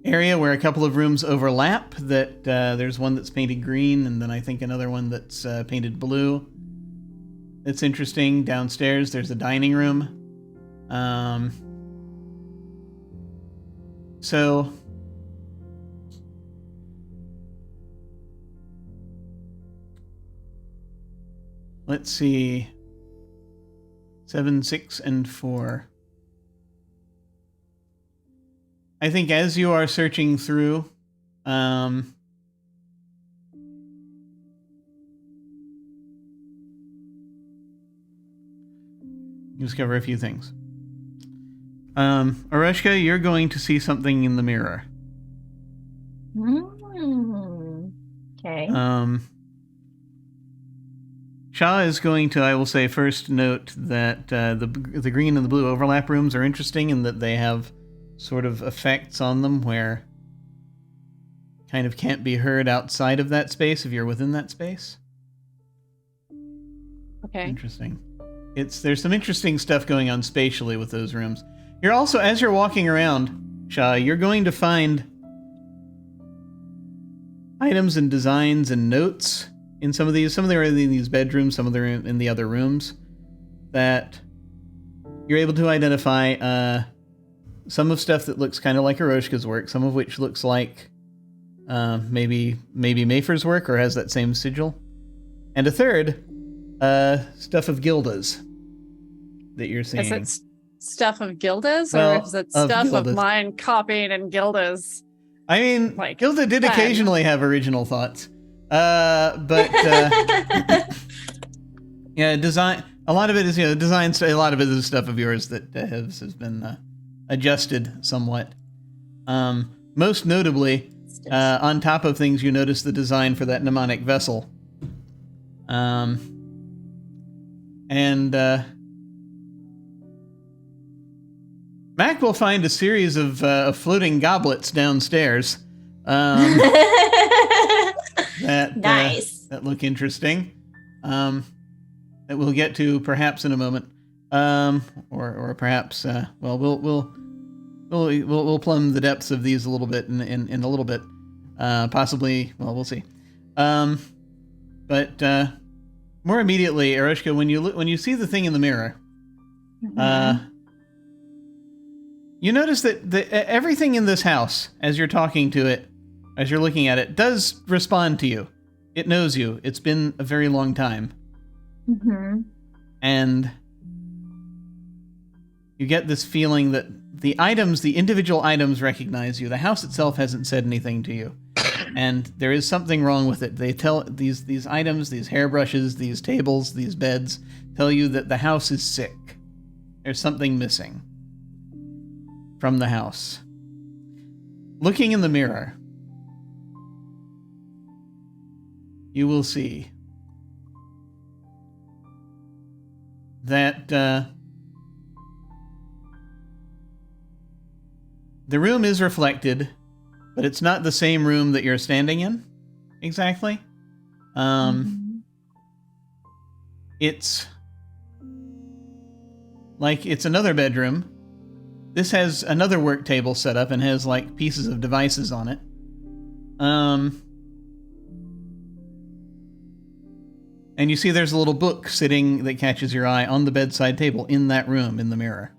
area where a couple of rooms overlap. That there's one that's painted green, and then I think another one that's painted blue. It's interesting. Downstairs, there's a dining room. So let's see. 7, 6, and 4. I think as you are searching through, you discover a few things. Arushka, you're going to see something in the mirror. Okay. Shah is going to, I will say, first note that the green and the blue overlap rooms are interesting in that they have sort of effects on them where kind of can't be heard outside of that space if you're within that space. Okay. Interesting. There's some interesting stuff going on spatially with those rooms. You're also, as you're walking around, Shah, you're going to find items and designs and notes in some of these. Some of them are in these bedrooms, some of them are in the other rooms that you're able to identify. Some of stuff that looks kind of like Aroshka's work, some of which looks like maybe Mayfer's work or has that same sigil. And a third stuff of Gilda's that you're seeing. Is it stuff of Gilda's, Well, or is it of stuff Gilda's. of mine copying in Gilda's? I mean, Like, Gilda did pen. occasionally have original thoughts. But yeah, design. A lot of it is, design. A lot of it is stuff of yours that has been adjusted somewhat. Most notably, on top of things, you notice the design for that mnemonic vessel. Mac will find a series of floating goblets downstairs. That Nice. that look interesting. That we'll get to perhaps in a moment. Or perhaps we'll plumb the depths of these a little bit in a little bit. Possibly, we'll see. But more immediately, Arushka, when you see the thing in the mirror, you notice that everything in this house, as you're talking to it, as you're looking at it, does respond to you. It knows you. It's been a very long time. Mm-hmm. And you get this feeling that the individual items recognize you. The house itself hasn't said anything to you. And there is something wrong with it. They tell these items, these hairbrushes, these tables, these beds, tell you that the house is sick. There's something missing from the house. Looking in the mirror, you will see that the room is reflected, but it's not the same room that you're standing in exactly. It's like it's another bedroom. This has another work table set up and has like pieces of devices on it. And you see there's a little book sitting that catches your eye on the bedside table in that room in the mirror.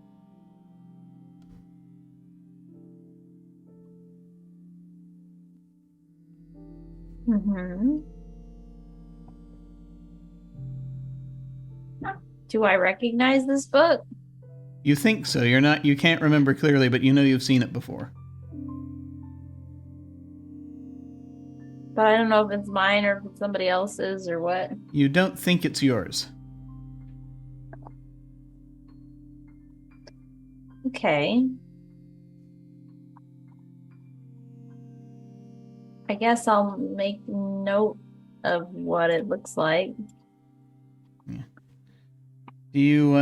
Mm-hmm. Do I recognize this book? You think so. You can't remember clearly, but you know you've seen it before. But I don't know if it's mine or if it's somebody else's or what. You don't think it's yours. Okay. I guess I'll make note of what it looks like. Yeah. Do you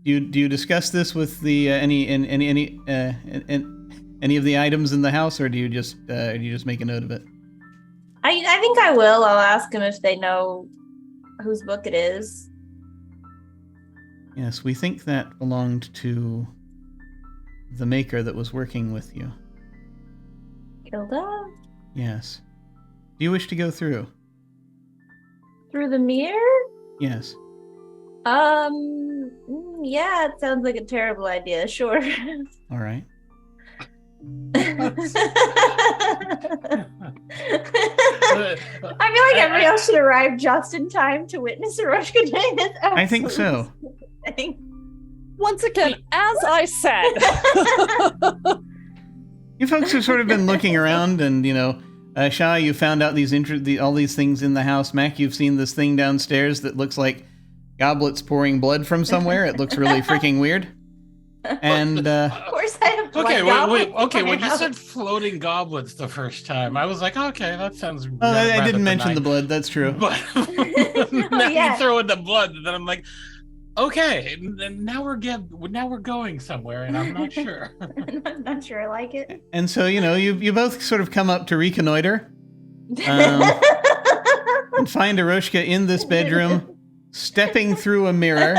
do you discuss this with the any of the items in the house, or do you just make a note of it? I think I will. I'll ask them if they know whose book it is. Yes, we think that belonged to the maker that was working with you. Gilda? Yes. Do you wish to go through? Through the mirror? Yes. Yeah, it sounds like a terrible idea. Sure. All right. I feel like everybody else should arrive just in time to witness Arushka doing this. I think so. Once again, as I said. You folks have sort of been looking around, and Shah, you found out all these things in the house. Mac, you've seen this thing downstairs that looks like goblets pouring blood from somewhere. It looks really freaking weird. And of course, I have blood Okay, goblets okay. in my When you house. said floating goblets the first time, I was like, okay, that sounds. I didn't mention the blood. That's true. But now Yeah. you throw in the blood, and then I'm like, okay, and now we're going somewhere, and I'm not sure. I'm not sure I like it. And so you both sort of come up to reconnoiter and find Arushka in this bedroom, stepping through a mirror,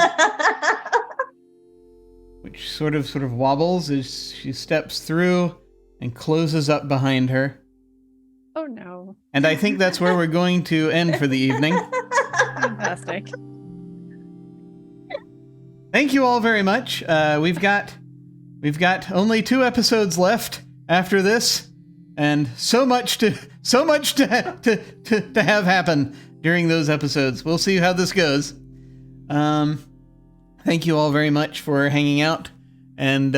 which sort of wobbles as she steps through and closes up behind her. Oh no. And I think that's where we're going to end for the evening. Fantastic. Thank you all very much. We've got only 2 episodes left after this, and so much to have happen. during those episodes. We'll see how this goes. Thank you all very much for hanging out and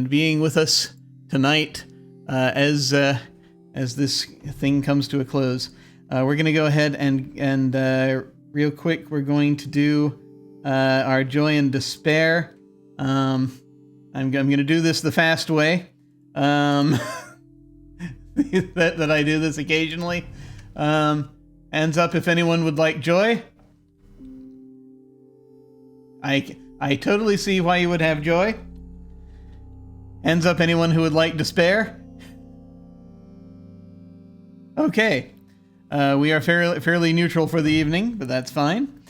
being with us tonight as this thing comes to a close. We're going to go ahead and real quick, we're going to do our joy and despair. I'm going to do this the fast way. That I do this occasionally. Hands up if anyone would like joy. I totally see why you would have joy. Hands up anyone who would like despair. Okay. We are fairly neutral for the evening, but that's fine.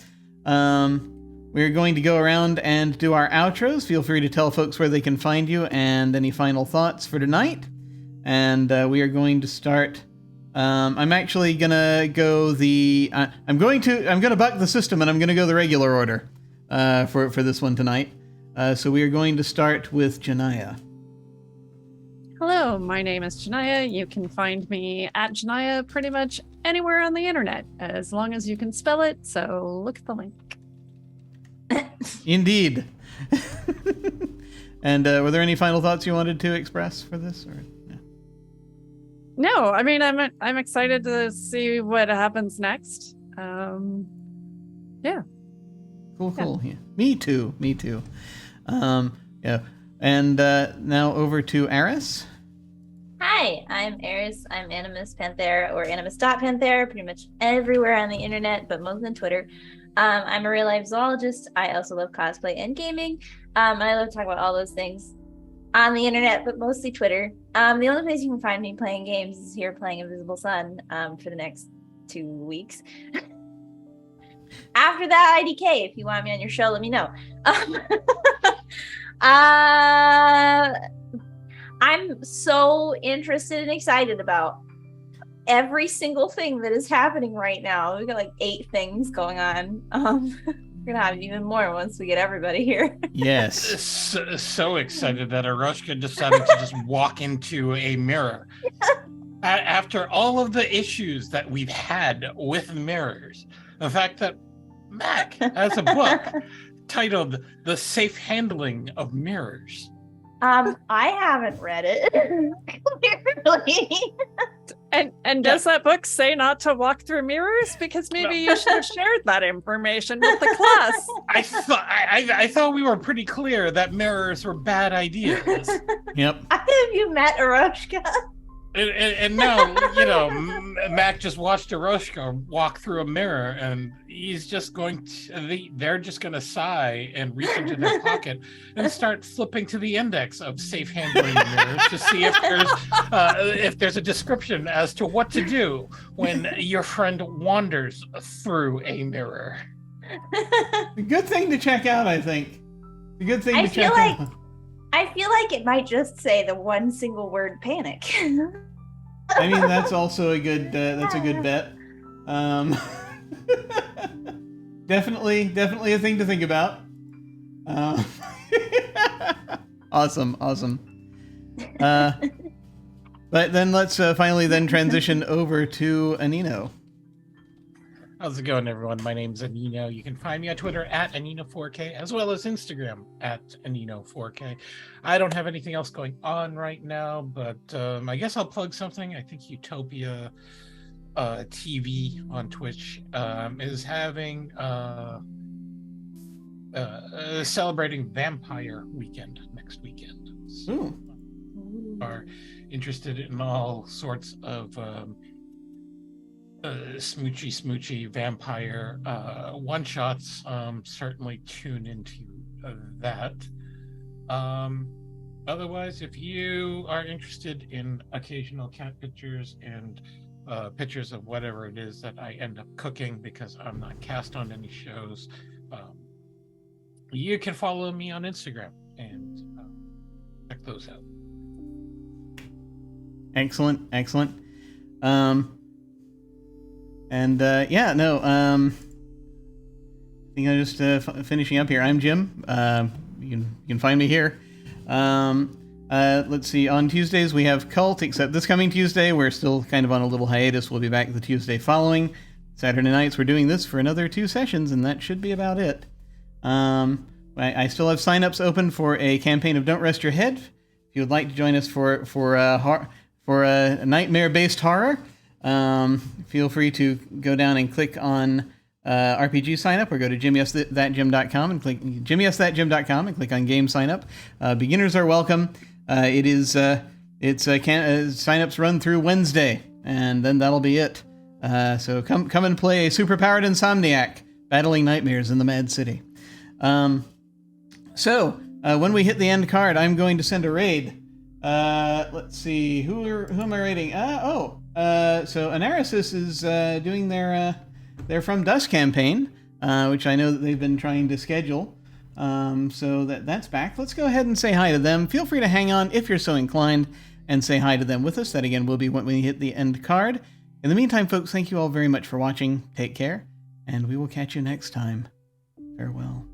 We're going to go around and do our outros. Feel free to tell folks where they can find you and any final thoughts for tonight. And we are going to start. I'm actually gonna go I'm gonna buck the system, and I'm gonna go the regular order for this one tonight. So we are going to start with Djinnaya. Hello, my name is Djinnaya. You can find me at Djinnaya pretty much anywhere on the internet, as long as you can spell it. So look at the link. Indeed. And were there any final thoughts you wanted to express for this? Or no, I mean I'm excited to see what happens next. Yeah. Cool. Yeah. Me too. Yeah. And now over to Arras. Hi, I'm Arras. I'm Animus Panthera or Animus.Panthera, pretty much everywhere on the internet, but mostly on Twitter. I'm a real life zoologist. I also love cosplay and gaming. I love to talk about all those things on the internet, but mostly Twitter. The only place you can find me playing games is here playing Invisible Sun for the next 2 weeks. After that, IDK. If you want me on your show, let me know. I'm so interested and excited about every single thing that is happening right now. We've got like 8 things going on. We're gonna have even more once we get everybody here. Yes. So excited that Aroshka decided to just walk into a mirror. After all of the issues that we've had with mirrors, the fact that Mac has a book titled The Safe Handling of Mirrors. I haven't read it. Clearly. And does that book say not to walk through mirrors? Because maybe you should have shared that information with the class. I thought we were pretty clear that mirrors were bad ideas. Yep. Have you met Aroshka? And now, Mac just watched Aroshka walk through a mirror, and he's just they're just going to sigh and reach into their pocket and start flipping to the index of safe handling mirrors to see if there's a description as to what to do when your friend wanders through a mirror. A good thing to check out, I think. A good thing I to check out. I feel like it might just say the one single word panic. I mean, that's also a good. That's a good bet. Definitely a thing to think about. Awesome. But then let's finally then transition over to Anino. How's it going, everyone? My name's Anino. You can find me on Twitter at Anino4K, as well as Instagram at Anino4K. I don't have anything else going on right now, but I guess I'll plug something. I think Utopia TV on Twitch is having celebrating Vampire Weekend next weekend. So are interested in all sorts of smoochy vampire one-shots, certainly tune into that. Otherwise, if you are interested in occasional cat pictures and pictures of whatever it is that I end up cooking because I'm not cast on any shows, you can follow me on Instagram and check those out. Excellent. I think I'm just finishing up here. I'm Jim. You can find me here. Let's see. On Tuesdays we have Cult, except this coming Tuesday we're still kind of on a little hiatus. We'll be back the Tuesday following. Saturday nights we're doing this for another 2 sessions, and that should be about it. I still have signups open for a campaign of Don't Rest Your Head. If you would like to join us for a nightmare-based horror, feel free to go down and click on RPG sign up, or go to jimmyesthatgym.com and click jimmyesthatgym.com and click on game sign up. Beginners are welcome. Signups run through Wednesday, and then that'll be it. So come and play a superpowered insomniac battling nightmares in the Mad City. So when we hit the end card, I'm going to send a raid. Let's see, who am I raiding? So Analysis is doing their From Dusk campaign, which I know that they've been trying to schedule. So that's back. Let's go ahead and say hi to them. Feel free to hang on if you're so inclined and say hi to them with us. That again will be when we hit the end card. In the meantime, folks, thank you all very much for watching. Take care, and we will catch you next time. Farewell.